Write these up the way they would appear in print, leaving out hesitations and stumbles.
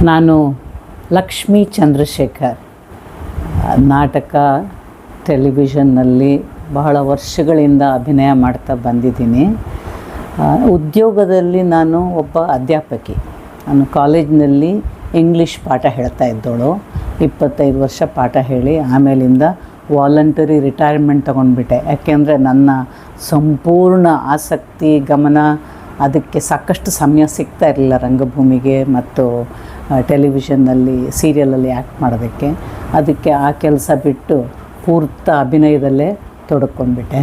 ನಾನು ಲಕ್ಷ್ಮೀ ಚಂದ್ರಶೇಖರ್ ನಾಟಕ ಟೆಲಿವಿಷನ್ನಲ್ಲಿ ಬಹಳ ವರ್ಷಗಳಿಂದ ಅಭಿನಯ ಮಾಡ್ತಾ ಬಂದಿದ್ದೀನಿ. ಉದ್ಯೋಗದಲ್ಲಿ ನಾನು ಒಬ್ಬ ಅಧ್ಯಾಪಕಿ. ನಾನು ಕಾಲೇಜಿನಲ್ಲಿ ಇಂಗ್ಲೀಷ್ ಪಾಠ ಹೇಳ್ತಾ ಇದ್ದೋಳು. 25 ವರ್ಷ ಪಾಠ ಹೇಳಿ ಆಮೇಲಿಂದ ವಾಲಂಟರಿ ರಿಟೈರ್ಮೆಂಟ್ ತೊಗೊಂಡ್ಬಿಟ್ಟೆ. ಯಾಕೆಂದರೆ ನನ್ನ ಸಂಪೂರ್ಣ ಆಸಕ್ತಿ ಗಮನ ಅದಕ್ಕೆ ಸಾಕಷ್ಟು ಸಮಯ ಸಿಗ್ತಾ ಇರಲಿಲ್ಲ ರಂಗಭೂಮಿಗೆ ಮತ್ತು ಟೆಲಿವಿಷನ್ನಲ್ಲಿ ಸೀರಿಯಲಲ್ಲಿ ಆ್ಯಕ್ಟ್ ಮಾಡೋದಕ್ಕೆ. ಅದಕ್ಕೆ ಆ ಕೆಲಸ ಬಿಟ್ಟು ಪೂರ್ತ ಅಭಿನಯದಲ್ಲೇ ತೊಡಕೊಂಡ್ಬಿಟ್ಟೆ.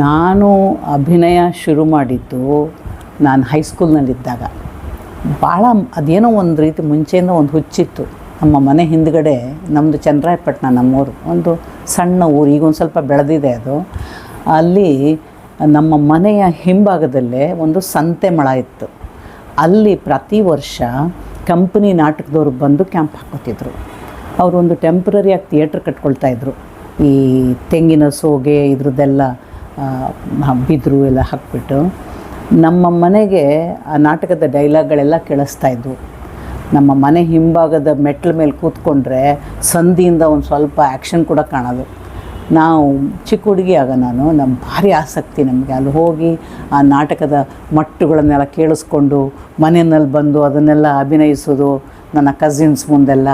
ನಾನು ಅಭಿನಯ ಶುರು ಮಾಡಿದ್ದು ನಾನು ಹೈಸ್ಕೂಲ್ನಲ್ಲಿದ್ದಾಗ. ಭಾಳ ಅದೇನೋ ಒಂದು ರೀತಿ ಮುಂಚೆಯಿಂದ ಒಂದು ಹುಚ್ಚಿತ್ತು. ನಮ್ಮ ಮನೆ ಹಿಂದ್ಗಡೆ ನಮ್ಮದು ಚನ್ನರಾಯಪಟ್ಟಣ, ನಮ್ಮೂರು ಒಂದು ಸಣ್ಣ ಊರು, ಈಗ ಒಂದು ಸ್ವಲ್ಪ ಬೆಳೆದಿದೆ ಅದು. ಅಲ್ಲಿ ನಮ್ಮ ಮನೆಯ ಹಿಂಭಾಗದಲ್ಲೇ ಒಂದು ಸಂತೆ ಮಳ ಇತ್ತು. ಅಲ್ಲಿ ಪ್ರತಿ ವರ್ಷ ಕಂಪ್ನಿ ನಾಟಕದವ್ರು ಬಂದು ಕ್ಯಾಂಪ್ ಹಾಕೋತಿದ್ರು. ಅವರು ಒಂದು ಟೆಂಪ್ರರಿಯಾಗಿ ಥಿಯೇಟ್ರ್ ಕಟ್ಕೊಳ್ತಾಯಿದ್ರು. ಈ ತೆಂಗಿನ ಸೋಗೆ ಇದ್ರದ್ದೆಲ್ಲ ಬಿದ್ರು ಎಲ್ಲ ಹಾಕ್ಬಿಟ್ಟು ನಮ್ಮ ಮನೆಗೆ ಆ ನಾಟಕದ ಡೈಲಾಗ್ಗಳೆಲ್ಲ ಕೇಳಿಸ್ತಾಯಿದ್ವು. ನಮ್ಮ ಮನೆ ಹಿಂಭಾಗದ ಮೆಟ್ಲ ಮೇಲೆ ಕೂತ್ಕೊಂಡ್ರೆ ಸಂಧಿಯಿಂದ ಒಂದು ಸ್ವಲ್ಪ ಆ್ಯಕ್ಷನ್ ಕೂಡ ಕಾಣೋದು. ನಾವು ಚಿಕ್ಕ ಹುಡುಗಿ ಆಗ ನಮ್ಮ ಭಾರಿ ಆಸಕ್ತಿ ನಮಗೆ. ಅಲ್ಲಿ ಹೋಗಿ ಆ ನಾಟಕದ ಮಟ್ಟುಗಳನ್ನೆಲ್ಲ ಕೇಳಿಸ್ಕೊಂಡು ಮನೆಯಲ್ಲಿ ಬಂದು ಅದನ್ನೆಲ್ಲ ಅಭಿನಯಿಸೋದು, ನನ್ನ ಕಸಿನ್ಸ್ ಮುಂದೆಲ್ಲ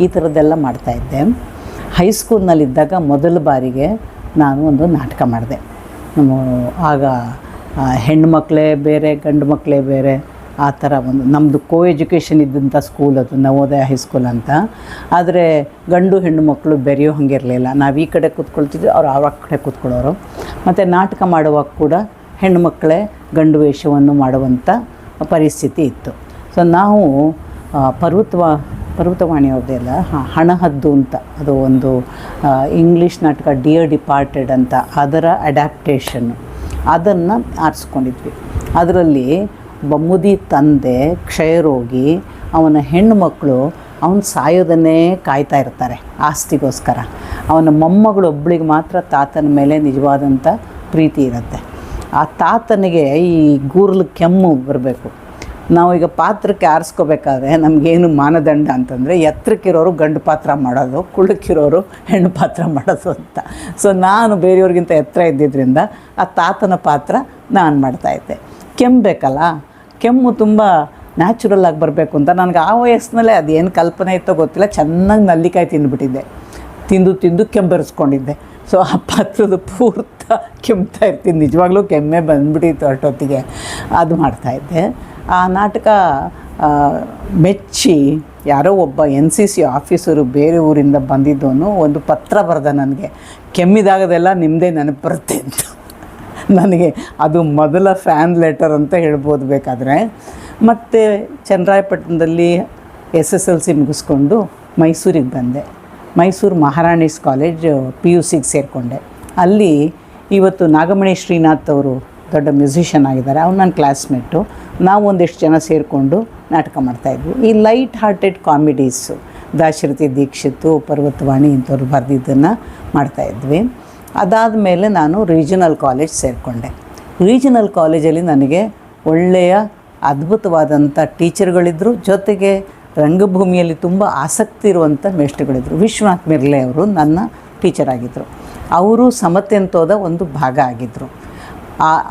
ಈ ಥರದ್ದೆಲ್ಲ ಮಾಡ್ತಾಯಿದ್ದೆ. ಹೈಸ್ಕೂಲ್ನಲ್ಲಿದ್ದಾಗ ಮೊದಲ ಬಾರಿಗೆ ನಾನು ಒಂದು ನಾಟಕ ಮಾಡಿದೆ. ಆಗ ಹೆಣ್ಣು ಮಕ್ಕಳೇ ಬೇರೆ ಗಂಡು ಮಕ್ಕಳೇ ಬೇರೆ ಆ ಥರ ಒಂದು ನಮ್ಮದು ಕೋ ಎಜುಕೇಷನ್ ಇದ್ದಂಥ ಸ್ಕೂಲ್ ಅದು, ನವೋದಯ ಹೈಸ್ಕೂಲ್ ಅಂತ. ಆದರೆ ಗಂಡು ಹೆಣ್ಣು ಮಕ್ಕಳು ಬೆರೆಯೋ ಹಾಗಿರಲಿಲ್ಲ. ನಾವು ಈ ಕಡೆ ಕೂತ್ಕೊಳ್ತಿದ್ವಿ, ಅವ್ರು ಆ ಕಡೆ ಕೂತ್ಕೊಳ್ಳೋರು. ಮತ್ತು ನಾಟಕ ಮಾಡುವಾಗ ಕೂಡ ಹೆಣ್ಣು ಮಕ್ಕಳೇ ಗಂಡು ವೇಷವನ್ನು ಮಾಡುವಂಥ ಪರಿಸ್ಥಿತಿ ಇತ್ತು. ಸೊ ನಾವು ಪರ್ವತವಾಣಿಯವ್ರದ್ದೆಲ್ಲ ಹಣಹದ್ದು ಅಂತ, ಅದು ಒಂದು ಇಂಗ್ಲೀಷ್ ನಾಟಕ ಡಿಯರ್ ಡಿಪಾರ್ಟೆಡ್ ಅಂತ, ಅದರ ಅಡ್ಯಾಪ್ಟೇಷನ್ನು ಅದನ್ನು ಆರಿಸ್ಕೊಂಡಿದ್ವಿ. ಅದರಲ್ಲಿ ಮುದಿ ತಂದೆ ಕ್ಷಯರೋಗಿ, ಅವನ ಹೆಣ್ಣು ಮಕ್ಕಳು ಅವನು ಸಾಯೋದನ್ನೇ ಕಾಯ್ತಾ ಇರ್ತಾರೆ ಆಸ್ತಿಗೋಸ್ಕರ. ಅವನ ಮೊಮ್ಮಗಳು ಒಬ್ಬಳಿಗೆ ಮಾತ್ರ ತಾತನ ಮೇಲೆ ನಿಜವಾದಂಥ ಪ್ರೀತಿ ಇರುತ್ತೆ. ಆ ತಾತನಿಗೆ ಈ ಗೂರ್ಲು ಕೆಮ್ಮು ಬರಬೇಕು. ನಾವೀಗ ಪಾತ್ರಕ್ಕೆ ಆರಿಸ್ಕೋಬೇಕಾದ್ರೆ ನಮಗೇನು ಮಾನದಂಡ ಅಂತಂದರೆ ಎತ್ತರಕ್ಕಿರೋರು ಗಂಡು ಪಾತ್ರ ಮಾಡೋದು, ಕುಳ್ಳಕ್ಕಿರೋರು ಹೆಣ್ಣು ಪಾತ್ರ ಮಾಡೋದು ಅಂತ. ಸೊ ನಾನು ಬೇರೆಯವ್ರಿಗಿಂತ ಎತ್ತರ ಇದ್ದಿದ್ದರಿಂದ ಆ ತಾತನ ಪಾತ್ರ ನಾನು ಮಾಡ್ತಾಯಿದ್ದೆ. ಕೆಮ್ಮಬೇಕಲ್ಲ, ಕೆಮ್ಮು ತುಂಬ ನ್ಯಾಚುರಲ್ಲಾಗಿ ಬರಬೇಕು ಅಂತ ನನಗೆ ಆ ವಯಸ್ಸಿನಲ್ಲೇ ಅದೇನು ಕಲ್ಪನೆ ಇತ್ತೋ ಗೊತ್ತಿಲ್ಲ, ಚೆನ್ನಾಗಿ ನಲ್ಲಿಕಾಯಿ ತಿಂದುಬಿಟ್ಟಿದ್ದೆ. ತಿಂದು ಕೆಂಬರಿಸ್ಕೊಂಡಿದ್ದೆ. ಸೊ ಆ ಪಾತ್ರದ ಪೂರ್ತ ಕೆಮ್ತಾ ಇರ್ತೀನಿ. ನಿಜವಾಗ್ಲೂ ಕೆಮ್ಮೆ ಬಂದುಬಿಟ್ಟಿತ್ತು ಅಷ್ಟೊತ್ತಿಗೆ. ಅದು ಮಾಡ್ತಾಯಿದ್ದೆ. ಆ ನಾಟಕ ಮೆಚ್ಚಿ ಯಾರೋ ಒಬ್ಬ NCC ಆಫೀಸರು ಬೇರೆ ಊರಿಂದ ಬಂದಿದ್ದವನು ಒಂದು ಪತ್ರ ಬರೆದ ನನಗೆ, ಕೆಮ್ಮಿದಾಗದೆಲ್ಲ ನಿಮ್ಮದೇ ನೆನಪು ಬರುತ್ತೆ ಅಂತ. ನನಗೆ ಅದು ಮೊದಲ ಫ್ಯಾನ್ ಲೆಟರ್ ಅಂತ ಹೇಳ್ಬೋದು ಬೇಕಾದರೆ. ಮತ್ತು ಚನ್ನರಾಯಪಟ್ಟಣದಲ್ಲಿ SSLC ಮುಗಿಸ್ಕೊಂಡು ಮೈಸೂರಿಗೆ ಬಂದೆ. ಮೈಸೂರು ಮಹಾರಾಣೀಸ್ ಕಾಲೇಜ್ PUCಗೆ ಸೇರಿಕೊಂಡೆ. ಅಲ್ಲಿ ಇವತ್ತು ನಾಗಮಣಿ ಶ್ರೀನಾಥ್ ಅವರು ದೊಡ್ಡ ಮ್ಯೂಸಿಷಿಯನ್ ಆಗಿದ್ದಾರೆ, ಅವ್ರು ನನ್ನ ಕ್ಲಾಸ್ಮೇಟು. ನಾವು ಒಂದಿಷ್ಟು ಜನ ಸೇರಿಕೊಂಡು ನಾಟಕ ಮಾಡ್ತಾಯಿದ್ವಿ. ಈ ಲೈಟ್ ಹಾರ್ಟೆಡ್ ಕಾಮಿಡೀಸು ದಾಶರಥಿ ದೀಕ್ಷಿತ್, ಪರ್ವತವಾಣಿ ಇಂಥವ್ರು ಬರೆದಿದ್ದನ್ನು ಮಾಡ್ತಾಯಿದ್ವಿ. ಅದಾದ ಮೇಲೆ ನಾನು ರೀಜನಲ್ ಕಾಲೇಜ್ ಸೇರಿಕೊಂಡೆ. ರೀಜನಲ್ ಕಾಲೇಜಲ್ಲಿ ನನಗೆ ಒಳ್ಳೆಯ ಅದ್ಭುತವಾದಂಥ ಟೀಚರ್ಗಳಿದ್ದರು, ಜೊತೆಗೆ ರಂಗಭೂಮಿಯಲ್ಲಿ ತುಂಬ ಆಸಕ್ತಿ ಇರುವಂಥ ಮೇಷ್ಟ್ರುಗಳಿದ್ದರು. ವಿಶ್ವನಾಥ್ ಮಿರ್ಲೆ ಅವರು ನನ್ನ ಟೀಚರ್ ಆಗಿದ್ದರು. ಅವರು ಸಮತೆಂತೋದ ಒಂದು ಭಾಗ ಆಗಿದ್ದರು.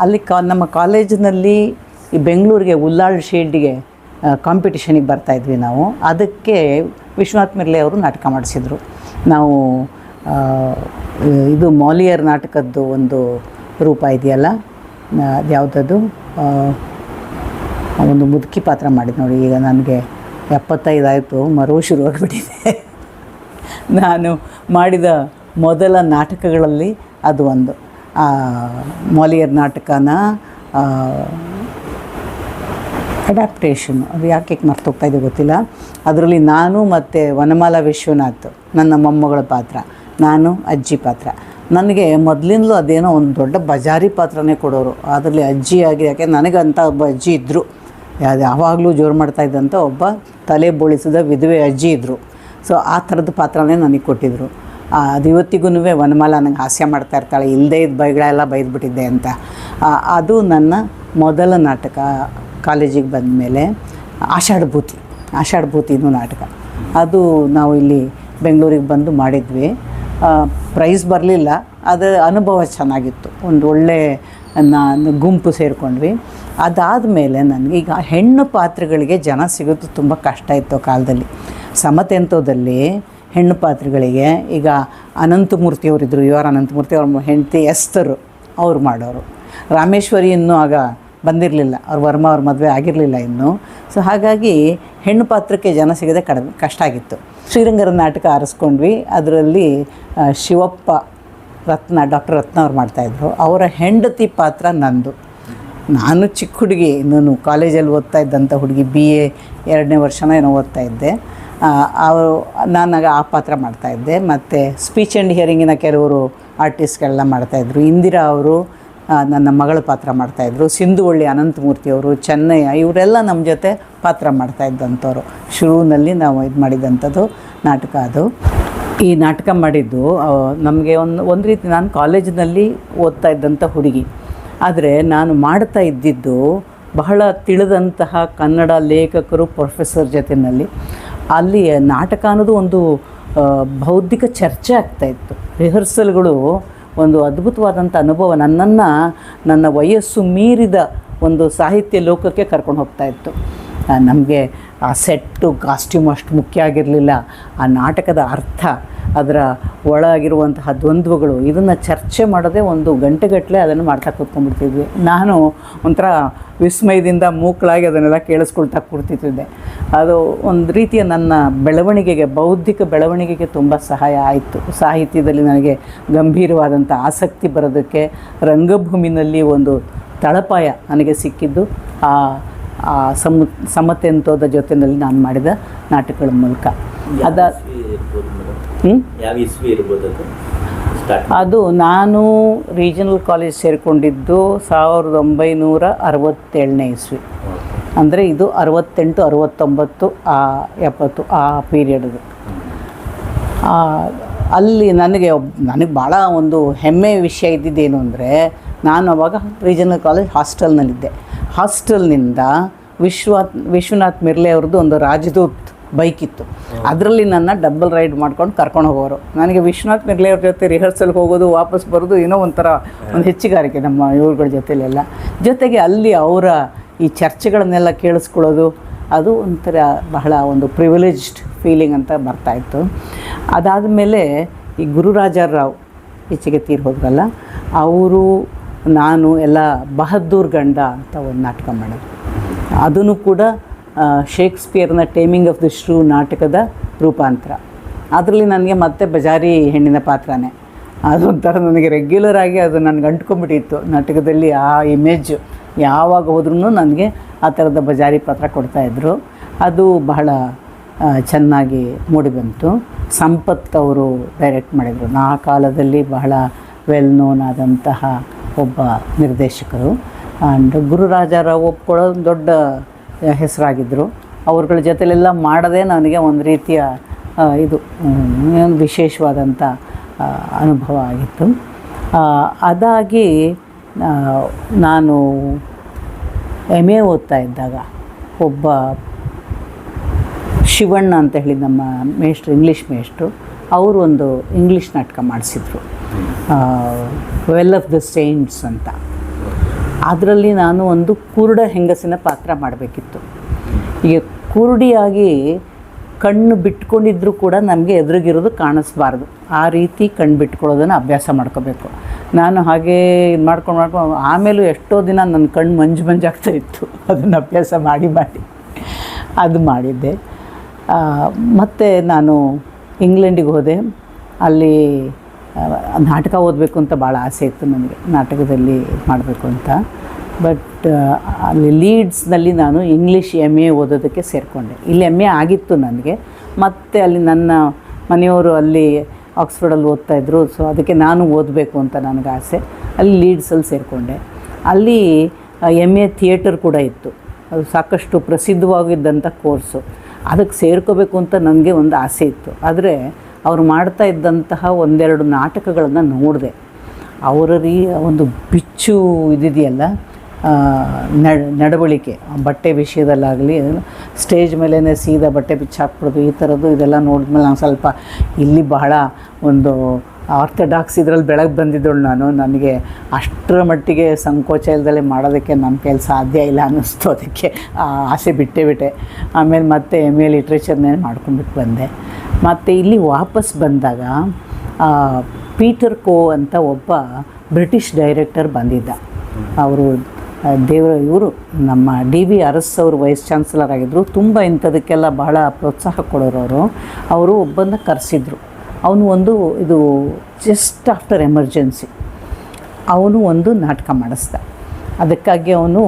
ಅಲ್ಲಿ ನಮ್ಮ ಕಾಲೇಜಿನಲ್ಲಿ ಈ ಬೆಂಗಳೂರಿಗೆ ಉಲ್ಲಾಳ್ ಶೀಲ್ಡ್ಗೆ ಕಾಂಪಿಟಿಷನಿಗೆ ಬರ್ತಾಯಿದ್ವಿ ನಾವು. ಅದಕ್ಕೆ ವಿಶ್ವನಾಥ್ ಮಿರ್ಲೆ ಅವರು ನಾಟಕ ಮಾಡಿಸಿದರು. ನಾವು ಇದು ಮಾಲಿಯರ್ ನಾಟಕದ್ದು ಒಂದು ರೂಪ ಇದೆಯಲ್ಲ, ಅದು ಯಾವುದದು, ಒಂದು ಮುದುಕಿ ಪಾತ್ರ ಮಾಡಿದ್ದು ನೋಡಿ. ಈಗ ನನಗೆ 75 ಆಯಿತು, ಮರು ಶುರುವಾಗಿಬಿಟ್ಟಿದೆ. ನಾನು ಮಾಡಿದ ಮೊದಲ ನಾಟಕಗಳಲ್ಲಿ ಅದು ಒಂದು ಮಾಲಿಯರ್ ನಾಟಕನ ಅಡ್ಯಾಪ್ಟೇಷನ್, ಅದು ಯಾಕೆ ಮರ್ತೋಗ್ತಾಯಿದೆ ಗೊತ್ತಿಲ್ಲ. ಅದರಲ್ಲಿ ನಾನು ಮತ್ತು ವನಮಾಲಾ ವಿಶ್ವನಾಥ್ ನನ್ನ ಮೊಮ್ಮಗಳ ಪಾತ್ರ, ನಾನು ಅಜ್ಜಿ ಪಾತ್ರ. ನನಗೆ ಮೊದಲಿಂದಲೂ ಅದೇನೋ ಒಂದು ದೊಡ್ಡ ಬಜಾರಿ ಪಾತ್ರನೇ ಕೊಡೋರು ಅದರಲ್ಲಿ ಅಜ್ಜಿಯಾಗಿ. ಯಾಕೆ ನನಗಂತ ಒಬ್ಬ ಅಜ್ಜಿ ಇದ್ದರು, ಯಾವಾಗಲೂ ಜೋರು ಮಾಡ್ತಾಯಿದ್ದಂಥ ಒಬ್ಬ ತಲೆ ಬೋಳಿಸಿದ ವಿಧವೆ ಅಜ್ಜಿ ಇದ್ದರು. ಸೊ ಆ ಥರದ ಪಾತ್ರನೇ ನನಗೆ ಕೊಟ್ಟಿದ್ದರು. ಅದು ಇವತ್ತಿಗೂ ವನಮಾಲಾ ನನಗೆ ಹಾಸ್ಯ ಮಾಡ್ತಾ ಇರ್ತಾಳೆ, ಇಲ್ಲದೇ ಇದ್ದ ಬೈಗಳೆಲ್ಲ ಬೈದ್ಬಿಟ್ಟಿದ್ದೆ ಅಂತ. ಅದು ನನ್ನ ಮೊದಲ ನಾಟಕ. ಕಾಲೇಜಿಗೆ ಬಂದ ಮೇಲೆ ಆಷಾಢಭೂತಿ ಆಷಾಢಭೂತಿದು ನಾಟಕ. ಅದು ನಾವು ಇಲ್ಲಿ ಬೆಂಗಳೂರಿಗೆ ಬಂದು ಮಾಡಿದ್ವಿ. ಪ್ರೈಸ್ ಬರಲಿಲ್ಲ, ಅದರ ಅನುಭವ ಚೆನ್ನಾಗಿತ್ತು. ಒಂದು ಒಳ್ಳೆ ಗುಂಪು ಸೇರಿಕೊಂಡ್ವಿ. ಅದಾದಮೇಲೆ ನನಗೆ ಈಗ ಹೆಣ್ಣು ಪಾತ್ರಗಳಿಗೆ ಜನ ಸಿಗೋದು ತುಂಬ ಕಷ್ಟ ಇತ್ತು ಕಾಲದಲ್ಲಿ. ಸಮತೆಂತೋದಲ್ಲಿ ಹೆಣ್ಣು ಪಾತ್ರಗಳಿಗೆ ಈಗ ಅನಂತಮೂರ್ತಿಯವರಿದ್ದರು, ಯು ಆರ್ ಅನಂತಮೂರ್ತಿ, ಅವ್ರ ಹೆಂಡತಿ ಎಸ್ತರು ಅವ್ರು ಮಾಡೋರು. ರಾಮೇಶ್ವರಿ ಇನ್ನೂ ಆಗ ಬಂದಿರಲಿಲ್ಲ, ಅವ್ರ ವರ್ಮ ಅವ್ರ ಮದುವೆ ಆಗಿರಲಿಲ್ಲ ಇನ್ನೂ. ಸೊ ಹಾಗಾಗಿ ಹೆಣ್ಣು ಪಾತ್ರಕ್ಕೆ ಜನ ಸಿಗೋದೇ ಕಷ್ಟ ಆಗಿತ್ತು. ಶ್ರೀರಂಗರ ನಾಟಕ ಆರಿಸ್ಕೊಂಡ್ವಿ. ಅದರಲ್ಲಿ ಶಿವಪ್ಪ ಡಾಕ್ಟರ್ ರತ್ನ ಅವ್ರು ಮಾಡ್ತಾಯಿದ್ರು. ಅವರ ಹೆಂಡತಿ ಪಾತ್ರ ನಂದು. ನಾನು ಚಿಕ್ಕ ಹುಡುಗಿ, ನಾನು ಕಾಲೇಜಲ್ಲಿ ಓದ್ತಾ ಇದ್ದಂಥ ಹುಡುಗಿ, BA 2ನೇ ವರ್ಷನ ಏನೋ ಓದ್ತಾ ಇದ್ದೆ. ನಾನಾಗ ಆ ಪಾತ್ರ ಮಾಡ್ತಾಯಿದ್ದೆ. ಮತ್ತು ಸ್ಪೀಚ್ ಆ್ಯಂಡ್ ಹಿಯರಿಂಗಿನ ಕೆಲವರು ಆರ್ಟಿಸ್ಟ್ಗಳೆಲ್ಲ ಮಾಡ್ತಾಯಿದ್ರು. ಇಂದಿರಾ ಅವರು ನನ್ನ ಮಗಳ ಪಾತ್ರ ಮಾಡ್ತಾಯಿದ್ರು. ಸಿಂಧುವಳ್ಳಿ ಅನಂತಮೂರ್ತಿಯವರು, ಚೆನ್ನಯ್ಯ, ಇವರೆಲ್ಲ ನಮ್ಮ ಜೊತೆ ಪಾತ್ರ ಮಾಡ್ತಾಯಿದ್ದಂಥವ್ರು. ಶುರುವಿನಲ್ಲಿ ನಾವು ಇದು ಮಾಡಿದಂಥದ್ದು ನಾಟಕ ಅದು. ಈ ನಾಟಕ ಮಾಡಿದ್ದು ನಮಗೆ ಒಂದು ರೀತಿ, ನಾನು ಕಾಲೇಜಿನಲ್ಲಿ ಓದ್ತಾ ಇದ್ದಂಥ ಹುಡುಗಿ, ಆದರೆ ನಾನು ಮಾಡ್ತಾ ಇದ್ದಿದ್ದು ಬಹಳ ತಿಳಿದಂತಹ ಕನ್ನಡ ಲೇಖಕರು, ಪ್ರೊಫೆಸರ್ ಜೊತೆಯಲ್ಲಿ. ಅಲ್ಲಿ ನಾಟಕ ಅನ್ನೋದು ಒಂದು ಬೌದ್ಧಿಕ ಚರ್ಚೆ ಆಗ್ತಾಯಿತ್ತು. ರಿಹರ್ಸಲ್ಗಳು ಒಂದು ಅದ್ಭುತವಾದಂಥ ಅನುಭವ. ನನ್ನನ್ನು ನನ್ನ ವಯಸ್ಸು ಮೀರಿದ ಒಂದು ಸಾಹಿತ್ಯ ಲೋಕಕ್ಕೆ ಕರ್ಕೊಂಡು ಹೋಗ್ತಾಯಿತ್ತು. ನಮಗೆ ಆ ಸೆಟ್ಟು, ಕಾಸ್ಟ್ಯೂಮ್ ಅಷ್ಟು ಮುಖ್ಯ ಆಗಿರಲಿಲ್ಲ. ಆ ನಾಟಕದ ಅರ್ಥ, ಅದರ ಒಳಗಿರುವಂತಹ ದ್ವಂದ್ವಗಳು, ಇದನ್ನು ಚರ್ಚೆ ಮಾಡೋದೇ ಒಂದು ಗಂಟೆಗಟ್ಟಲೆ ಅದನ್ನು ಮಾಡ್ತಾ ಕೂತ್ಕೊಂಡ್ಬಿಡ್ತಿದ್ವಿ. ನಾನು ಒಂಥರ ವಿಸ್ಮಯದಿಂದ ಮೂಕಳಾಗಿ ಅದನ್ನೆಲ್ಲ ಕೇಳಿಸ್ಕೊಳ್ತಾ ಕೂರ್ತಿದ್ದೆ. ಅದು ಒಂದು ರೀತಿಯ ನನ್ನ ಬೆಳವಣಿಗೆಗೆ, ಬೌದ್ಧಿಕ ಬೆಳವಣಿಗೆಗೆ ತುಂಬ ಸಹಾಯ ಆಯಿತು. ಸಾಹಿತ್ಯದಲ್ಲಿ ನನಗೆ ಗಂಭೀರವಾದಂಥ ಆಸಕ್ತಿ ಬರೋದಕ್ಕೆ ರಂಗಭೂಮಿನಲ್ಲಿ ಒಂದು ತಳಪಾಯ ನನಗೆ ಸಿಕ್ಕಿದ್ದು ಆ ಸಮತೆಂತೋದ ಜೊತೆಯಲ್ಲಿ ನಾನು ಮಾಡಿದ ನಾಟಕಗಳ ಮೂಲಕ. ಅದು ನಾನು ರೀಜನಲ್ ಕಾಲೇಜ್ ಸೇರಿಕೊಂಡಿದ್ದು 1967ನೇ ಇಸ್ವಿ. ಅಂದರೆ ಇದು 68, 69, 70 ಆ ಪೀರಿಯಡ್ದು. ಅಲ್ಲಿ ನನಗೆ ಭಾಳ ಒಂದು ಹೆಮ್ಮೆಯ ವಿಷಯ ಇದ್ದಿದ್ದೇನು ಅಂದರೆ, ನಾನು ಅವಾಗ ರೀಜನಲ್ ಕಾಲೇಜ್ ಹಾಸ್ಟೆಲ್ನಲ್ಲಿದ್ದೆ. ಹಾಸ್ಟೆಲ್ನಿಂದ ವಿಶ್ವನಾಥ್ ಮಿರ್ಲೆ ಅವ್ರದ್ದು ಒಂದು ರಾಜದೂತ್ ಬೈಕ್ ಇತ್ತು. ಅದರಲ್ಲಿ ನನ್ನ ಡಬಲ್ ರೈಡ್ ಮಾಡ್ಕೊಂಡು ಕರ್ಕೊಂಡು ಹೋಗೋರು. ನನಗೆ ವಿಶ್ವನಾಥ್ ಮಿರ್ಲೆ ಅವ್ರ ಜೊತೆ ರಿಹರ್ಸಲ್ಗೆ ಹೋಗೋದು, ವಾಪಸ್ ಬರೋದು ಏನೋ ಒಂಥರ ಒಂದು ಹೆಚ್ಚಿಗಾರಿಕೆ ನಮ್ಮ ಇವ್ರುಗಳ ಜೊತೆಲೆಲ್ಲ. ಜೊತೆಗೆ ಅಲ್ಲಿ ಅವರ ಈ ಚರ್ಚೆಗಳನ್ನೆಲ್ಲ ಕೇಳಿಸ್ಕೊಳ್ಳೋದು, ಅದು ಒಂಥರ ಬಹಳ ಒಂದು ಪ್ರಿವಿಲೇಜ್ಡ್ ಫೀಲಿಂಗ್ ಅಂತ ಬರ್ತಾಯಿತ್ತು. ಅದಾದಮೇಲೆ ಈ ಗುರುರಾಜಾರಾವ್ ಈಚೆಗೆ ತೀರಿ ಹೋದ್ರಲ್ಲ, ಅವರು ನಾನು ಎಲ್ಲ ಬಹದ್ದೂರ್ ಗಂಡ ಅಂತ ಒಂದು ನಾಟಕ ಮಾಡಿದ್ರು. ಅದನ್ನು ಕೂಡ ಶೇಕ್ಸ್ಪಿಯರ್ನ ಟೇಮಿಂಗ್ ಆಫ್ ದಿ ಶ್ರೂ ನಾಟಕದ ರೂಪಾಂತರ. ಅದರಲ್ಲಿ ನನಗೆ ಮತ್ತೆ ಬಜಾರಿ ಹೆಣ್ಣಿನ ಪಾತ್ರನೇ. ಅದೊಂಥರ ನನಗೆ ರೆಗ್ಯುಲರ್ ಆಗಿ ಅದು ನನಗೆ ಅಂಟ್ಕೊಂಡ್ಬಿಟ್ಟಿತ್ತು. ನಾಟಕದಲ್ಲಿ ಆ ಇಮೇಜ್ ಯಾವಾಗ ಹೋದ್ರೂ ನನಗೆ ಆ ಥರದ ಬಜಾರಿ ಪಾತ್ರ ಕೊಡ್ತಾಯಿದ್ರು. ಅದು ಬಹಳ ಚೆನ್ನಾಗಿ ಮೂಡಿಬಂತು. ಸಂಪತ್ ಅವರು ಡೈರೆಕ್ಟ್ ಮಾಡಿದರು. ಆ ಕಾಲದಲ್ಲಿ ಬಹಳ ವೆಲ್ ನೋನ್ ಆದಂತಹ ಒಬ್ಬ ನಿರ್ದೇಶಕರು. ಆ್ಯಂಡ್ ಗುರುರಾಜಾರಾವ್ ಒಪ್ಕೊಳ್ಳೋದು ದೊಡ್ಡ ಹೆಸರಾಗಿದ್ದರು. ಅವ್ರಗಳ ಜೊತೆಲೆಲ್ಲ ಮಾಡೋದೇ ನನಗೆ ಒಂದು ರೀತಿಯ ಇದು ವಿಶೇಷವಾದಂಥ ಅನುಭವ ಆಗಿತ್ತು. ಅದಾಗಿ ನಾನು MA ಓದ್ತಾ ಇದ್ದಾಗ ಒಬ್ಬ ಶಿವಣ್ಣ ಅಂತ ಹೇಳಿ ನಮ್ಮ ಮೇಷ್ಟ್ರು, ಇಂಗ್ಲೀಷ್ ಮೇಷ್ಟ್ರು, ಅವರು ಒಂದು ಇಂಗ್ಲೀಷ್ ನಾಟಕ ಮಾಡಿಸಿದ್ರು, ವೆಲ್ ಆಫ್ ದ ಸೇಂಟ್ಸ್ ಅಂತ. ಅದರಲ್ಲಿ ನಾನು ಒಂದು ಕುರುಡ ಹೆಂಗಸಿನ ಪಾತ್ರ ಮಾಡಬೇಕಿತ್ತು. ಈಗ ಕುರುಡಿಯಾಗಿ ಕಣ್ಣು ಬಿಟ್ಕೊಂಡಿದ್ರೂ ಕೂಡ ನಮಗೆ ಎದುರಿಗಿರೋದು ಕಾಣಿಸ್ಬಾರ್ದು. ಆ ರೀತಿ ಕಣ್ಣು ಬಿಟ್ಕೊಳ್ಳೋದನ್ನು ಅಭ್ಯಾಸ ಮಾಡ್ಕೋಬೇಕು. ನಾನು ಹಾಗೇ ಇದು ಮಾಡ್ಕೊಂಡು ಆಮೇಲೂ ಎಷ್ಟೋ ದಿನ ನನ್ನ ಕಣ್ಣು ಮಂಜಾಗ್ತಾಯಿತ್ತು. ಅದನ್ನು ಅಭ್ಯಾಸ ಮಾಡಿ ಅದು ಮಾಡಿದ್ದೆ. ಮತ್ತು ನಾನು ಇಂಗ್ಲೆಂಡಿಗೆ ಹೋದೆ. ಅಲ್ಲಿ ನಾಟಕ ಓದಬೇಕು ಅಂತ ಭಾಳ ಆಸೆ ಇತ್ತು ನನಗೆ, ನಾಟಕದಲ್ಲಿ ಮಾಡಬೇಕು ಅಂತ. ಬಟ್ ಅಲ್ಲಿ ಲೀಡ್ಸ್ನಲ್ಲಿ ನಾನು ಇಂಗ್ಲೀಷ್ MA ಓದೋದಕ್ಕೆ ಸೇರಿಕೊಂಡೆ. ಇಲ್ಲಿ MA ಆಗಿತ್ತು ನನಗೆ. ಮತ್ತು ಅಲ್ಲಿ ನನ್ನ ಮನೆಯವರು ಅಲ್ಲಿ ಆಕ್ಸ್ಫರ್ಡಲ್ಲಿ ಓದ್ತಾಯಿದ್ರು. ಸೊ ಅದಕ್ಕೆ ನಾನು ಓದಬೇಕು ಅಂತ ನನಗೆ ಆಸೆ. ಅಲ್ಲಿ ಲೀಡ್ಸಲ್ಲಿ ಸೇರಿಕೊಂಡೆ. ಅಲ್ಲಿ MA ಥಿಯೇಟರ್ ಕೂಡ ಇತ್ತು. ಅದು ಸಾಕಷ್ಟು ಪ್ರಸಿದ್ಧವಾಗಿದ್ದಂಥ ಕೋರ್ಸು. ಅದಕ್ಕೆ ಸೇರ್ಕೋಬೇಕು ಅಂತ ನನಗೆ ಒಂದು ಆಸೆ ಇತ್ತು. ಆದರೆ ಅವರು ಮಾಡ್ತಾ ಇದ್ದಂತಹ ಒಂದೆರಡು ನಾಟಕಗಳನ್ನು ನೋಡಿದೆ. ಅವರ ಒಂದು ಬಿಚ್ಚು ಇದಿದೆಯಲ್ಲ, ನಡವಳಿಕೆ, ಬಟ್ಟೆ ವಿಷಯದಲ್ಲಾಗಲಿ, ಸ್ಟೇಜ್ ಮೇಲೇ ಸೀದಾ ಬಟ್ಟೆ ಬಿಚ್ಚಾಕ್ಬಿಡೋದು, ಈ ಥರದ್ದು ಇದೆಲ್ಲ ನೋಡಿದ್ಮೇಲೆ ನಾನು ಸ್ವಲ್ಪ ಇಲ್ಲಿ ಬಹಳ ಒಂದು ಆರ್ಥೋಡಾಕ್ಸ್ ಇದರಲ್ಲಿ ಬೆಳಗ್ಗೆ ಬಂದಿದ್ದಳು ನಾನು. ನನಗೆ ಅಷ್ಟರ ಮಟ್ಟಿಗೆ ಸಂಕೋಚ ಇಲ್ಲದಲ್ಲೇ ಮಾಡೋದಕ್ಕೆ ನನ್ನ ಕೈಲಿ ಸಾಧ್ಯ ಇಲ್ಲ ಅನ್ನಿಸ್ತು. ಅದಕ್ಕೆ ಆಸೆ ಬಿಟ್ಟೆ. ಆಮೇಲೆ ಮತ್ತೆ MA ಲಿಟ್ರೇಚರ್ನೇ ಮಾಡ್ಕೊಂಡ್ಬಿಟ್ಟು ಬಂದೆ. ಮತ್ತು ಇಲ್ಲಿ ವಾಪಸ್ ಬಂದಾಗ ಪೀಟರ್ ಕೋ ಅಂತ ಒಬ್ಬ ಬ್ರಿಟಿಷ್ ಡೈರೆಕ್ಟರ್ ಬಂದಿದ್ದ. ಅವರು ಇವರು ನಮ್ಮ DV ಅರಸ್ ಅವರು ವೈಸ್ ಚಾನ್ಸಲರ್ ಆಗಿದ್ದರು. ತುಂಬ ಇಂಥದಕ್ಕೆಲ್ಲ ಬಹಳ ಪ್ರೋತ್ಸಾಹ ಕೊಡೋರು. ಅವರು ಒಬ್ಬನ್ನ ಕರೆಸಿದ್ರು. ಅವನು ಒಂದು ಇದು ಜಸ್ಟ್ ಆಫ್ಟರ್ ಎಮರ್ಜೆನ್ಸಿ ಅವನು ಒಂದು ನಾಟಕ ಮಾಡಿಸ್ದ. ಅದಕ್ಕಾಗಿ ಅವನು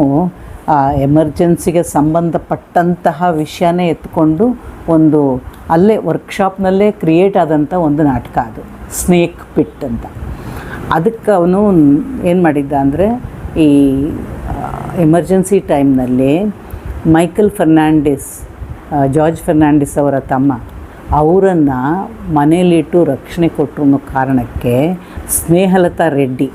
ಎಮರ್ಜೆನ್ಸಿಗೆ ಸಂಬಂಧಪಟ್ಟಂತಹ ವಿಷಯನೇ ಎತ್ಕೊಂಡು ಒಂದು ಅಲ್ಲೇ ವರ್ಕ್ಶಾಪ್ನಲ್ಲೇ ಕ್ರಿಯೇಟ್ ಆದಂಥ ಒಂದು ನಾಟಕ, ಅದು ಸ್ನೇಕ್ ಪಿಟ್ ಅಂತ. ಅದಕ್ಕೆ ಅವನು ಏನು ಮಾಡಿದ್ದ ಅಂದರೆ, ಈ ಎಮರ್ಜೆನ್ಸಿ ಟೈಮ್ನಲ್ಲಿ ಮೈಕಲ್ ಫರ್ನಾಂಡಿಸ್, ಜಾರ್ಜ್ ಫರ್ನಾಂಡಿಸ್ ಅವರ ತಮ್ಮ, ಅವರನ್ನು ಮನೇಲಿಟ್ಟು ರಕ್ಷಣೆ ಕೊಟ್ಟರು ಅನ್ನೋ ಕಾರಣಕ್ಕೆ ಸ್ನೇಹಲತಾ ರೆಡ್ಡಿ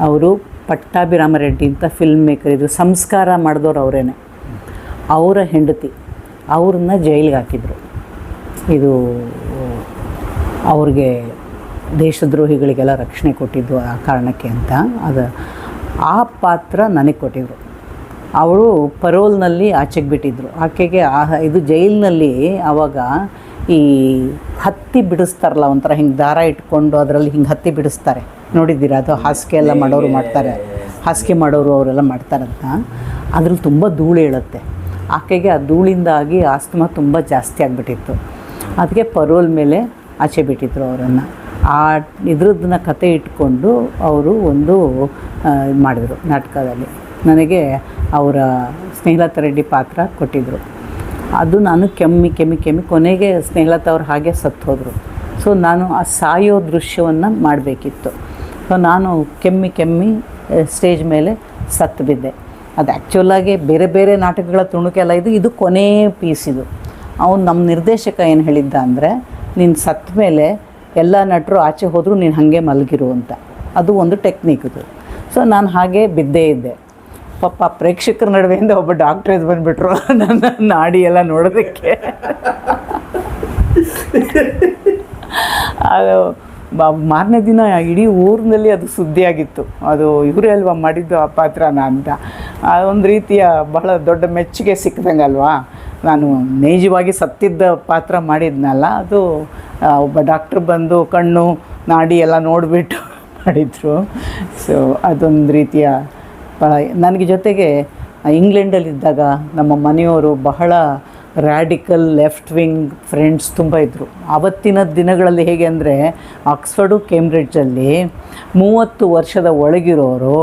ಅವರು, ಪಟ್ಟಾಭಿರಾಮ ರೆಡ್ಡಿ ಅಂತ ಫಿಲ್ಮ್ ಮೇಕರ್ ಇದ್ದರು, ಸಂಸ್ಕಾರ ಮಾಡಿದವರು ಅವರೇನೆ, ಅವರ ಹೆಂಡತಿ, ಅವ್ರನ್ನ ಜೈಲಿಗೆ ಹಾಕಿದರು. ಇದು ಅವ್ರಿಗೆ ದೇಶದ್ರೋಹಿಗಳಿಗೆಲ್ಲ ರಕ್ಷಣೆ ಕೊಟ್ಟಿದ್ದು ಆ ಕಾರಣಕ್ಕೆ ಅಂತ. ಆ ಪಾತ್ರ ನನಗೆ ಕೊಟ್ಟಿದ್ರು. ಅವಳು ಪರೋಲ್ನಲ್ಲಿ ಆಚೆಗೆ ಬಿಟ್ಟಿದ್ದರು. ಆಕೆಗೆ ಇದು ಜೈಲಿನಲ್ಲಿ ಆವಾಗ ಈ ಹತ್ತಿ ಬಿಡಿಸ್ತಾರಲ್ಲ, ಒಂಥರ ಹಿಂಗೆ ದಾರ ಇಟ್ಕೊಂಡು ಅದರಲ್ಲಿ ಹಿಂಗೆ ಹತ್ತಿ ಬಿಡಿಸ್ತಾರೆ, ನೋಡಿದ್ದೀರಾ? ಅದು ಹಾಸಿಗೆ ಎಲ್ಲ ಮಾಡೋರು ಮಾಡ್ತಾರೆ, ಹಾಸಿಗೆ ಮಾಡೋರು ಅವರೆಲ್ಲ ಮಾಡ್ತಾರಂತ. ಅದ್ರಲ್ಲಿ ತುಂಬ ಧೂಳು ಹೇಳುತ್ತೆ. ಆಕೆಗೆ ಆ ಧೂಳಿಂದಾಗಿ ಆಸ್ತಮಾ ತುಂಬ ಜಾಸ್ತಿ ಆಗಿಬಿಟ್ಟಿತ್ತು. ಅದಕ್ಕೆ ಪರೋಲ್ ಮೇಲೆ ಆಚೆ ಬಿಟ್ಟಿದ್ರು ಅವರನ್ನು. ಇದ್ರದ್ದನ್ನ ಕತೆ ಇಟ್ಕೊಂಡು ಅವರು ಒಂದು ಮಾಡಿದರು ನಾಟಕದಲ್ಲಿ. ನನಗೆ ಅವರ ಸ್ನೇಹಲತಾ ರೆಡ್ಡಿ ಪಾತ್ರ ಕೊಟ್ಟಿದ್ದರು. ಅದು ನಾನು ಕೆಮ್ಮಿ ಕೊನೆಗೆ ಸ್ನೇಹಲತಾ ಅವ್ರು ಹಾಗೆ ಸತ್ತು ಹೋದರು. ಸೊ ನಾನು ಆ ಸಾಯೋ ದೃಶ್ಯವನ್ನು ಮಾಡಬೇಕಿತ್ತು. ಸೊ ನಾನು ಕೆಮ್ಮಿ ಸ್ಟೇಜ್ ಮೇಲೆ ಸತ್ತು ಬಿದ್ದೆ. ಅದು ಆ್ಯಕ್ಚುಲಾಗಿ ಬೇರೆ ನಾಟಕಗಳ ತುಣುಕೆಲ್ಲ ಇದು ಕೊನೆ ಪೀಸ್. ಇದು ಅವನು ನಮ್ಮ ನಿರ್ದೇಶಕ ಏನು ಹೇಳಿದ್ದ ಅಂದರೆ, ನೀನು ಸತ್ತ ಮೇಲೆ ಎಲ್ಲ ನಟರು ಆಚೆ ಹೋದರೂ ನೀನು ಹಾಗೆ ಮಲಗಿರು ಅಂತ. ಅದು ಒಂದು ಟೆಕ್ನಿಕ್ ಇದು. ಸೊ ನಾನು ಹಾಗೆ ಬಿದ್ದೇ ಇದ್ದೆ. ಪಾಪ ಪ್ರೇಕ್ಷಕರ ನಡುವೆಯಿಂದ ಒಬ್ಬ ಡಾಕ್ಟ್ರ್ ಎದ್ದು ಬಂದುಬಿಟ್ರು ನನ್ನ ನಾಡಿ ಎಲ್ಲ ನೋಡೋದಕ್ಕೆ. ಅದು ಮಾರನೇ ದಿನ ಇಡೀ ಊರಿನಲ್ಲಿ ಅದು ಸುದ್ದಿಯಾಗಿತ್ತು. ಅದು ಇವರೇ ಅಲ್ವಾ ಮಾಡಿದ್ದು ಆ ಪಾತ್ರನ ಅಂತ. ಒಂದು ರೀತಿಯ ಬಹಳ ದೊಡ್ಡ ಮೆಚ್ಚುಗೆ ಸಿಕ್ಕಿದಂಗೆ ಅಲ್ವಾ. ನಾನು ನೈಜವಾಗಿ ಸತ್ತಿದ್ದ ಪಾತ್ರ ಮಾಡಿದ್ನಲ್ಲ, ಅದು ಒಬ್ಬ ಡಾಕ್ಟ್ರ್ ಬಂದು ಕಣ್ಣು ನಾಡಿ ಎಲ್ಲ ನೋಡಿಬಿಟ್ಟು ಮಾಡಿದರು. ಸೊ ಅದೊಂದು ರೀತಿಯ ನನಗೆ ಜೊತೆಗೆ ಇಂಗ್ಲೆಂಡಲ್ಲಿದ್ದಾಗ ನಮ್ಮ ಮನೆಯವರು ಬಹಳ ರ್ಯಾಡಿಕಲ್ ಲೆಫ್ಟ್ ವಿಂಗ್ ಫ್ರೆಂಡ್ಸ್ ತುಂಬ ಇದ್ದರು. ಆವತ್ತಿನ ದಿನಗಳಲ್ಲಿ ಹೇಗೆ ಅಂದರೆ, ಆಕ್ಸ್ಫರ್ಡು ಕೇಂಬ್ರಿಡ್ಜಲ್ಲಿ 30 ವರ್ಷದ ಒಳಗಿರೋರು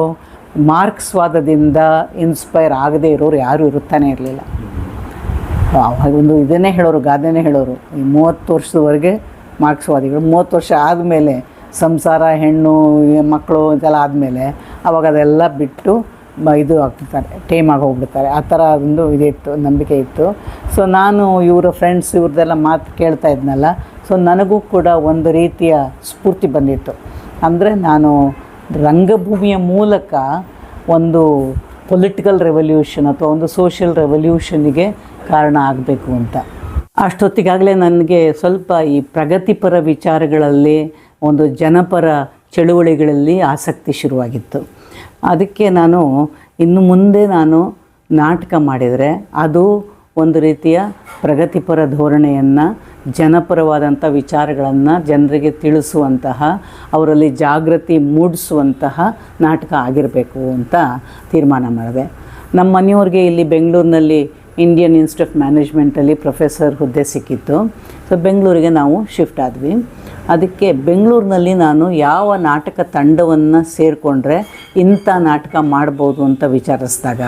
ಮಾರ್ಕ್ಸ್ವಾದದಿಂದ ಇನ್ಸ್ಪೈರ್ ಆಗದೇ ಇರೋರು ಯಾರೂ ಇರುತ್ತಾನೆ ಇರಲಿಲ್ಲ. ಒಂದು ಇದನ್ನೇ ಹೇಳೋರು, ಗಾದೆನೇ ಹೇಳೋರು, ಈ 30 ವರ್ಷದವರೆಗೆ ಮಾರ್ಕ್ಸ್ವಾದಿಗಳು, 30 ವರ್ಷ ಆದಮೇಲೆ ಸಂಸಾರ, ಹೆಣ್ಣು, ಮಕ್ಕಳು ಇದೆಲ್ಲ ಆದಮೇಲೆ ಅವಾಗ ಅದೆಲ್ಲ ಬಿಟ್ಟು ಇದು ಆಗ್ಬಿಡ್ತಾರೆ, ಟೇಮಾಗಿ ಹೋಗ್ಬಿಡ್ತಾರೆ. ಆ ಥರ ಒಂದು ಇದಿತ್ತು, ನಂಬಿಕೆ ಇತ್ತು. ಸೊ ನಾನು ಇವರ ಫ್ರೆಂಡ್ಸ್ ಇವ್ರದ್ದೆಲ್ಲ ಮಾತು ಕೇಳ್ತಾ ಇದ್ನಲ್ಲ, ಸೊ ನನಗೂ ಕೂಡ ಒಂದು ರೀತಿಯ ಸ್ಫೂರ್ತಿ ಬಂದಿತ್ತು. ಅಂದರೆ ನಾನು ರಂಗಭೂಮಿಯ ಮೂಲಕ ಒಂದು ಪೊಲಿಟಿಕಲ್ ರೆವಲ್ಯೂಷನ್ ಅಥವಾ ಒಂದು ಸೋಷಿಯಲ್ ರೆವಲ್ಯೂಷನ್ನಿಗೆ ಕಾರಣ ಆಗಬೇಕು ಅಂತ. ಅಷ್ಟೊತ್ತಿಗಾಗಲೇ ನನಗೆ ಸ್ವಲ್ಪ ಈ ಪ್ರಗತಿಪರ ವಿಚಾರಗಳಲ್ಲಿ, ಒಂದು ಜನಪರ ಚಳುವಳಿಗಳಲ್ಲಿ ಆಸಕ್ತಿ ಶುರುವಾಗಿತ್ತು. ಅದಕ್ಕೆ ನಾನು ಇನ್ನು ಮುಂದೆ ನಾನು ನಾಟಕ ಮಾಡಿದರೆ ಅದು ಒಂದು ರೀತಿಯ ಪ್ರಗತಿಪರ ಧೋರಣೆಯನ್ನು, ಜನಪರವಾದಂಥ ವಿಚಾರಗಳನ್ನು ಜನರಿಗೆ ತಿಳಿಸುವಂತಹ, ಅವರಲ್ಲಿ ಜಾಗೃತಿ ಮೂಡಿಸುವಂತಹ ನಾಟಕ ಆಗಿರಬೇಕು ಅಂತ ತೀರ್ಮಾನ ಮಾಡಿದೆ. ನಮ್ಮ ಮನೆಯವ್ರಿಗೆ ಇಲ್ಲಿ ಬೆಂಗಳೂರಿನಲ್ಲಿ ಇಂಡಿಯನ್ ಇನ್ಸ್ಟಿಟ್ಯೂಟ್ ಆಫ್ ಮ್ಯಾನೇಜ್ಮೆಂಟಲ್ಲಿ ಪ್ರೊಫೆಸರ್ ಹುದ್ದೆ ಸಿಕ್ಕಿತ್ತು. ಸೊ ಬೆಂಗಳೂರಿಗೆ ನಾವು ಶಿಫ್ಟ್ ಆದ್ವಿ. ಅದಕ್ಕೆ ಬೆಂಗಳೂರಿನಲ್ಲಿ ನಾನು ಯಾವ ನಾಟಕ ತಂಡವನ್ನು ಸೇರಿಕೊಂಡ್ರೆ ಇಂಥ ನಾಟಕ ಮಾಡ್ಬೋದು ಅಂತ ವಿಚಾರಿಸಿದಾಗ,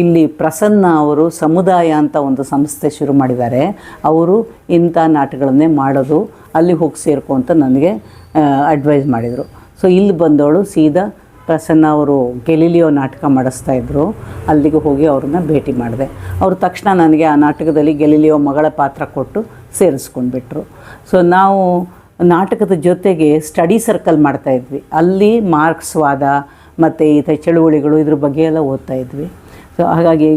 ಇಲ್ಲಿ ಪ್ರಸನ್ನ ಅವರು ಸಮುದಾಯ ಅಂತ ಒಂದು ಸಂಸ್ಥೆ ಶುರು ಮಾಡಿದ್ದಾರೆ. ಅವರು ಇಂಥ ನಾಟಕಗಳನ್ನೇ ಮಾಡೋದು, ಅಲ್ಲಿ ಹೋಗಿ ಸೇರ್ಕೊ ಅಂತ ನನಗೆ ಅಡ್ವೈಸ್ ಮಾಡಿದರು. ಸೊ ಇಲ್ಲಿ ಬಂದವಳು ಸೀದಾ ಪ್ರಸನ್ನ ಅವರು ಗೆಲಿಲಿಯೋ ನಾಟಕ ಮಾಡಿಸ್ತಾಯಿದ್ರು, ಅಲ್ಲಿಗೆ ಹೋಗಿ ಅವ್ರನ್ನ ಭೇಟಿ ಮಾಡಿದೆ. ಅವರು ತಕ್ಷಣ ನನಗೆ ಆ ನಾಟಕದಲ್ಲಿ ಗೆಲಿಲಿಯೋ ಮಗಳ ಪಾತ್ರ ಕೊಟ್ಟು ಸೇರಿಸ್ಕೊಂಡ್ಬಿಟ್ರು. ಸೊ ನಾವು ನಾಟಕದ ಜೊತೆಗೆ ಸ್ಟಡಿ ಸರ್ಕಲ್ ಮಾಡ್ತಾಯಿದ್ವಿ. ಅಲ್ಲಿ ಮಾರ್ಕ್ಸ್ವಾದ ಮತ್ತು ಚಳುವಳಿಗಳು ಇದ್ರ ಬಗ್ಗೆ ಎಲ್ಲ ಓದ್ತಾ ಇದ್ವಿ. ಸೊ ಹಾಗಾಗಿ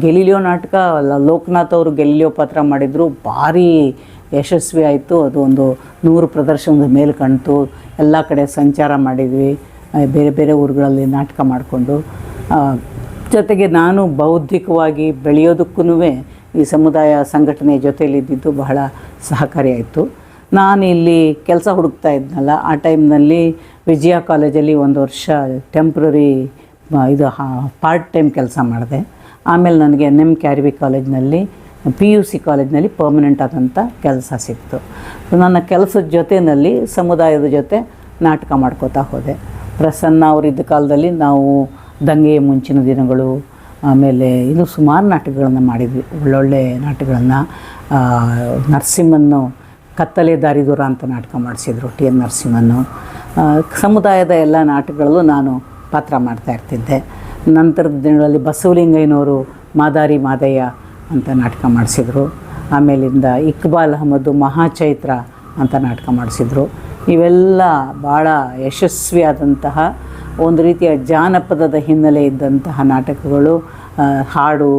ಗೆಲಿಲಿಯೋ ನಾಟಕ ಲೋಕನಾಥ್ ಅವರು ಗೆಲಿಲಿಯೋ ಪಾತ್ರ ಮಾಡಿದರು, ಭಾರಿ ಯಶಸ್ವಿ ಆಯಿತು. ಅದು ಒಂದು 100 ಪ್ರದರ್ಶನದ ಮೇಲೆ ಕಾಣ್ತು. ಎಲ್ಲ ಕಡೆ ಸಂಚಾರ ಮಾಡಿದ್ವಿ, ಬೇರೆ ಬೇರೆ ಊರುಗಳಲ್ಲಿ ನಾಟಕ ಮಾಡಿಕೊಂಡು. ಜೊತೆಗೆ ನಾನು ಬೌದ್ಧಿಕವಾಗಿ ಬೆಳೆಯೋದಕ್ಕೂ ಈ ಸಮುದಾಯ ಸಂಘಟನೆ ಜೊತೆಯಲ್ಲಿದ್ದಿದ್ದು ಬಹಳ ಸಹಕಾರಿಯಾಯಿತು. ನಾನು ಇಲ್ಲಿ ಕೆಲಸ ಹುಡುಕ್ತಾ ಇದ್ನಲ್ಲ, ಆ ಟೈಮ್ನಲ್ಲಿ ವಿಜಯ ಕಾಲೇಜಲ್ಲಿ 1 ವರ್ಷ ಟೆಂಪ್ರರಿ ಪಾರ್ಟ್ ಟೈಮ್ ಕೆಲಸ ಮಾಡಿದೆ. ಆಮೇಲೆ ನನಗೆ NM ಕ್ಯಾರಿವಿ ಕಾಲೇಜ್ನಲ್ಲಿ PUC ಕಾಲೇಜ್ನಲ್ಲಿ ಪರ್ಮನೆಂಟ್ ಆದಂಥ ಕೆಲಸ ಸಿಕ್ತು. ನನ್ನ ಕೆಲಸದ ಜೊತೆಯಲ್ಲಿ ಸಮುದಾಯದ ಜೊತೆ ನಾಟಕ ಮಾಡ್ಕೋತಾ ಹೋದೆ. ಪ್ರಸನ್ನ ಅವರಿದ್ದ ಕಾಲದಲ್ಲಿ ನಾವು ದಂಗೆಯ ಮುಂಚಿನ ದಿನಗಳು, ಆಮೇಲೆ ಇದು ಸುಮಾರು ನಾಟಕಗಳನ್ನು ಮಾಡಿದ್ವಿ, ಒಳ್ಳೊಳ್ಳೆ ನಾಟಕಗಳನ್ನು. ನರಸಿಂಹನ್ನು ಕತ್ತಲೆ ದಾರಿದೂರ ಅಂತ ನಾಟಕ ಮಾಡಿಸಿದ್ರು, TN ನರಸಿಂಹನ್ನು. ಸಮುದಾಯದ ಎಲ್ಲ ನಾಟಕಗಳಲ್ಲೂ ನಾನು ಪಾತ್ರ ಮಾಡ್ತಾಯಿರ್ತಿದ್ದೆ. ನಂತರದ ದಿನಗಳಲ್ಲಿ ಬಸವಲಿಂಗಯ್ಯನವರು ಮಾದಾರಿ ಮಾದಯ್ಯ ಅಂತ ನಾಟಕ ಮಾಡಿಸಿದ್ರು. ಆಮೇಲಿಂದ ಇಕ್ಬಾಲ್ ಅಹಮದ್ ಮಹಾಚೈತ್ರ ಅಂತ ನಾಟಕ ಮಾಡಿಸಿದ್ರು. ಇವೆಲ್ಲ ಭಾಳ ಯಶಸ್ವಿಯಾದಂತಹ ಒಂದು ರೀತಿಯ ಜಾನಪದದ ಹಿನ್ನೆಲೆ ಇದ್ದಂತಹ ನಾಟಕಗಳು. ಹಾಡು,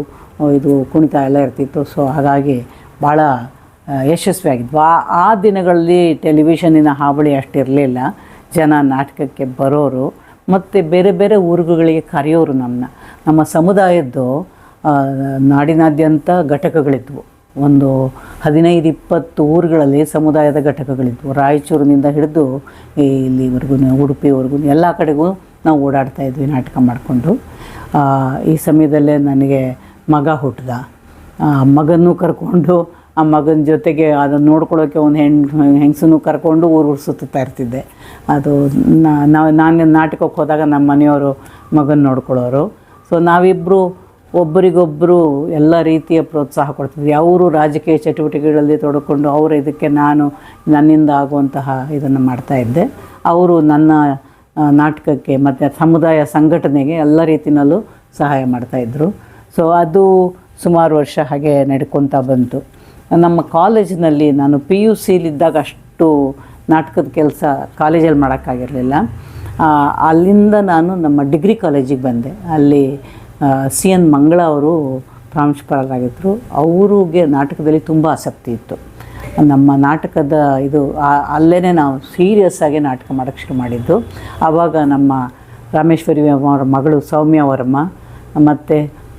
ಇದು ಕುಣಿತ ಎಲ್ಲ ಇರ್ತಿತ್ತು. ಸೊ ಹಾಗಾಗಿ ಭಾಳ ಯಶಸ್ವಿಯಾಗಿದ್ವು. ಆ ದಿನಗಳಲ್ಲಿ ಟೆಲಿವಿಷನ್ನಿನ ಹಾವಳಿ ಅಷ್ಟಿರಲಿಲ್ಲ. ಜನ ನಾಟಕಕ್ಕೆ ಬರೋರು ಮತ್ತು ಬೇರೆ ಬೇರೆ ಊರುಗಳಿಗೆ ಕರೆಯೋರು. ನಮ್ಮ ಸಮುದಾಯದ್ದು ನಾಡಿನಾದ್ಯಂತ ಘಟಕಗಳಿದ್ವು. ಒಂದು 15-20 ಊರುಗಳಲ್ಲಿ ಸಮುದಾಯದ ಘಟಕಗಳಿದ್ವು. ರಾಯಚೂರಿನಿಂದ ಹಿಡಿದು ಇಲ್ಲಿವರೆಗೂ, ಉಡುಪಿವರೆಗೂ ಎಲ್ಲ ಕಡೆಗೂ ನಾವು ಓಡಾಡ್ತಾಯಿದ್ವಿ ನಾಟಕ ಮಾಡಿಕೊಂಡು. ಈ ಸಮಯದಲ್ಲೇ ನನಗೆ ಮಗ ಹುಟ್ಟಿದ. ಮಗನೂ ಕರ್ಕೊಂಡು, ಆ ಮಗನ ಜೊತೆಗೆ ಅದನ್ನು ನೋಡ್ಕೊಳ್ಳೋಕ್ಕೆ ಒಂದು ಹೆಂಗಸನ್ನು ಕರ್ಕೊಂಡು ಊರು ಸುತ್ತಾ ಇರ್ತಿದ್ದೆ. ಅದು ನಾನು ನಾಟಕಕ್ಕೆ ಹೋದಾಗ ನಮ್ಮ ಮನೆಯವರು ಮಗನ ನೋಡ್ಕೊಳ್ಳೋರು. ಸೊ ನಾವಿಬ್ಬರು ಒಬ್ಬರಿಗೊಬ್ಬರು ಎಲ್ಲ ರೀತಿಯ ಪ್ರೋತ್ಸಾಹ ಕೊಡ್ತಿದ್ವಿ. ಅವರು ರಾಜಕೀಯ ಚಟುವಟಿಕೆಗಳಲ್ಲಿ ತೊಡಕೊಂಡು ಅವರು ಇದಕ್ಕೆ, ನಾನು ನನ್ನಿಂದ ಆಗುವಂತಹ ಇದನ್ನು ಮಾಡ್ತಾಯಿದ್ದೆ. ಅವರು ನನ್ನ ನಾಟಕಕ್ಕೆ ಮತ್ತು ಸಮುದಾಯ ಸಂಘಟನೆಗೆ ಎಲ್ಲ ರೀತಿಯಲ್ಲೂ ಸಹಾಯ ಮಾಡ್ತಾಯಿದ್ರು. ಸೊ ಅದು ಸುಮಾರು ವರ್ಷ ಹಾಗೆ ನಡ್ಕೊತಾ ಬಂತು. ನಮ್ಮ ಕಾಲೇಜಿನಲ್ಲಿ ನಾನು PUCಲಿದ್ದಾಗ ಅಷ್ಟು ನಾಟಕದ ಕೆಲಸ ಕಾಲೇಜಲ್ಲಿ ಮಾಡೋಕ್ಕಾಗಿರಲಿಲ್ಲ. ಅಲ್ಲಿಂದ ನಾನು ನಮ್ಮ ಡಿಗ್ರಿ ಕಾಲೇಜಿಗೆ ಬಂದೆ. ಅಲ್ಲಿ CN ಮಂಗಳ ಅವರು ಪ್ರಾಂಶುಪಾಲರಾಗಿದ್ದರು. ಅವ್ರಿಗೆ ನಾಟಕದಲ್ಲಿ ತುಂಬ ಆಸಕ್ತಿ ಇತ್ತು. ನಮ್ಮ ನಾಟಕದ ಅಲ್ಲೇ ನಾವು ಸೀರಿಯಸ್ಸಾಗಿ ನಾಟಕ ಮಾಡೋಕ್ಕೆ ಶುರು ಮಾಡಿದ್ದು. ಆವಾಗ ನಮ್ಮ ರಾಮೇಶ್ವರಿ ಅವರ ಮಗಳು ಸೌಮ್ಯ ವರ್ಮ ಮತ್ತು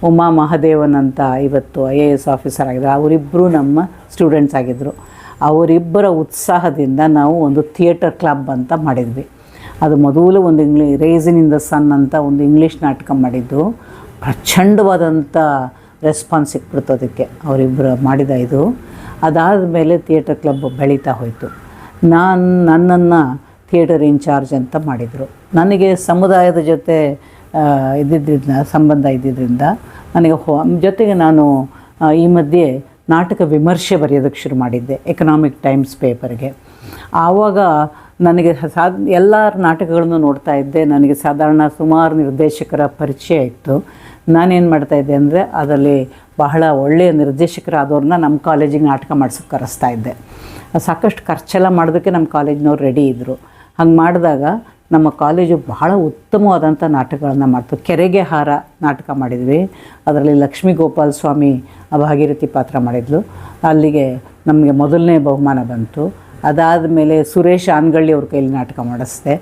ಉಮಾ ಮಹಾದೇವನ್ ಅಂತ ಇವತ್ತು IAS ಆಫೀಸರ್ ಆಗಿದ್ರು, ಅವರಿಬ್ಬರು ನಮ್ಮ ಸ್ಟೂಡೆಂಟ್ಸ್ ಆಗಿದ್ದರು. ಅವರಿಬ್ಬರ ಉತ್ಸಾಹದಿಂದ ನಾವು ಒಂದು ಥಿಯೇಟರ್ ಕ್ಲಬ್ ಅಂತ ಮಾಡಿದ್ವಿ. ಅದು ಮೊದಲು ಒಂದು ರೇಸಿನ್ ಇನ್ ದ ಸನ್ ಅಂತ ಒಂದು ಇಂಗ್ಲೀಷ್ ನಾಟಕ ಮಾಡಿದ್ದು. ಪ್ರಚಂಡವಾದಂಥ ರೆಸ್ಪಾನ್ಸ್ ಸಿಕ್ಬಿಡ್ತು ಅದಕ್ಕೆ, ಅವರಿಬ್ಬರು ಮಾಡಿದ ಇದು. ಅದಾದ ಮೇಲೆ ಥಿಯೇಟರ್ ಕ್ಲಬ್ ಬೆಳೀತಾ ಹೋಯಿತು. ನನ್ನನ್ನು ಥಿಯೇಟರ್ ಇನ್ಚಾರ್ಜ್ ಅಂತ ಮಾಡಿದರು. ನನಗೆ ಸಮುದಾಯದ ಜೊತೆ ಸಂಬಂಧ ಇದ್ದಿದ್ದರಿಂದ ನನಗೆ ಜೊತೆಗೆ ನಾನು ಈ ಮಧ್ಯೆ ನಾಟಕ ವಿಮರ್ಶೆ ಬರೆಯೋದಕ್ಕೆ ಶುರು ಮಾಡಿದ್ದೆ ಎಕನಾಮಿಕ್ ಟೈಮ್ಸ್ ಪೇಪರ್ಗೆ. ಆವಾಗ ನನಗೆ ಎಲ್ಲ ನಾಟಕಗಳನ್ನು ನೋಡ್ತಾ ಇದ್ದೆ. ನನಗೆ ಸಾಧಾರಣ ಸುಮಾರು ನಿರ್ದೇಶಕರ ಪರಿಚಯ ಇತ್ತು. ನಾನೇನು ಮಾಡ್ತಾಯಿದ್ದೆ ಅಂದರೆ, ಅದರಲ್ಲಿ ಬಹಳ ಒಳ್ಳೆಯ ನಿರ್ದೇಶಕರಾದವ್ರನ್ನ ನಮ್ಮ ಕಾಲೇಜಿಗೆ ನಾಟಕ ಮಾಡ್ಸೋಕ್ಕೆ ಕರೆಸ್ತಾ ಇದ್ದೆ. ಸಾಕಷ್ಟು ಖರ್ಚೆಲ್ಲ ಮಾಡೋದಕ್ಕೆ ನಮ್ಮ ಕಾಲೇಜಿನವ್ರು ರೆಡಿ ಇದ್ದರು. ಹಂಗೆ ಮಾಡಿದಾಗ ನಮ್ಮ ಕಾಲೇಜು ಬಹಳ ಉತ್ತಮವಾದಂಥ ನಾಟಕಗಳನ್ನು ಮಾಡ್ತು. ಕೆರೆಗೆ ಹಾರ ನಾಟಕ ಮಾಡಿದ್ವಿ. ಅದರಲ್ಲಿ ಲಕ್ಷ್ಮೀ ಗೋಪಾಲ ಸ್ವಾಮಿ ಭಾಗೀರಥಿ ಪಾತ್ರ ಮಾಡಿದ್ಲು. ಅಲ್ಲಿಗೆ ನಮಗೆ ಮೊದಲನೇ ಬಹುಮಾನ ಬಂತು. ಅದಾದ ಮೇಲೆ ಸುರೇಶ್ ಆನ್ಗಳ್ಳಿ ಅವ್ರ ಕೈಲಿ ನಾಟಕ ಮಾಡಿಸ್ದೆ.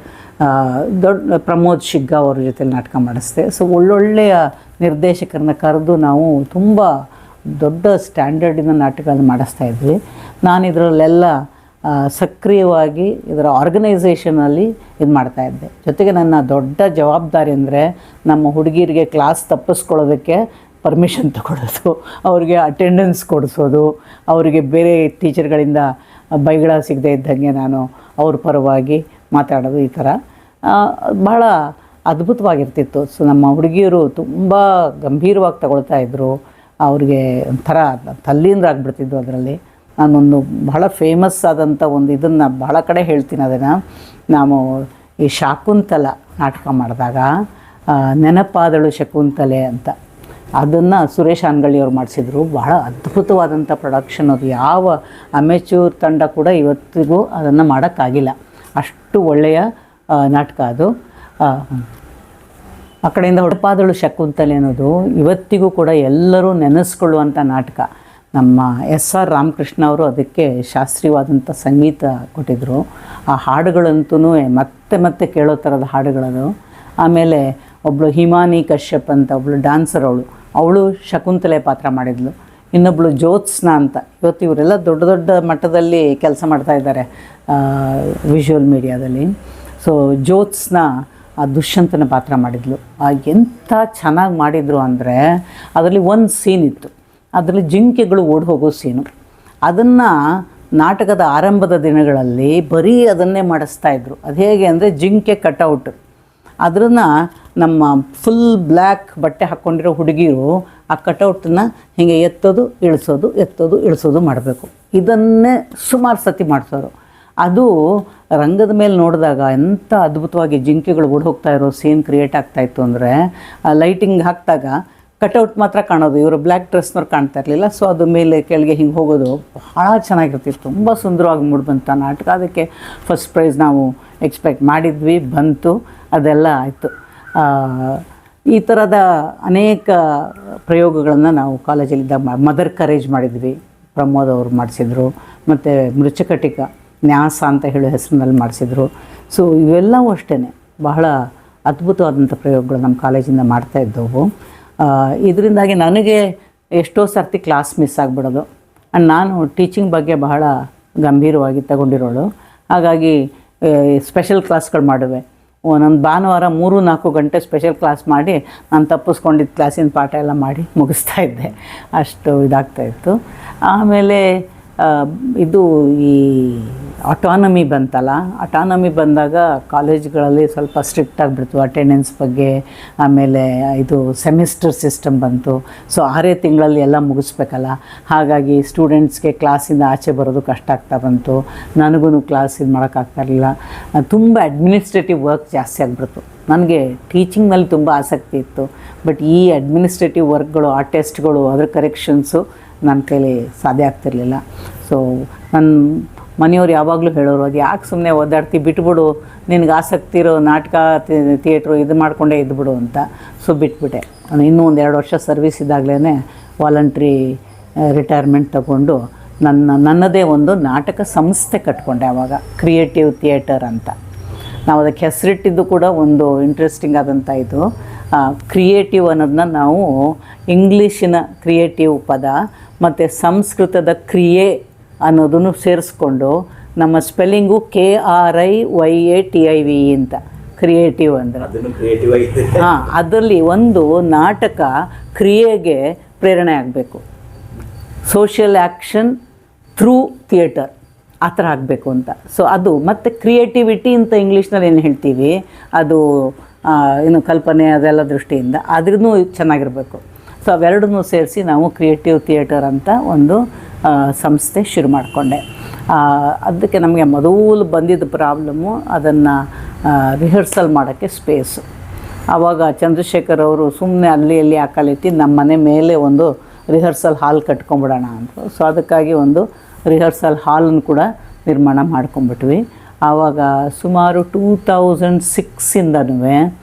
ದೊಡ್ಡ ಪ್ರಮೋದ್ ಶಿಗ್ಗಾ ಅವ್ರ ಜೊತೆಲಿ ನಾಟಕ ಮಾಡಿಸ್ದೆ. ಸೊ ಒಳ್ಳೊಳ್ಳೆಯ ನಿರ್ದೇಶಕರನ್ನ ಕರೆದು ನಾವು ತುಂಬ ದೊಡ್ಡ ಸ್ಟ್ಯಾಂಡರ್ಡಿನ ನಾಟಕಗಳನ್ನ ಮಾಡಿಸ್ತಾ ಇದ್ವಿ. ನಾನು ಇದರಲ್ಲೆಲ್ಲ ಸಕ್ರಿಯವಾಗಿ ಇದರ ಆರ್ಗನೈಸೇಷನಲ್ಲಿ ಇದು ಮಾಡ್ತಾಯಿದ್ದೆ. ಜೊತೆಗೆ ನನ್ನ ದೊಡ್ಡ ಜವಾಬ್ದಾರಿ ಅಂದರೆ ನಮ್ಮ ಹುಡುಗಿರಿಗೆ ಕ್ಲಾಸ್ ತಪ್ಪಿಸ್ಕೊಳ್ಳೋದಕ್ಕೆ ಪರ್ಮಿಷನ್ ತಗೊಳ್ಳೋದು, ಅವ್ರಿಗೆ ಅಟೆಂಡೆನ್ಸ್ ಕೊಡಿಸೋದು, ಅವರಿಗೆ ಬೇರೆ ಟೀಚರ್ಗಳಿಂದ ಬೈಗಳ ಸಿಗದೆ ಇದ್ದಂಗೆ ನಾನು ಅವ್ರ ಪರವಾಗಿ ಮಾತಾಡೋದು. ಈ ಥರ ಬಹಳ ಅದ್ಭುತವಾಗಿರ್ತಿತ್ತು. ಸೊ ನಮ್ಮ ಹುಡುಗಿಯರು ತುಂಬ ಗಂಭೀರವಾಗಿ ತಗೊಳ್ತಾ ಇದ್ದರು. ಅವ್ರಿಗೆ ಒಂಥರ ತಲ್ಲೀನರಾಗ್ಬಿಡ್ತಿದ್ದು ಅದರಲ್ಲಿ. ನಾನೊಂದು ಬಹಳ ಫೇಮಸ್ ಆದಂಥ ಒಂದು ಇದನ್ನು ಬಹಳ ಕಡೆ ಹೇಳ್ತೀನಿ. ಅದನ್ನು ನಾವು ಈ ಶಾಕುಂತಲ ನಾಟಕ ಮಾಡಿದಾಗ ನೆನಪಾದಳು ಶಕುಂತಲೆ ಅಂತ, ಅದನ್ನು ಸುರೇಶ್ ಆನ್ಗಳ್ಳಿಯವ್ರು ಮಾಡಿಸಿದ್ರು. ಬಹಳ ಅದ್ಭುತವಾದಂಥ ಪ್ರೊಡಕ್ಷನ್ ಅದು. ಯಾವ ಅಮೆಚೂರ್ ತಂಡ ಕೂಡ ಇವತ್ತಿಗೂ ಅದನ್ನು ಮಾಡೋಕ್ಕಾಗಿಲ್ಲ, ಅಷ್ಟು ಒಳ್ಳೆಯ ನಾಟಕ ಅದು. ಆ ಕಡೆಯಿಂದ ಹೊಡಪಾದಳು ಶಕುಂತಲೆ ಅನ್ನೋದು ಇವತ್ತಿಗೂ ಕೂಡ ಎಲ್ಲರೂ ನೆನೆಸ್ಕೊಳ್ಳುವಂಥ ನಾಟಕ. ನಮ್ಮ S.R. ರಾಮಕೃಷ್ಣ ಅವರು ಅದಕ್ಕೆ ಶಾಸ್ತ್ರೀಯವಾದಂಥ ಸಂಗೀತ ಕೊಟ್ಟಿದ್ದರು. ಆ ಹಾಡುಗಳಂತೂ ಮತ್ತೆ ಮತ್ತೆ ಕೇಳೋ ಥರದ ಹಾಡುಗಳದು. ಆಮೇಲೆ ಒಬ್ಬಳು ಹಿಮಾನಿ ಕಶ್ಯಪ್ ಅಂತ ಒಬ್ಬಳು ಡ್ಯಾನ್ಸರ್, ಅವಳು ಶಕುಂತಲೆ ಪಾತ್ರ ಮಾಡಿದ್ಲು. ಇನ್ನೊಬ್ಬಳು ಜ್ಯೋತ್ಸ್ನಾ ಅಂತ, ಇವತ್ತು ಇವರೆಲ್ಲ ದೊಡ್ಡ ದೊಡ್ಡ ಮಟ್ಟದಲ್ಲಿ ಕೆಲಸ ಮಾಡ್ತಾ ಇದ್ದಾರೆ ವಿಷುವಲ್ ಮೀಡಿಯಾದಲ್ಲಿ. ಸೊ ಜ್ಯೋತ್ಸ್ನಾ ಆ ದುಷ್ಯಂತನ ಪಾತ್ರ ಮಾಡಿದ್ಲು. ಎಂಥ ಚೆನ್ನಾಗಿ ಮಾಡಿದರು ಅಂದರೆ ಅದರಲ್ಲಿ ಒಂದು ಸೀನ್ ಇತ್ತು, ಅದರಲ್ಲಿ ಜಿಂಕೆಗಳು ಓಡಿ ಹೋಗೋ ಸೀನು. ಅದನ್ನು ನಾಟಕದ ಆರಂಭದ ದಿನಗಳಲ್ಲಿ ಬರೀ ಅದನ್ನೇ ಮಾಡಿಸ್ತಾಯಿದ್ರು. ಅದು ಹೇಗೆ ಅಂದರೆ ಜಿಂಕೆ ಕಟೌಟ್, ಅದನ್ನು ನಮ್ಮ ಫುಲ್ ಬ್ಲ್ಯಾಕ್ ಬಟ್ಟೆ ಹಾಕ್ಕೊಂಡಿರೋ ಹುಡುಗಿರು ಆ ಕಟೌಟನ್ನು ಹೀಗೆ ಎತ್ತೋದು ಇಳಿಸೋದು ಎತ್ತೋದು ಇಳಿಸೋದು ಮಾಡಬೇಕು. ಇದನ್ನೇ ಸುಮಾರು ಸತಿ ಮಾಡಿಸೋರು. ಅದು ರಂಗದ ಮೇಲೆ ನೋಡಿದಾಗ ಎಂಥ ಅದ್ಭುತವಾಗಿ ಜಿಂಕೆಗಳು ಓಡಿ ಹೋಗ್ತಾ ಇರೋ ಸೀನ್ ಕ್ರಿಯೇಟ್ ಆಗ್ತಾಯಿತ್ತು ಅಂದರೆ, ಲೈಟಿಂಗ್ ಹಾಕಿದಾಗ ಕಟೌಟ್ ಮಾತ್ರ ಕಾಣೋದು, ಇವರು ಬ್ಲ್ಯಾಕ್ ಡ್ರೆಸ್ನವ್ರು ಕಾಣ್ತಾ ಇರಲಿಲ್ಲ. ಸೊ ಅದು ಮೇಲೆ ಕೆಳಗೆ ಹಿಂಗೆ ಹೋಗೋದು ಭಾಳ ಚೆನ್ನಾಗಿರ್ತಿತ್ತು. ತುಂಬ ಸುಂದರವಾಗಿ ಮೂಡಿಬಂತ ನಾಟಕ. ಅದಕ್ಕೆ ಫಸ್ಟ್ ಪ್ರೈಸ್ ನಾವು ಎಕ್ಸ್ಪೆಕ್ಟ್ ಮಾಡಿದ್ವಿ, ಬಂತು, ಅದೆಲ್ಲ ಆಯಿತು. ಈ ಥರದ ಅನೇಕ ಪ್ರಯೋಗಗಳನ್ನು ನಾವು ಕಾಲೇಜಲ್ಲಿದ್ದಾಗ ಮದರ್ ಕರೇಜ್ ಮಾಡಿದ್ವಿ, ಪ್ರಮೋದ್ ಅವರು ಮಾಡಿಸಿದ್ರು. ಮತ್ತು ಮೃಚ್ಛಕಟಿಕ ನ್ಯಾಸ ಅಂತ ಹೇಳೋ ಹೆಸರಿನಲ್ಲಿ ಮಾಡಿಸಿದ್ರು. ಸೊ ಇವೆಲ್ಲವೂ ಅಷ್ಟೇ ಬಹಳ ಅದ್ಭುತವಾದಂಥ ಪ್ರಯೋಗಗಳು ನಮ್ಮ ಕಾಲೇಜಿಂದ ಮಾಡ್ತಾಯಿದ್ದವು. ಇದರಿಂದಾಗಿ ನನಗೆ ಎಷ್ಟೋ ಸರ್ತಿ ಕ್ಲಾಸ್ ಮಿಸ್ ಆಗಿಬಿಡೋದು. ಆ್ಯಂಡ್ ನಾನು ಟೀಚಿಂಗ್ ಬಗ್ಗೆ ಬಹಳ ಗಂಭೀರವಾಗಿ ತಗೊಂಡಿರೋಳು. ಹಾಗಾಗಿ ಸ್ಪೆಷಲ್ ಕ್ಲಾಸ್ಗಳು ಮಾಡುವೆ. ಒಂದೊಂದು ಭಾನುವಾರ 3-4 ಗಂಟೆ ಸ್ಪೆಷಲ್ ಕ್ಲಾಸ್ ಮಾಡಿ ನಾನು ತಪ್ಪಿಸ್ಕೊಂಡಿದ್ದ ಕ್ಲಾಸಿನ ಪಾಠ ಎಲ್ಲ ಮಾಡಿ ಮುಗಿಸ್ತಾಯಿದ್ದೆ. ಅಷ್ಟು ಇದಾಗ್ತಾಯಿತ್ತು. ಆಮೇಲೆ ಇದು ಈ ಆಟೋನಮಿ ಬಂತಲ್ಲ, ಆಟೋನಮಿ ಬಂದಾಗ ಕಾಲೇಜ್ಗಳಲ್ಲಿ ಸ್ವಲ್ಪ ಸ್ಟ್ರಿಕ್ಟ್ ಆಗಿಬಿಡ್ತು ಅಟೆಂಡೆನ್ಸ್ ಬಗ್ಗೆ. ಆಮೇಲೆ ಇದು ಸೆಮಿಸ್ಟರ್ ಸಿಸ್ಟಮ್ ಬಂತು. ಸೊ 6 ತಿಂಗಳಲ್ಲಿ ಎಲ್ಲ ಮುಗಿಸ್ಬೇಕಲ್ಲ, ಹಾಗಾಗಿ ಸ್ಟೂಡೆಂಟ್ಸ್ಗೆ ಕ್ಲಾಸಿಂದ ಆಚೆ ಬರೋದು ಕಷ್ಟ ಆಗ್ತಾ ಬಂತು. ನನಗೂ ಕ್ಲಾಸ್ ಇದು ಮಾಡೋಕ್ಕಾಗ್ತಾಯಿರಲಿಲ್ಲ. ತುಂಬ ಅಡ್ಮಿನಿಸ್ಟ್ರೇಟಿವ್ ವರ್ಕ್ ಜಾಸ್ತಿ ಆಗಿಬಿಡ್ತು. ನನಗೆ ಟೀಚಿಂಗ್ನಲ್ಲಿ ತುಂಬ ಆಸಕ್ತಿ ಇತ್ತು, ಬಟ್ ಈ ಅಡ್ಮಿನಿಸ್ಟ್ರೇಟಿವ್ ವರ್ಕ್ಗಳು, ಆ ಟೆಸ್ಟ್ಗಳು, ಅದ್ರ ಕರೆಕ್ಷನ್ಸು ನನ್ನ ಕೈಲಿ ಸಾಧ್ಯ ಆಗ್ತಿರಲಿಲ್ಲ. ಸೊ ನನ್ನ ಮನೆಯವ್ರು ಯಾವಾಗಲೂ ಹೇಳೋರು, ಅದು ಯಾಕೆ ಸುಮ್ಮನೆ ಓದಾಡ್ತಿ, ಬಿಟ್ಬಿಡು, ನಿನಗೆ ಆಸಕ್ತಿ ಇರೋ ನಾಟಕ ಥಿಯೇಟ್ರು ಇದು ಮಾಡಿಕೊಂಡೇ ಇದ್ಬಿಡು ಅಂತ. ಸೊ ಬಿಟ್ಬಿಟ್ಟೆ. ನಾನು ಇನ್ನೂ 1-2 ವರ್ಷ ಸರ್ವಿಸ್ ಇದ್ದಾಗಲೇ ವಾಲಂಟ್ರಿ ರಿಟೈರ್ಮೆಂಟ್ ತಗೊಂಡು ನನ್ನದೇ ಒಂದು ನಾಟಕ ಸಂಸ್ಥೆ ಕಟ್ಕೊಂಡೆ. ಆವಾಗ ಕ್ರಿಯೇಟಿವ್ ಥಿಯೇಟರ್ ಅಂತ. ನಾವು ಅದಕ್ಕೆ ಹೆಸರಿಟ್ಟಿದ್ದು ಕೂಡ ಒಂದು ಇಂಟ್ರೆಸ್ಟಿಂಗ್ ಆದಂಥ ಇದು. ಕ್ರಿಯೇಟಿವ್ ಅನ್ನೋದನ್ನ ನಾವು ಇಂಗ್ಲೀಷಿನ ಕ್ರಿಯೇಟಿವ್ ಪದ ಮತ್ತು ಸಂಸ್ಕೃತದ ಕ್ರಿಯೆ ಅನ್ನೋದನ್ನು ಸೇರಿಸ್ಕೊಂಡು ನಮ್ಮ ಸ್ಪೆಲ್ಲಿಂಗು KRIYATIVE ಅಂತ, ಕ್ರಿಯೇಟಿವ್ ಅಂದರೆ. ಹಾಂ, ಅದರಲ್ಲಿ ಒಂದು ನಾಟಕ ಕ್ರಿಯೆಗೆ ಪ್ರೇರಣೆ ಆಗಬೇಕು, ಸೋಷಿಯಲ್ ಆ್ಯಕ್ಷನ್ ಥ್ರೂ ಥಿಯೇಟರ್ ಆ ಥರ ಆಗಬೇಕು ಅಂತ. ಸೊ ಅದು ಮತ್ತು ಕ್ರಿಯೇಟಿವಿಟಿ ಅಂತ ಇಂಗ್ಲೀಷ್ನಲ್ಲಿ ಏನು ಹೇಳ್ತೀವಿ, ಅದು ಇನ್ನು ಕಲ್ಪನೆ ಅದೆಲ್ಲ ದೃಷ್ಟಿಯಿಂದ ಅದ್ರೂ ಚೆನ್ನಾಗಿರಬೇಕು. ಸೊ ಅವೆರಡನ್ನೂ ಸೇರಿಸಿ ನಾವು ಕ್ರಿಯೇಟಿವ್ ಥಿಯೇಟರ್ ಅಂತ ಒಂದು ಸಂಸ್ಥೆ ಶುರು ಮಾಡಿಕೊಂಡೆ. ಅದಕ್ಕೆ ನಮಗೆ ಮೊದಲು ಬಂದಿದ್ದ ಪ್ರಾಬ್ಲಮ್ಮು ಅದನ್ನು ರಿಹರ್ಸಲ್ ಮಾಡೋಕ್ಕೆ ಸ್ಪೇಸು. ಆವಾಗ ಚಂದ್ರಶೇಖರ್ ಅವರು ಸುಮ್ಮನೆ ಅಲ್ಲಿ ಹಾಕಲಿತ್ತಿ ನಮ್ಮ ಮನೆ ಮೇಲೆ ಒಂದು ರಿಹರ್ಸಲ್ ಹಾಲ್ ಕಟ್ಕೊಂಬಿಡೋಣ ಅಂದರು. ಸೊ ಅದಕ್ಕಾಗಿ ಒಂದು ರಿಹರ್ಸಲ್ ಹಾಲನ್ನು ಕೂಡ ನಿರ್ಮಾಣ ಮಾಡ್ಕೊಂಬಿಟ್ವಿ. ಆವಾಗ ಸುಮಾರು 2006ಇಂದನೂ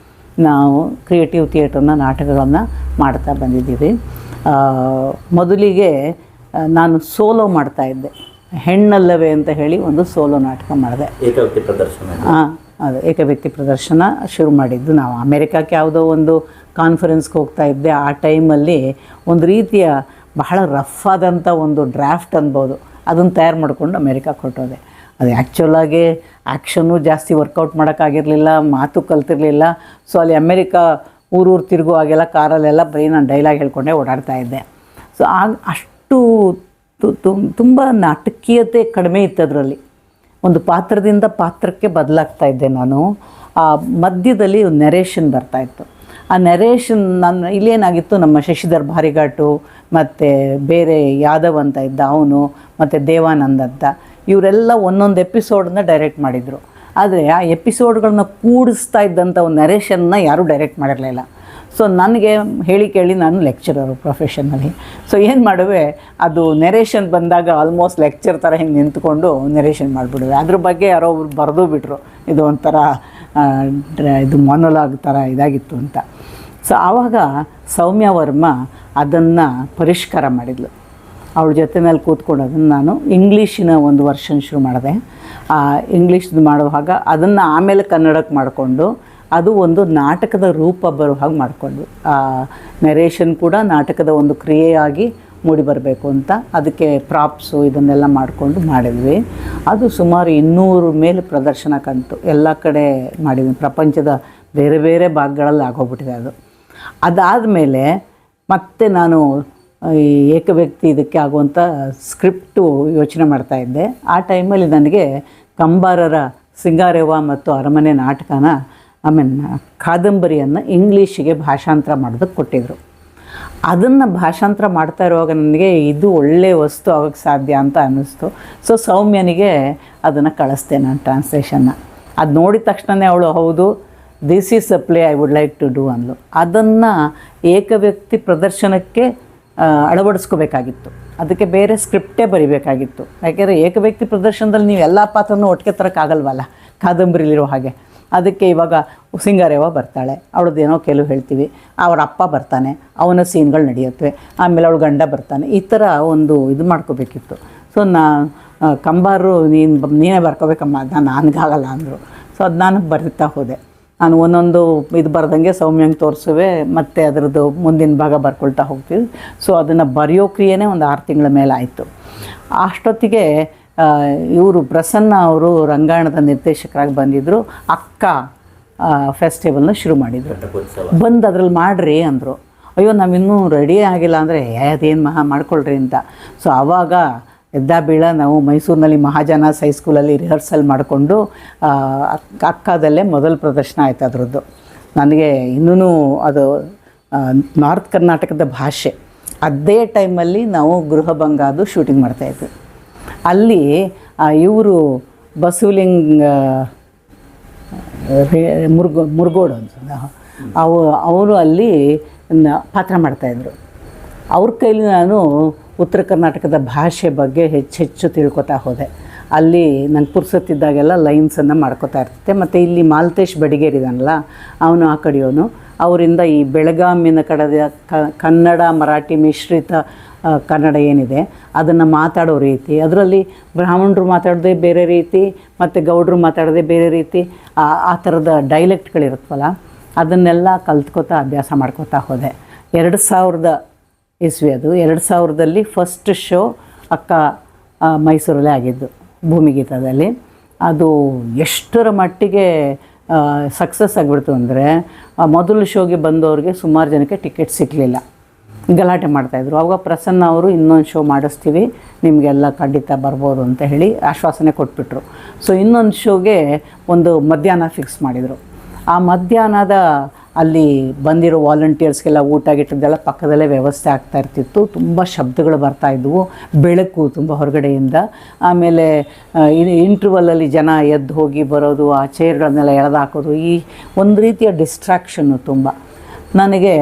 ನಾವು ಕ್ರಿಯೇಟಿವ್ ಥಿಯೇಟರ್ನ ನಾಟಕಗಳನ್ನು ಮಾಡ್ತಾ ಬಂದಿದ್ದೀವಿ. ಮೊದಲಿಗೆ ನಾನು ಸೋಲೋ ಮಾಡ್ತಾಯಿದ್ದೆ, ಹೆಣ್ಣಲ್ಲವೇ ಅಂತ ಹೇಳಿ ಒಂದು ಸೋಲೋ ನಾಟಕ ಮಾಡಿದೆ. ಏಕವ್ಯಕ್ತಿ ಪ್ರದರ್ಶನ. ಅದು ಏಕವ್ಯಕ್ತಿ ಪ್ರದರ್ಶನ ಶುರು ಮಾಡಿದ್ದು ನಾವು ಅಮೇರಿಕಕ್ಕೆ ಯಾವುದೋ ಒಂದು ಕಾನ್ಫರೆನ್ಸ್ಗೆ ಹೋಗ್ತಾ ಇದ್ದೆ. ಆ ಟೈಮಲ್ಲಿ ಒಂದು ರೀತಿಯ ಬಹಳ ರಫ್ ಆದಂಥ ಒಂದು ಡ್ರಾಫ್ಟ್ ಅನ್ಬೋದು, ಅದನ್ನು ತಯಾರು ಮಾಡಿಕೊಂಡು ಅಮೇರಿಕಕ್ಕೆ ಹೊರಟೋದೆ. ಅದು ಆ್ಯಕ್ಚುಲಾಗಿ ಆ್ಯಕ್ಷನ್ನು ಜಾಸ್ತಿ ವರ್ಕೌಟ್ ಮಾಡೋಕ್ಕಾಗಿರಲಿಲ್ಲ, ಮಾತು ಕಲ್ತಿರಲಿಲ್ಲ. ಸೊ ಅಲ್ಲಿ ಅಮೇರಿಕಾ ಊರು ತಿರುಗು ಆಗೆಲ್ಲ ಕಾರಲ್ಲೆಲ್ಲ ಬರೀ ನಾನು ಡೈಲಾಗ್ ಹೇಳ್ಕೊಂಡೇ ಓಡಾಡ್ತಾ ಇದ್ದೆ. ಸೊ ಆಗ ಅಷ್ಟು ತುಂಬ ನಾಟಕೀಯತೆ ಕಡಿಮೆ ಇತ್ತು ಅದರಲ್ಲಿ. ಒಂದು ಪಾತ್ರದಿಂದ ಪಾತ್ರಕ್ಕೆ ಬದಲಾಗ್ತಾ ಇದ್ದೆ ನಾನು. ಆ ಮಧ್ಯದಲ್ಲಿ ಒಂದು ನೆರೇಷನ್ ಬರ್ತಾಯಿತ್ತು. ಆ ನೆರೇಷನ್ ನನ್ನ ಇಲ್ಲೇನಾಗಿತ್ತು, ನಮ್ಮ ಶಶಿಧರ್ ಭಾರಿಘಾಟು ಮತ್ತು ಬೇರೆ ಯಾದವ್ ಅಂತ ಇದ್ದ ಅವನು ಮತ್ತು ದೇವಾನಂದ್ ಅಂತ, ಇವರೆಲ್ಲ ಒಂದೊಂದು ಎಪಿಸೋಡನ್ನ ಡೈರೆಕ್ಟ್ ಮಾಡಿದರು. ಆದರೆ ಆ ಎಪಿಸೋಡ್ಗಳನ್ನ ಕೂಡಿಸ್ತಾ ಇದ್ದಂಥ ಒಂದು ನರೇಷನ್ನ ಯಾರೂ ಡೈರೆಕ್ಟ್ ಮಾಡಿರಲಿಲ್ಲ. ಸೊ ನನಗೆ ಹೇಳಿ ಕೇಳಿ ನಾನು ಲೆಕ್ಚರರು ಪ್ರೊಫೆಷನಲ್ಲಿ. ಸೊ ಏನು ಮಾಡುವೆ, ಅದು ನೆರೇಷನ್ ಬಂದಾಗ ಆಲ್ಮೋಸ್ಟ್ ಲೆಕ್ಚರ್ ಥರ ಹಿಂಗೆ ನಿಂತ್ಕೊಂಡು ನೆರೇಷನ್ ಮಾಡಿಬಿಡುವೆ. ಅದ್ರ ಬಗ್ಗೆ ಯಾರೋ ಒಬ್ರು ಬರೆದು ಬಿಟ್ರು, ಇದು ಒಂಥರ ಇದು ಮೊನೊಲಾಗ್ ಥರ ಇದಾಗಿತ್ತು ಅಂತ. ಸೊ ಆವಾಗ ಸೌಮ್ಯ ವರ್ಮ ಅದನ್ನು ಪರಿಷ್ಕಾರ ಮಾಡಿದ್ಲು. ಅವಳ ಜೊತೆಯಲ್ಲಿ ಕೂತ್ಕೊಂಡು ಅದನ್ನು ನಾನು ಇಂಗ್ಲೀಷಿನ ಒಂದು ವರ್ಷನ್ ಶುರು ಮಾಡಿದೆ. ಇಂಗ್ಲೀಷ್ದು ಮಾಡುವಾಗ ಅದನ್ನು ಆಮೇಲೆ ಕನ್ನಡಕ್ಕೆ ಮಾಡಿಕೊಂಡು ಅದು ಒಂದು ನಾಟಕದ ರೂಪ ಬರೋ ಹಾಗೆ ಮಾಡಿಕೊಂಡ್ವಿ. ನರೇಷನ್ ಕೂಡ ನಾಟಕದ ಒಂದು ಕ್ರಿಯೆಯಾಗಿ ಮೂಡಿ ಬರಬೇಕು ಅಂತ ಅದಕ್ಕೆ ಪ್ರಾಪ್ಸು ಇದನ್ನೆಲ್ಲ ಮಾಡಿಕೊಂಡು ಮಾಡಿದ್ವಿ. ಅದು ಸುಮಾರು 200 ಮೇಲೆ ಪ್ರದರ್ಶನ ಕಂತು. ಎಲ್ಲ ಕಡೆ ಮಾಡಿದ್ವಿ, ಪ್ರಪಂಚದ ಬೇರೆ ಬೇರೆ ಭಾಗಗಳಲ್ಲಿ ಆಗೋಗ್ಬಿಟ್ಟಿದೆ ಅದು. ಅದಾದಮೇಲೆ ಮತ್ತೆ ನಾನು ಈ ಏಕವ್ಯಕ್ತಿ ಇದಕ್ಕೆ ಆಗುವಂಥ ಸ್ಕ್ರಿಪ್ಟು ಯೋಚನೆ ಮಾಡ್ತಾಯಿದ್ದೆ. ಆ ಟೈಮಲ್ಲಿ ನನಗೆ ಕಂಬಾರರ ಸಿಂಗಾರೆವ್ವ ಮತ್ತು ಅರಮನೆ ನಾಟಕನ ಕಾದಂಬರಿಯನ್ನು ಇಂಗ್ಲೀಷಿಗೆ ಭಾಷಾಂತರ ಮಾಡೋದಕ್ಕೆ ಕೊಟ್ಟಿದ್ದರು. ಅದನ್ನು ಭಾಷಾಂತರ ಮಾಡ್ತಾ ಇರುವಾಗ ನನಗೆ ಇದು ಒಳ್ಳೆಯ ವಸ್ತು ಆಗೋಕ್ಕೆ ಸಾಧ್ಯ ಅಂತ ಅನ್ನಿಸ್ತು. ಸೊ ಸೌಮ್ಯನಿಗೆ ಅದನ್ನು ಕಳಿಸ್ದೆ ನಾನು ಟ್ರಾನ್ಸ್ಲೇಷನ್ನ. ಅದು ನೋಡಿದ ತಕ್ಷಣವೇ ಅವಳು ಹೌದು this is a play I would like to do ಅಂದ್ಲು. ಅದನ್ನು ಏಕವ್ಯಕ್ತಿ ಪ್ರದರ್ಶನಕ್ಕೆ ಅಳವಡಿಸ್ಕೋಬೇಕಾಗಿತ್ತು. ಅದಕ್ಕೆ ಬೇರೆ ಸ್ಕ್ರಿಪ್ಟೇ ಬರಿಬೇಕಾಗಿತ್ತು. ಯಾಕೆಂದರೆ ಏಕವ್ಯಕ್ತಿ ಪ್ರದರ್ಶನದಲ್ಲಿ ನೀವು ಎಲ್ಲ ಪಾತ್ರನೂ ಒಟ್ಟಿಗೆ ತರೋಕ್ಕಾಗಲ್ವಲ್ಲ ಕಾದಂಬರಿಲಿರೋ ಹಾಗೆ. ಅದಕ್ಕೆ ಇವಾಗ ಸಿಂಗಾರೆವ್ವ ಬರ್ತಾಳೆ, ಅವಳದ್ದೇನೋ ಕೆಲವು ಹೇಳ್ತೀವಿ, ಅವರ ಅಪ್ಪ ಬರ್ತಾನೆ, ಅವನ ಸೀನ್ಗಳು ನಡೆಯುತ್ತವೆ, ಆಮೇಲೆ ಅವಳು ಗಂಡ ಬರ್ತಾನೆ, ಈ ಥರ ಒಂದು ಇದು ಮಾಡ್ಕೋಬೇಕಿತ್ತು. ಸೊ ಕಂಬಾರು ನೀನೇ ಬರ್ಕೋಬೇಕಮ್ಮ, ನನಗಾಗಲ್ಲ ಅಂದರು. ಸೊ ಅದು ನಾನು ಬರಿತಾ ಹೋದೆ. ನಾನು ಒಂದೊಂದು ಇದು ಬರ್ದಂಗೆ ಸೌಮ್ಯಂಗೆ ತೋರಿಸುವೆ, ಮತ್ತು ಅದರದ್ದು ಮುಂದಿನ ಭಾಗ ಬರ್ಕೊಳ್ತಾ ಹೋಗ್ತೀವಿ. ಸೊ ಅದನ್ನು ಬರೆಯೋ ಕ್ರಿಯೆನೇ ಒಂದು 6 ತಿಂಗಳ ಮೇಲೆ ಆಯಿತು. ಅಷ್ಟೊತ್ತಿಗೆ ಇವರು ಪ್ರಸನ್ನ ಅವರು ರಂಗಾಯಣದ ನಿರ್ದೇಶಕರಾಗಿ ಬಂದಿದ್ದರು. ಅಕ್ಕ ಫೆಸ್ಟಿವಲ್ನ ಶುರು ಮಾಡಿದರು. ಬಂದು ಅದ್ರಲ್ಲಿ ಮಾಡಿರಿ ಅಂದರು. ಅಯ್ಯೋ ನಾವಿನ್ನೂ ರೆಡಿ ಆಗಿಲ್ಲ ಅಂದರೆ ಅದೇನು ಮಾಡ್ಕೊಳ್ರಿ ಅಂತ. ಸೊ ಆವಾಗ ಎದ್ದ ಬೀಳ ನಾವು ಮೈಸೂರಿನಲ್ಲಿ ಮಹಾಜನಾಸ್ ಹೈಸ್ಕೂಲಲ್ಲಿ ರಿಹರ್ಸಲ್ ಮಾಡಿಕೊಂಡು ಅಕ್ಕದಲ್ಲೇ ಮೊದಲ ಪ್ರದರ್ಶನ ಆಯ್ತು ಅದರದ್ದು. ನನಗೆ ಇನ್ನೂ ಅದು ನಾರ್ತ್ ಕರ್ನಾಟಕದ ಭಾಷೆ. ಅದೇ ಟೈಮಲ್ಲಿ ನಾವು ಗೃಹಭಂಗದು ಶೂಟಿಂಗ್ ಮಾಡ್ತಾಯಿದ್ವಿ. ಅಲ್ಲಿ ಇವರು ಬಸವಲಿಂಗ ಮುರುಗೋಡು ಅಂತ ಅವರು ಅಲ್ಲಿ ಪಾತ್ರ ಮಾಡ್ತಾಯಿದ್ರು. ಅವ್ರ ಕೈಲಿ ನಾನು ಉತ್ತರ ಕರ್ನಾಟಕದ ಭಾಷೆ ಬಗ್ಗೆ ಹೆಚ್ಚು ತಿಳ್ಕೊತಾ ಹೋದೆ. ಅಲ್ಲಿ ನಂಗೆ ಪುರ್ಸೊತ್ತಿದ್ದಾಗೆಲ್ಲ ಲೈನ್ಸನ್ನು ಮಾಡ್ಕೋತಾ ಇರ್ತಿದ್ದೆ. ಮತ್ತು ಇಲ್ಲಿ ಮಾಲ್ತೇಶ್ ಬಡಿಗೇರಿದಾನಲ್ಲ ಅವನು ಆ ಕಡೆಯವನು. ಅವರಿಂದ ಈ ಬೆಳಗಾಮಿನ ಕಡೆದ ಕನ್ನಡ ಮರಾಠಿ ಮಿಶ್ರಿತ ಕನ್ನಡ ಏನಿದೆ ಅದನ್ನು ಮಾತಾಡೋ ರೀತಿ, ಅದರಲ್ಲಿ ಬ್ರಾಹ್ಮಣರು ಮಾತಾಡೋದೇ ಬೇರೆ ರೀತಿ ಮತ್ತು ಗೌಡರು ಮಾತಾಡೋದೇ ಬೇರೆ ರೀತಿ, ಆ ಥರದ ಡೈಲೆಕ್ಟ್ಗಳಿರುತ್ತವಲ್ಲ ಅದನ್ನೆಲ್ಲ ಕಲ್ತ್ಕೋತಾ ಅಭ್ಯಾಸ ಮಾಡ್ಕೋತಾ ಹೋದೆ. 2000 ಇಸ್ವಿ ಅದು. 2000ದಲ್ಲಿ ಫಸ್ಟ್ ಶೋ ಅಕ್ಕ ಮೈಸೂರಲ್ಲೇ ಆಗಿದ್ದು ಭೂಮಿಗೀತದಲ್ಲಿ. ಅದು ಎಷ್ಟರ ಮಟ್ಟಿಗೆ ಸಕ್ಸಸ್ ಆಗಿಬಿಡ್ತು ಅಂದರೆ ಮೊದಲು ಶೋಗೆ ಬಂದವ್ರಿಗೆ ಸುಮಾರು ಜನಕ್ಕೆ ಟಿಕೆಟ್ ಸಿಗಲಿಲ್ಲ, ಗಲಾಟೆ ಮಾಡ್ತಾಯಿದ್ರು. ಆವಾಗ ಪ್ರಸನ್ನ ಅವರು ಇನ್ನೊಂದು ಶೋ ಮಾಡಿಸ್ತೀವಿ ನಿಮಗೆಲ್ಲ ಖಂಡಿತ ಬರ್ಬೋದು ಅಂತ ಹೇಳಿ ಆಶ್ವಾಸನೆ ಕೊಟ್ಬಿಟ್ರು. ಸೊ ಇನ್ನೊಂದು ಶೋಗೆ ಒಂದು ಮಧ್ಯಾಹ್ನ ಫಿಕ್ಸ್ ಮಾಡಿದರು. ಆ ಮಧ್ಯಾಹ್ನದ ಅಲ್ಲಿ ಬಂದಿರೋ ವಾಲಂಟಿಯರ್ಸ್ಗೆಲ್ಲ ಊಟ ಗಿಟ್ಟದ್ದೆಲ್ಲ ಪಕ್ಕದಲ್ಲೇ ವ್ಯವಸ್ಥೆ ಆಗ್ತಾ ಇರ್ತಿತ್ತು. ತುಂಬ ಶಬ್ದಗಳು ಬರ್ತಾಯಿದ್ವು, ಬೆಳಕು ತುಂಬ ಹೊರಗಡೆಯಿಂದ. ಆಮೇಲೆ ಇಂಟ್ರ್ವಲಲ್ಲಿ ಜನ ಎದ್ದು ಹೋಗಿ ಬರೋದು, ಆ ಚೇರ್ಗಳನ್ನೆಲ್ಲ ಎಳೆದಾಕೋದು, ಈ ಒಂದು ರೀತಿಯ ಡಿಸ್ಟ್ರಾಕ್ಷನ್ನು ತುಂಬ. ನನಗೆ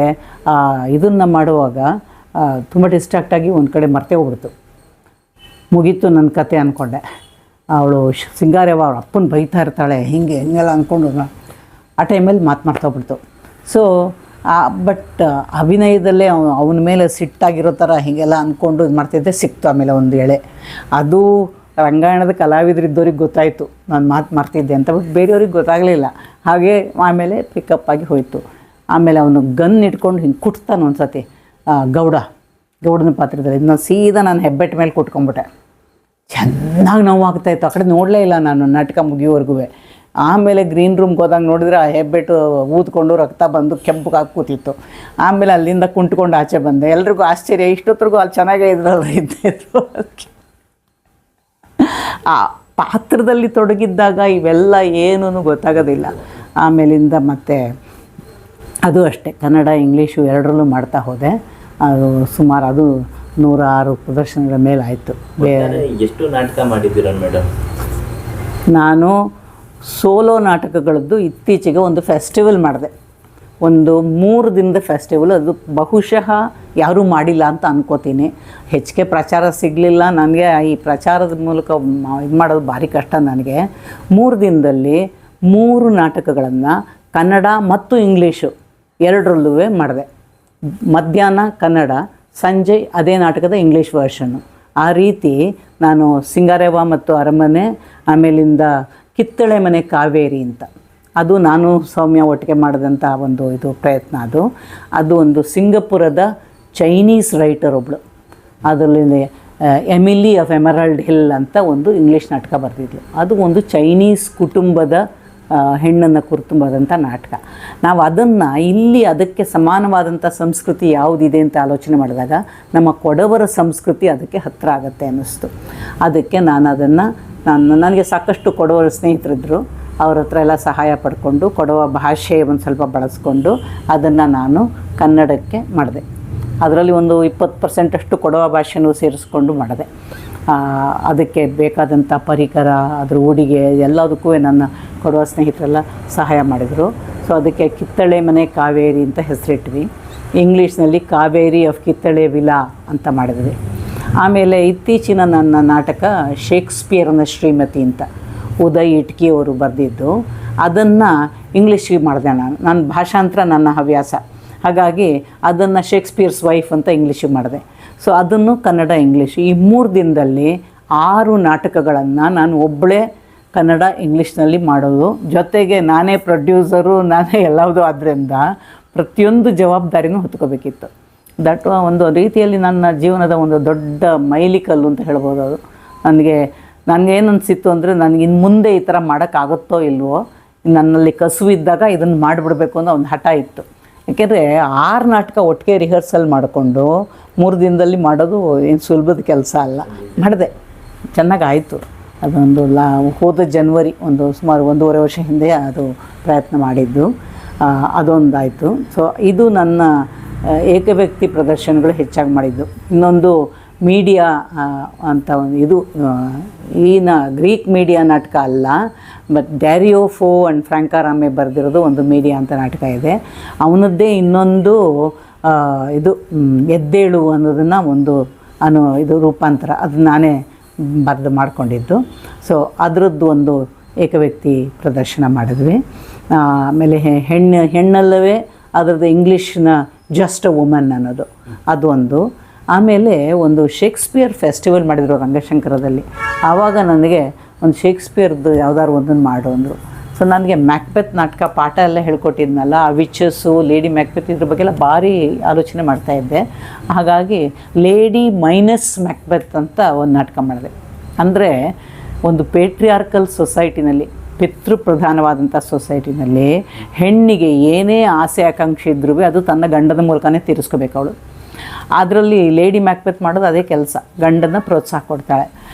ಇದನ್ನು ಮಾಡುವಾಗ ತುಂಬ ಡಿಸ್ಟ್ರಾಕ್ಟಾಗಿ ಒಂದು ಕಡೆ ಮರ್ತೇ ಹೋಗ್ಬಿಡ್ತು. ಮುಗೀತು ನನ್ನ ಕತೆ ಅಂದ್ಕೊಂಡೆ. ಅವಳು ಸಿಂಗಾರೆವ್ವ ಅವಳ ಅಪ್ಪನ ಬೈತಾ ಇರ್ತಾಳೆ, ಹಿಂಗೆಲ್ಲ ಅಂದ್ಕೊಂಡು ಆ ಟೈಮಲ್ಲಿ ಮಾತಾಡ್ಬಿಡ್ತು. ಸೊ ಬಟ್ ಅಭಿನಯದಲ್ಲೇ ಅವನ ಮೇಲೆ ಸಿಟ್ಟಾಗಿರೋ ಥರ ಹೀಗೆಲ್ಲ ಅಂದ್ಕೊಂಡು ಇದು ಮಾಡ್ತಿದ್ದೆ. ಸಿಕ್ತು ಆಮೇಲೆ ಒಂದು ಎಳೆ. ಅದು ರಂಗಾಯಣದ ಕಲಾವಿದರಿದ್ದವ್ರಿಗೆ ಗೊತ್ತಾಯಿತು ನಾನು ಮಾಡ್ತಿದ್ದೆ ಅಂತ, ಬಟ್ ಬೇರೆಯವ್ರಿಗೆ ಗೊತ್ತಾಗಲಿಲ್ಲ. ಹಾಗೆ ಆಮೇಲೆ ಪಿಕಪ್ ಆಗಿ ಹೋಯಿತು. ಆಮೇಲೆ ಅವನು ಗನ್ ಇಟ್ಕೊಂಡು ಹಿಂಗೆ ಕುಟ್ತಾನೆ ಒಂದು ಸತಿ ಗೌಡನ ಪಾತ್ರದಲ್ಲಿ. ನಾನು ಸೀದಾ ನಾನು ಹೆಬ್ಬೆಟ್ಟ ಮೇಲೆ ಕುಟ್ಕೊಂಬಿಟ್ಟೆ. ಚೆನ್ನಾಗಿ ನೋವಾಗ್ತಾಯಿತ್ತು. ಆ ಕಡೆ ನೋಡಲೇ ಇಲ್ಲ ನಾನು ನಾಟಕ ಮುಗಿಯೋವರೆಗೂ. ಆಮೇಲೆ ಗ್ರೀನ್ ರೂಮ್ಗೆ ಹೋದಾಗ ನೋಡಿದ್ರೆ ಆ ಹೆಬ್ಬೆಟ್ಟು ಊದ್ಕೊಂಡು ರಕ್ತ ಬಂದು ಕೆಂಪಗಾಗಿ ಕೂತಿತ್ತು. ಆಮೇಲೆ ಅಲ್ಲಿಂದ ಕುಂಟ್ಕೊಂಡು ಆಚೆ ಬಂದೆ. ಎಲ್ರಿಗೂ ಆಶ್ಚರ್ಯ, ಇಷ್ಟೊತ್ತರೆಗೂ ಅಲ್ಲಿ ಚೆನ್ನಾಗೇ ಇದ್ರಲ್ಲ ಇದ್ದಿದ್ರು. ಆ ಪಾತ್ರದಲ್ಲಿ ತೊಡಗಿದ್ದಾಗ ಇವೆಲ್ಲ ಏನೂ ಗೊತ್ತಾಗೋದಿಲ್ಲ. ಆಮೇಲಿಂದ ಮತ್ತೆ ಅದು ಅಷ್ಟೇ ಕನ್ನಡ ಇಂಗ್ಲೀಷು ಎರಡರಲ್ಲೂ ಮಾಡ್ತಾ ಹೋದೆ. ಅದು ಸುಮಾರು ಅದು 106 ಪ್ರದರ್ಶನಗಳ ಮೇಲೆ ಆಯಿತು. ಬೇರೆ ಎಷ್ಟು ನಾಟಕ ಮಾಡಿದ್ದೀರ ಮೇಡಮ್? ನಾನು ಸೋಲೋ ನಾಟಕಗಳದ್ದು ಇತ್ತೀಚೆಗೆ ಒಂದು ಫೆಸ್ಟಿವಲ್ ಮಾಡಿದೆ. ಒಂದು 3 ದಿನದ ಫೆಸ್ಟಿವಲ್. ಅದು ಬಹುಶಃ ಯಾರೂ ಮಾಡಿಲ್ಲ ಅಂತ ಅನ್ಕೋತೀನಿ. ಹೆಚ್ಚಿಗೆ ಪ್ರಚಾರ ಸಿಗಲಿಲ್ಲ ನನಗೆ. ಈ ಪ್ರಚಾರದ ಮೂಲಕ ಇದು ಮಾಡೋದು ಭಾರಿ ಕಷ್ಟ ನನಗೆ. 3 ದಿನದಲ್ಲಿ 3 ನಾಟಕಗಳನ್ನು ಕನ್ನಡ ಮತ್ತು ಇಂಗ್ಲೀಷು ಎರಡರಲ್ಲೂ ಮಾಡಿದೆ. ಮಧ್ಯಾಹ್ನ ಕನ್ನಡ, ಸಂಜೆ ಅದೇ ನಾಟಕದ ಇಂಗ್ಲೀಷ್ ವರ್ಷನ್ನು. ಆ ರೀತಿ ನಾನು ಸಿಂಗಾರವ್ವ ಮತ್ತು ಅರಮನೆ, ಆಮೇಲಿಂದ ಕಿತ್ತಳೆ ಮನೆ ಕಾವೇರಿ ಅಂತ, ಅದು ನಾನು ಸೌಮ್ಯ ಒಟ್ಟಿಗೆ ಮಾಡಿದಂಥ ಒಂದು ಇದು ಪ್ರಯತ್ನ. ಅದು ಒಂದು ಸಿಂಗಪುರದ ಚೈನೀಸ್ ರೈಟರ್ ಒಬ್ಬಳು, ಅದರಲ್ಲಿ ಎಮಿಲಿ ಆಫ್ ಎಮರಲ್ಡ್ ಹಿಲ್ ಅಂತ ಒಂದು ಇಂಗ್ಲೀಷ್ ನಾಟಕ ಬರೆದಿದ್ಲು. ಅದು ಒಂದು ಚೈನೀಸ್ ಕುಟುಂಬದ ಹೆಣ್ಣನ್ನು ಕುರಿತುಂಬಾದಂಥ ನಾಟಕ. ನಾವು ಅದನ್ನು ಇಲ್ಲಿ ಅದಕ್ಕೆ ಸಮಾನವಾದಂಥ ಸಂಸ್ಕೃತಿ ಯಾವುದಿದೆ ಅಂತ ಆಲೋಚನೆ ಮಾಡಿದಾಗ ನಮ್ಮ ಕೊಡವರ ಸಂಸ್ಕೃತಿ ಅದಕ್ಕೆ ಹತ್ತಿರ ಆಗುತ್ತೆ ಅನ್ನಿಸ್ತು. ಅದಕ್ಕೆ ನನಗೆ ಸಾಕಷ್ಟು ಕೊಡವರ ಸ್ನೇಹಿತರಿದ್ದರು. ಅವ್ರ ಹತ್ರ ಎಲ್ಲ ಸಹಾಯ ಪಡ್ಕೊಂಡು ಕೊಡವ ಭಾಷೆ ಒಂದು ಸ್ವಲ್ಪ ಬಳಸ್ಕೊಂಡು ಅದನ್ನು ನಾನು ಕನ್ನಡಕ್ಕೆ ಮಾಡಿದೆ. ಅದರಲ್ಲಿ ಒಂದು 20% ಕೊಡವ ಭಾಷೆನೂ ಸೇರಿಸ್ಕೊಂಡು ಮಾಡಿದೆ. ಅದಕ್ಕೆ ಬೇಕಾದಂಥ ಪರಿಕರ, ಅದ್ರ ಉಡುಗೆ ಎಲ್ಲದಕ್ಕೂ ನನ್ನ ಕೊಡವ ಸ್ನೇಹಿತರೆಲ್ಲ ಸಹಾಯ ಮಾಡಿದರು. ಸೊ ಅದಕ್ಕೆ ಕಿತ್ತಳೆ ಮನೆ ಕಾವೇರಿ ಅಂತ ಹೆಸರಿಟ್ವಿ. ಇಂಗ್ಲೀಷ್ನಲ್ಲಿ ಕಾವೇರಿ ಆಫ್ ಕಿತ್ತಳೆ ವಿಲಾ ಅಂತ ಮಾಡಿದ್ವಿ. ಆಮೇಲೆ ಇತ್ತೀಚಿನ ನನ್ನ ನಾಟಕ ಶೇಕ್ಸ್ಪಿಯರ್ನ ಶ್ರೀಮತಿ ಅಂತ ಉದಯ್ ಇಟ್ಕಿ ಅವರು ಬರೆದಿದ್ದು, ಅದನ್ನು ಇಂಗ್ಲೀಷಿಗೆ ಮಾಡಿದೆ. ನನ್ನ ಭಾಷಾಂತರ ನನ್ನ ಹವ್ಯಾಸ, ಹಾಗಾಗಿ ಅದನ್ನು ಶೇಕ್ಸ್ಪಿಯರ್ಸ್ ವೈಫ್ ಅಂತ ಇಂಗ್ಲೀಷಿಗೆ ಮಾಡಿದೆ. ಸೊ ಅದನ್ನು ಕನ್ನಡ ಇಂಗ್ಲೀಷ್ ಈ 3 ದಿನದಲ್ಲಿ 6 ನಾಟಕಗಳನ್ನು ನಾನು ಒಬ್ಬಳೇ ಕನ್ನಡ ಇಂಗ್ಲೀಷ್ನಲ್ಲಿ ಮಾಡೋದು. ಜೊತೆಗೆ ನಾನೇ ಪ್ರೊಡ್ಯೂಸರು, ನಾನೇ ಎಲ್ಲವುದು. ಆದ್ದರಿಂದ ಪ್ರತಿಯೊಂದು ಜವಾಬ್ದಾರಿನೂ ಹೊತ್ಕೋಬೇಕಿತ್ತು. ದಟ್ ಒಂದು ರೀತಿಯಲ್ಲಿ ನನ್ನ ಜೀವನದ ಒಂದು ದೊಡ್ಡ ಮೈಲಿಕಲ್ಲು ಅಂತ ಹೇಳ್ಬೋದು. ಅದು ನನಗೇನು ಅನಿಸಿತ್ತು ಅಂದರೆ, ನನಗೆ ಇನ್ನು ಮುಂದೆ ಈ ಥರ ಮಾಡೋಕ್ಕಾಗುತ್ತೋ ಇಲ್ವೋ, ನನ್ನಲ್ಲಿ ಕಸುವಿದ್ದಾಗ ಇದನ್ನು ಮಾಡಿಬಿಡ್ಬೇಕು ಅನ್ನೋ ಒಂದು ಹಠ ಇತ್ತು. ಯಾಕೆಂದರೆ 6 ನಾಟಕ ಒಟ್ಟಿಗೆ ರಿಹರ್ಸಲ್ ಮಾಡಿಕೊಂಡು 3 ದಿನದಲ್ಲಿ ಮಾಡೋದು ಏನು ಸುಲಭದ ಕೆಲಸ ಅಲ್ಲ. ಮಾಡಿದೆ, ಚೆನ್ನಾಗಾಯಿತು. ಅದೊಂದು ಹೋದ ಜನವರಿ ಸುಮಾರು 1.5 ವರ್ಷ ಹಿಂದೆ ಅದು ಪ್ರಯತ್ನ ಮಾಡಿದ್ದು. ಅದೊಂದಾಯಿತು. ಸೊ ಇದು ನನ್ನ ಏಕವ್ಯಕ್ತಿ ಪ್ರದರ್ಶನಗಳು ಹೆಚ್ಚಾಗಿ ಮಾಡಿದ್ದು. ಇನ್ನೊಂದು ಮೀಡಿಯಾ ಅಂತ ಇದು ಗ್ರೀಕ್ ಮೀಡಿಯಾ ನಾಟಕ ಅಲ್ಲ, ಬಟ್ ಡ್ಯಾರಿಯೋ ಫೋ ಆ್ಯಂಡ್ ಫ್ರಾಂಕಾರಾಮೆ ಬರೆದಿರೋದು ಒಂದು ಮೀಡಿಯಾ ಅಂತ ನಾಟಕ ಇದೆ. ಅವನದ್ದೇ ಇನ್ನೊಂದು ಇದು ಎದ್ದೇಳು ಅನ್ನೋದನ್ನು ಇದು ರೂಪಾಂತರ, ಅದು ನಾನೇ ಬರೆದು ಮಾಡಿಕೊಂಡಿದ್ದು. ಸೊ ಅದರದ್ದು ಒಂದು ಏಕವ್ಯಕ್ತಿ ಪ್ರದರ್ಶನ ಮಾಡಿದ್ವಿ. ಆಮೇಲೆ ಹೆಣ್ಣಲ್ಲವೇ ಅದರದ್ದು ಇಂಗ್ಲೀಷ್ನ ಜಸ್ಟ್ ಅ ವುಮನ್ ಅನ್ನೋದು ಅದೊಂದು. ಆಮೇಲೆ ಒಂದು ಶೇಕ್ಸ್ಪಿಯರ್ ಫೆಸ್ಟಿವಲ್ ಮಾಡಿದರು ರಂಗಶಂಕರದಲ್ಲಿ. ಆವಾಗ ನನಗೆ ಒಂದು ಶೇಕ್ಸ್ಪಿಯರ್ದು ಯಾವುದಾದ್ರು ಒಂದನ್ನು ಮಾಡು ಅಂದರು. ಸೊ ನನಗೆ ಮ್ಯಾಕ್ಬೆತ್ ನಾಟಕ ಪಾಠ ಎಲ್ಲ ಹೇಳ್ಕೊಟ್ಟಿದ್ನಲ್ಲ, ಆ ವಿಚಸ್ಸು, ಲೇಡಿ ಮ್ಯಾಕ್ಬೆತ್ ಇದ್ರ ಬಗ್ಗೆ ಎಲ್ಲ ಭಾರಿ ಆಲೋಚನೆ ಮಾಡ್ತಾಯಿದ್ದೆ. ಹಾಗಾಗಿ ಲೇಡಿ ಮೈನಸ್ ಮ್ಯಾಕ್ಬೆತ್ ಅಂತ ಒಂದು ನಾಟಕ ಮಾಡಿದೆ. ಅಂದರೆ ಒಂದು ಪೇಟ್ರಿಯಾರ್ಕಲ್ ಸೊಸೈಟಿನಲ್ಲಿ, ಪಿತೃಪ್ರಧಾನವಾದಂಥ ಸೊಸೈಟಿನಲ್ಲಿ ಹೆಣ್ಣಿಗೆ ಏನೇ ಆಸೆ ಆಕಾಂಕ್ಷೆ ಇದ್ರೂ ಅದು ತನ್ನ ಗಂಡನ ಮೂಲಕನೇ ತೀರಿಸ್ಕೋಬೇಕು ಅವಳು. ಅದರಲ್ಲಿ ಲೇಡಿ ಮ್ಯಾಕ್ಬೆತ್ ಮಾಡೋದು ಅದೇ ಕೆಲಸ, ಗಂಡನ ಪ್ರೋತ್ಸಾಹ ಕೊಡ್ತಾಳೆ.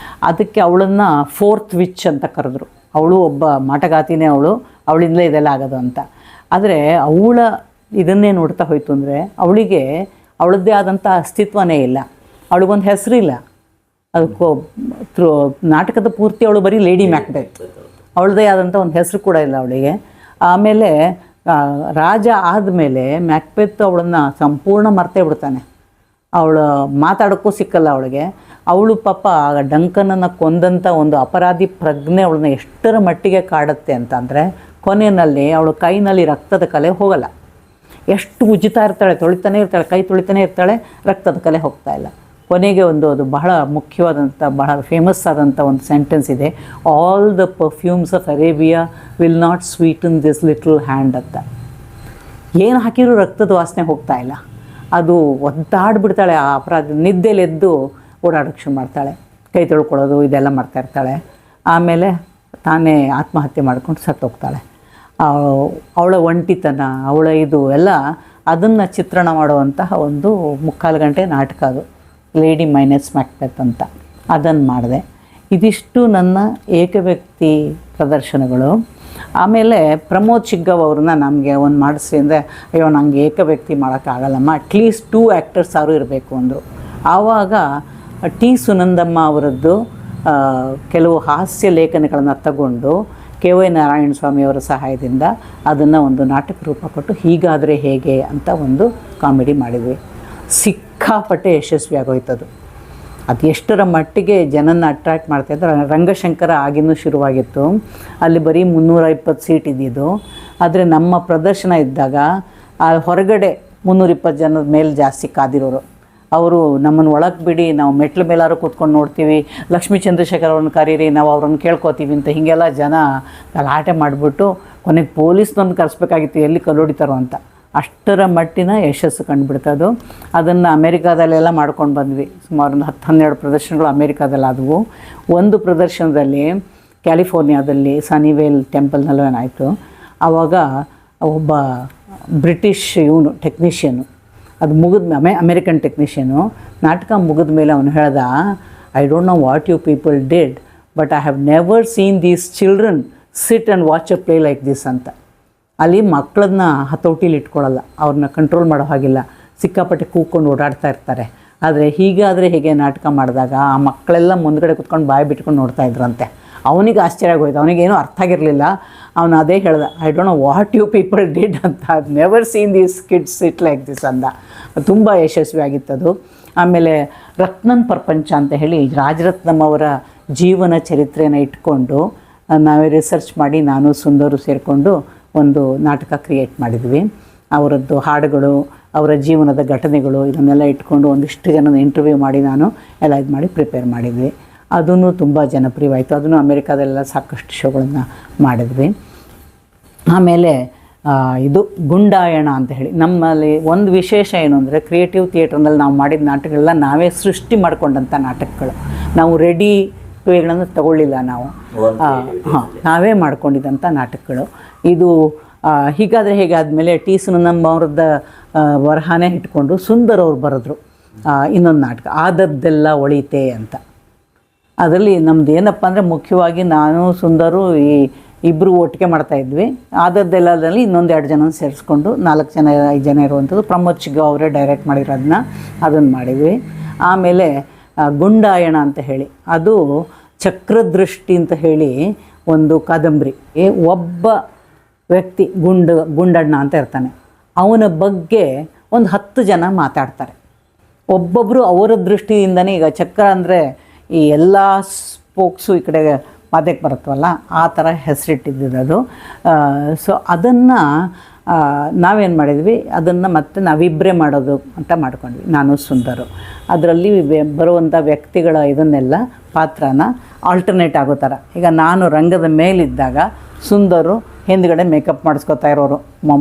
ಅದಕ್ಕೆ ಅವಳನ್ನು 4th ವಿಚ್ ಅಂತ ಕರೆದ್ರು. ಅವಳು ಒಬ್ಬ ಮಾಟಗಾತಿನೇ, ಅವಳಿಂದಲೇ ಇದೆಲ್ಲ ಆಗೋದು ಅಂತ. ಆದರೆ ಅವಳ ಇದನ್ನೇ ನೋಡ್ತಾ ಹೋಯ್ತು ಅಂದರೆ ಅವಳಿಗೆ ಅವಳದ್ದೇ ಆದಂಥ ಅಸ್ತಿತ್ವನೇ ಇಲ್ಲ, ಅವಳಿಗೊಂದು ಹೆಸರಿಲ್ಲ. ಅದಕ್ಕೂ ನಾಟಕದ ಪೂರ್ತಿ ಅವಳು ಬರೀ ಲೇಡಿ ಮ್ಯಾಕ್ಬೆತ್, ಅವಳದೇ ಆದಂಥ ಒಂದು ಹೆಸರು ಕೂಡ ಇಲ್ಲ ಅವಳಿಗೆ. ಆಮೇಲೆ ರಾಜ ಆದಮೇಲೆ ಮ್ಯಾಕ್ಬೆತ್ ಅವಳನ್ನು ಸಂಪೂರ್ಣ ಮರ್ತೇ ಬಿಡ್ತಾನೆ. ಅವಳು ಮಾತಾಡೋಕ್ಕೂ ಸಿಕ್ಕಲ್ಲ ಅವಳಿಗೆ. ಅವಳು ಪಾಪ ಡಂಕನನ್ನು ಕೊಂದಂಥ ಒಂದು ಅಪರಾಧಿ ಪ್ರಜ್ಞೆ ಅವಳನ್ನ ಎಷ್ಟರ ಮಟ್ಟಿಗೆ ಕಾಡುತ್ತೆ ಅಂತಂದರೆ, ಕೊನೆಯಲ್ಲಿ ಅವಳ ಕೈನಲ್ಲಿ ರಕ್ತದ ಕಲೆ ಹೋಗಲ್ಲ. ಎಷ್ಟು ಉಜ್ಜುತ್ತಾ ಇರ್ತಾಳೆ, ತೊಳಿತಾನೆ ಇರ್ತಾಳೆ, ಕೈ ತೊಳಿತಾನೆ ಇರ್ತಾಳೆ, ರಕ್ತದ ಕಲೆ ಹೋಗ್ತಾ ಇಲ್ಲ. ಕೊನೆಗೆ ಅದು ಬಹಳ ಮುಖ್ಯವಾದಂಥ, ಬಹಳ ಫೇಮಸ್ ಆದಂಥ ಒಂದು ಸೆಂಟೆನ್ಸ್ ಇದೆ, all the perfumes of Arabia will not sweeten this little hand ಅಂತ. ಏನು ಹಾಕಿರೂ ರಕ್ತದ ವಾಸನೆ ಹೋಗ್ತಾ ಇಲ್ಲ. ಅದು ಒದ್ದಾಡ್ಬಿಡ್ತಾಳೆ. ಆ ಅಪರಾಧ ನಿದ್ದೆಲೆದ್ದು ಓಡಾಡೋಕ್ಕೆ ಶುರು ಮಾಡ್ತಾಳೆ, ಕೈ ತೊಳ್ಕೊಳ್ಳೋದು ಇದೆಲ್ಲ ಮಾಡ್ತಾಯಿರ್ತಾಳೆ. ಆಮೇಲೆ ತಾನೇ ಆತ್ಮಹತ್ಯೆ ಮಾಡ್ಕೊಂಡು ಸತ್ತೋಗ್ತಾಳೆ. ಅವಳ ಒಂಟಿತನ, ಅವಳ ಇದು ಎಲ್ಲ ಅದನ್ನು ಚಿತ್ರಣ ಮಾಡುವಂತಹ ಒಂದು 3/4 ಗಂಟೆ ನಾಟಕ ಅದು, ಲೇಡಿ ಮೈನಸ್ ಮ್ಯಾಕ್ಬೆತ್ ಅಂತ. ಅದನ್ನು ಮಾಡಿದೆ. ಇದಿಷ್ಟು ನನ್ನ ಏಕವ್ಯಕ್ತಿ ಪ್ರದರ್ಶನಗಳು. ಆಮೇಲೆ ಪ್ರಮೋದ್ ಚಿಗ್ಗವ್ ಅವ್ರನ್ನ ನಮಗೆ ಒಂದು ಮಾಡಿಸಿ ಅಂದರೆ, ಅಯ್ಯೋ ನಂಗೆ ಏಕವ್ಯಕ್ತಿ ಮಾಡೋಕ್ಕಾಗಲ್ಲಮ್ಮ, ಅಟ್ಲೀಸ್ಟ್ 2 ಆ್ಯಕ್ಟರ್ಸ್ ಯಾರು ಇರಬೇಕು ಅಂದರು. ಆವಾಗ ಟಿ ಸುನಂದಮ್ಮ ಅವರದ್ದು ಕೆಲವು ಹಾಸ್ಯ ಲೇಖನಗಳನ್ನು ತಗೊಂಡು ಕೆ.ವೈ. ನಾರಾಯಣ ಸ್ವಾಮಿಯವರ ಸಹಾಯದಿಂದ ಅದನ್ನು ಒಂದು ನಾಟಕ ರೂಪ ಕೊಟ್ಟು ಹೀಗಾದರೆ ಹೇಗೆ ಅಂತ ಒಂದು ಕಾಮಿಡಿ ಮಾಡಿದ್ವಿ. ಸಿಕ್ಕಾಪಟ್ಟೆ ಯಶಸ್ವಿಯಾಗೋಯ್ತದು. ಅದು ಎಷ್ಟರ ಮಟ್ಟಿಗೆ ಜನನ ಅಟ್ರ್ಯಾಕ್ಟ್ ಮಾಡ್ತಾಯಿದ್ರು. ರಂಗಶಂಕರ ಆಗಿನ್ನೂ ಶುರುವಾಗಿತ್ತು. ಅಲ್ಲಿ ಬರೀ 320 ಸೀಟ್ ಇದ್ದಿದ್ದು. ಆದರೆ ನಮ್ಮ ಪ್ರದರ್ಶನ ಇದ್ದಾಗ ಆ ಹೊರಗಡೆ 320 ಜನದ ಮೇಲೆ ಜಾಸ್ತಿ ಕಾದಿರೋರು. ಅವರು ನಮ್ಮನ್ನು ಒಳಗೆ ಬಿಡಿ, ನಾವು ಮೆಟ್ಲ ಮೇಲಾರು ಕೂತ್ಕೊಂಡು ನೋಡ್ತೀವಿ, ಲಕ್ಷ್ಮೀ ಚಂದ್ರಶೇಖರ್ ಅವ್ರನ್ನ ಕರೀರಿ, ನಾವು ಅವ್ರನ್ನ ಕೇಳ್ಕೊತೀವಿ ಅಂತ ಹೀಗೆಲ್ಲ ಜನ ಗಲಾಟೆ ಮಾಡಿಬಿಟ್ಟು ಕೊನೆಗೆ ಪೊಲೀಸ್ನೊಂದು ಕರೆಸ್ಬೇಕಾಗಿತ್ತು ಎಲ್ಲಿ ಕಲ್ಲೊಡಿತಾರೋ ಅಂತ. ಅಷ್ಟರ ಮಟ್ಟಿನ ಯಶಸ್ಸು ಕಂಡುಬಿಡ್ತದು. ಅದನ್ನು ಅಮೇರಿಕಾದಲ್ಲೆಲ್ಲ ಮಾಡ್ಕೊಂಡು ಬಂದ್ವಿ. ಸುಮಾರು ಒಂದು 10-12 ಪ್ರದರ್ಶನಗಳು ಅಮೇರಿಕಾದಲ್ಲಿ ಆದವು. ಒಂದು ಪ್ರದರ್ಶನದಲ್ಲಿ ಕ್ಯಾಲಿಫೋರ್ನಿಯಾದಲ್ಲಿ ಸನಿವೇಲ್ ಟೆಂಪಲ್ನಲ್ಲೂ ಏನಾಯಿತು, ಆವಾಗ ಒಬ್ಬ ಬ್ರಿಟಿಷ್ ಟೆಕ್ನಿಷಿಯನು, ಅದು ಮುಗಿದ ಅಮೇರಿಕನ್ ಟೆಕ್ನಿಷಿಯನು, ನಾಟಕ ಮುಗಿದ ಮೇಲೆ ಅವನು ಹೇಳ್ದ, I don't know what you people did, but I have never seen these children sit and watch a play like this ಅಂತ. ಅಲ್ಲಿ ಮಕ್ಕಳನ್ನ ಹತೋಟಿಲಿ ಇಟ್ಕೊಳ್ಳಲ್ಲ, ಅವ್ರನ್ನ ಕಂಟ್ರೋಲ್ ಮಾಡೋ ಹಾಗಿಲ್ಲ, ಸಿಕ್ಕಾಪಟ್ಟೆ ಕೂತ್ಕೊಂಡು ಓಡಾಡ್ತಾ ಇರ್ತಾರೆ. ಆದರೆ ಹೀಗಾದರೆ ಹೇಗೆ ನಾಟಕ ಮಾಡಿದಾಗ ಆ ಮಕ್ಕಳೆಲ್ಲ ಮುಂದ್ಗಡೆ ಕೂತ್ಕೊಂಡು ಬಾಯಿ ಬಿಟ್ಕೊಂಡು ನೋಡ್ತಾ ಇದ್ರಂತೆ. ಅವನಿಗೆ ಆಶ್ಚರ್ಯ ಆಗೋಯ್ತು, ಅವನಿಗೇನೂ ಅರ್ಥ ಆಗಿರಲಿಲ್ಲ. ಅವನು ಅದೇ ಹೇಳ್ದ, I don't know what you people did ಅಂತ, I never seen these kids sit like this ಅಂದ. ತುಂಬ ಯಶಸ್ವಿಯಾಗಿತ್ತದು. ಆಮೇಲೆ ರತ್ನನ್ ಪ್ರಪಂಚ ಅಂತ ಹೇಳಿ ರಾಜರತ್ನಂ ಅವರ ಜೀವನ ಚರಿತ್ರೆಯನ್ನು ಇಟ್ಕೊಂಡು ನಾವೇ ರಿಸರ್ಚ್ ಮಾಡಿ ನಾನು ಸುಂದರು ಸೇರಿಕೊಂಡು ಒಂದು ನಾಟಕ ಕ್ರಿಯೇಟ್ ಮಾಡಿದ್ವಿ. ಅವರದ್ದು ಹಾಡುಗಳು, ಅವರ ಜೀವನದ ಘಟನೆಗಳು ಇದನ್ನೆಲ್ಲ ಇಟ್ಕೊಂಡು ಒಂದಿಷ್ಟು ಜನನ ಇಂಟರ್ವ್ಯೂ ಮಾಡಿ ನಾನು ಎಲ್ಲ ಇದು ಮಾಡಿ ಪ್ರಿಪೇರ್ ಮಾಡಿದ್ವಿ. ಅದೂ ತುಂಬ ಜನಪ್ರಿಯವಾಯಿತು. ಅದನ್ನು ಅಮೇರಿಕಾದಲ್ಲೆಲ್ಲ ಸಾಕಷ್ಟು ಶೋಗಳನ್ನು ಮಾಡಿದ್ವಿ. ಆಮೇಲೆ ಇದು ಗುಂಡಾಯಣ ಅಂತ ಹೇಳಿ ನಮ್ಮಲ್ಲಿ ಒಂದು ವಿಶೇಷ ಏನು ಅಂದರೆ, ಕ್ರಿಯೇಟಿವ್ ಥಿಯೇಟ್ರ್ನಲ್ಲಿ ನಾವು ಮಾಡಿದ ನಾಟಕಗಳೆಲ್ಲ ನಾವೇ ಸೃಷ್ಟಿ ಮಾಡಿಕೊಂಡಂಥ ನಾಟಕಗಳು. ನಾವು ರೆಡಿ ವೇಗಳನ್ನು ತಗೊಳ್ಳಿಲ್ಲ ನಾವು, ನಾವೇ ಮಾಡ್ಕೊಂಡಿದ್ದಂಥ ನಾಟಕಗಳು. ಇದು ಹೀಗಾದರೆ ಹೇಗಾದಮೇಲೆ ಟಿ ಸುನಂದಮ್ಮ ಅವ್ರದ್ದ ಬರಹನೇ ಇಟ್ಕೊಂಡು ಸುಂದರ್ ಅವ್ರು ಬರೆದ್ರು ಇನ್ನೊಂದು ನಾಟಕ, ಆದದ್ದೆಲ್ಲ ಒಳಿತೆ ಅಂತ. ಅದರಲ್ಲಿ ನಮ್ದು ಏನಪ್ಪ ಅಂದರೆ, ಮುಖ್ಯವಾಗಿ ನಾನು ಸುಂದರು ಇಬ್ಬರು ಒಟ್ಟಿಗೆ ಮಾಡ್ತಾಯಿದ್ವಿ. ಆದದ್ದೆಲ್ಲದಲ್ಲಿ ಇನ್ನೊಂದು 2 ಜನ ಸೇರಿಸ್ಕೊಂಡು 4 ಜನ 5 ಜನ ಇರುವಂಥದ್ದು ಪ್ರಮೋದ್ ಚಿಗ್ಗ ಅವರೇ ಡೈರೆಕ್ಟ್ ಮಾಡಿರೋದನ್ನ ಅದನ್ನು ಮಾಡಿದ್ವಿ. ಆಮೇಲೆ ಗುಂಡಾಯಣ ಅಂತ ಹೇಳಿ, ಅದು ಚಕ್ರದೃಷ್ಟಿ ಅಂತ ಹೇಳಿ ಒಂದು ಕಾದಂಬರಿ. ಒಬ್ಬ ವ್ಯಕ್ತಿ ಗುಂಡಣ್ಣ ಅಂತ ಇರ್ತಾನೆ, ಅವನ ಬಗ್ಗೆ ಒಂದು 10 ಜನ ಮಾತಾಡ್ತಾರೆ. ಒಬ್ಬೊಬ್ಬರು ಅವರ ದೃಷ್ಟಿಯಿಂದನೇ, ಈಗ ಚಕ್ರ ಅಂದರೆ ಈ ಎಲ್ಲ ಸ್ಪೋಕ್ಸು ಈ ಕಡೆ ಮಾದಕ್ಕೆ ಬರುತ್ತವಲ್ಲ, ಆ ಥರ ಹೆಸರಿಟ್ಟಿದ್ದು. ಸೊ ಅದನ್ನು ನಾವೇನು ಮಾಡಿದ್ವಿ, ಅದನ್ನು ಮತ್ತೆ ನಾವಿಬ್ಬರೇ ಮಾಡೋದು ಅಂತ ಮಾಡ್ಕೊಂಡ್ವಿ, ನಾನು ಸುಂದರು. ಅದರಲ್ಲಿ ಬರುವಂಥ ವ್ಯಕ್ತಿಗಳ ಇದನ್ನೆಲ್ಲ ಪಾತ್ರನ ಆಲ್ಟರ್ನೇಟ್ ಆಗೋ ಥರ. ಈಗ ನಾನು ರಂಗದ ಮೇಲಿದ್ದಾಗ ಸುಂದರು ಹಿಂದ್ಗಡೆ ಮೇಕಪ್ ಮಾಡಿಸ್ಕೊತಾ ಇರೋರು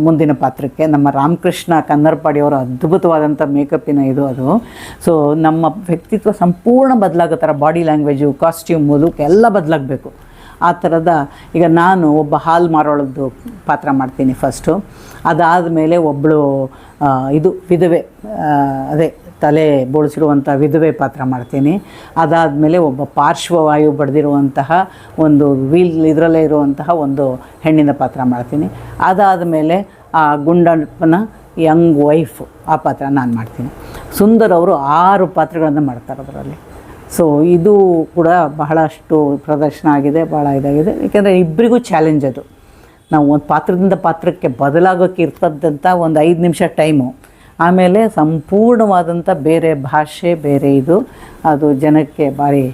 ಮುಂದಿನ ಪಾತ್ರಕ್ಕೆ. ನಮ್ಮ ರಾಮಕೃಷ್ಣ ಕನ್ನರ್ಪಾಡಿಯವರು ಅದ್ಭುತವಾದಂಥ ಮೇಕಪ್ಪಿನ ಇದು ಅದು. ಸೊ ನಮ್ಮ ವ್ಯಕ್ತಿತ್ವ ಸಂಪೂರ್ಣ ಬದಲಾಗೋ ಥರ, ಬಾಡಿ ಲ್ಯಾಂಗ್ವೇಜು, ಕಾಸ್ಟ್ಯೂಮು, ಲುಕ್ ಎಲ್ಲ ಬದಲಾಗಬೇಕು ಆ ಥರದ. ಈಗ ನಾನು ಒಬ್ಬ ಹಾಲು ಮಾರೋಳದ್ದು ಪಾತ್ರ ಮಾಡ್ತೀನಿ ಫಸ್ಟು. ಅದಾದಮೇಲೆ ಒಬ್ಬಳು ಇದು ವಿಧವೆ, ಅದೇ ತಲೆ ಬೋಳಿಸಿರುವಂಥ ವಿಧವೆ ಪಾತ್ರ ಮಾಡ್ತೀನಿ. ಅದಾದಮೇಲೆ ಒಬ್ಬ ಪಾರ್ಶ್ವವಾಯು ಬಡ್ದಿರುವಂತಹ ಒಂದು ಇದರಲ್ಲೇ ಇರುವಂತಹ ಒಂದು ಹೆಣ್ಣಿನ ಪಾತ್ರ ಮಾಡ್ತೀನಿ. ಅದಾದಮೇಲೆ ಆ ಗುಂಡಪ್ಪನ ಯಂಗ್ ವೈಫು ಆ ಪಾತ್ರ ನಾನು ಮಾಡ್ತೀನಿ. ಸುಂದರ್ ಅವರು 6 ಪಾತ್ರಗಳನ್ನು ಮಾಡ್ತಾರೆ ಅದರಲ್ಲಿ. ಸೊ ಇದು ಕೂಡ ಬಹಳಷ್ಟು ಪ್ರದರ್ಶನ ಆಗಿದೆ, ಭಾಳ ಇದಾಗಿದೆ. ಏಕೆಂದರೆ ಇಬ್ಬರಿಗೂ ಚಾಲೆಂಜ್ ಅದು. ನಾವು ಒಂದು ಪಾತ್ರದಿಂದ ಪಾತ್ರಕ್ಕೆ ಬದಲಾಗೋಕ್ಕೆ ಇರ್ತದಂಥ ಒಂದು 5 ನಿಮಿಷ ಟೈಮು, ಆಮೇಲೆ ಸಂಪೂರ್ಣವಾದಂಥ ಬೇರೆ ಭಾಷೆ, ಬೇರೆ ಇದು, ಅದು ಜನಕ್ಕೆ ಭಾರಿ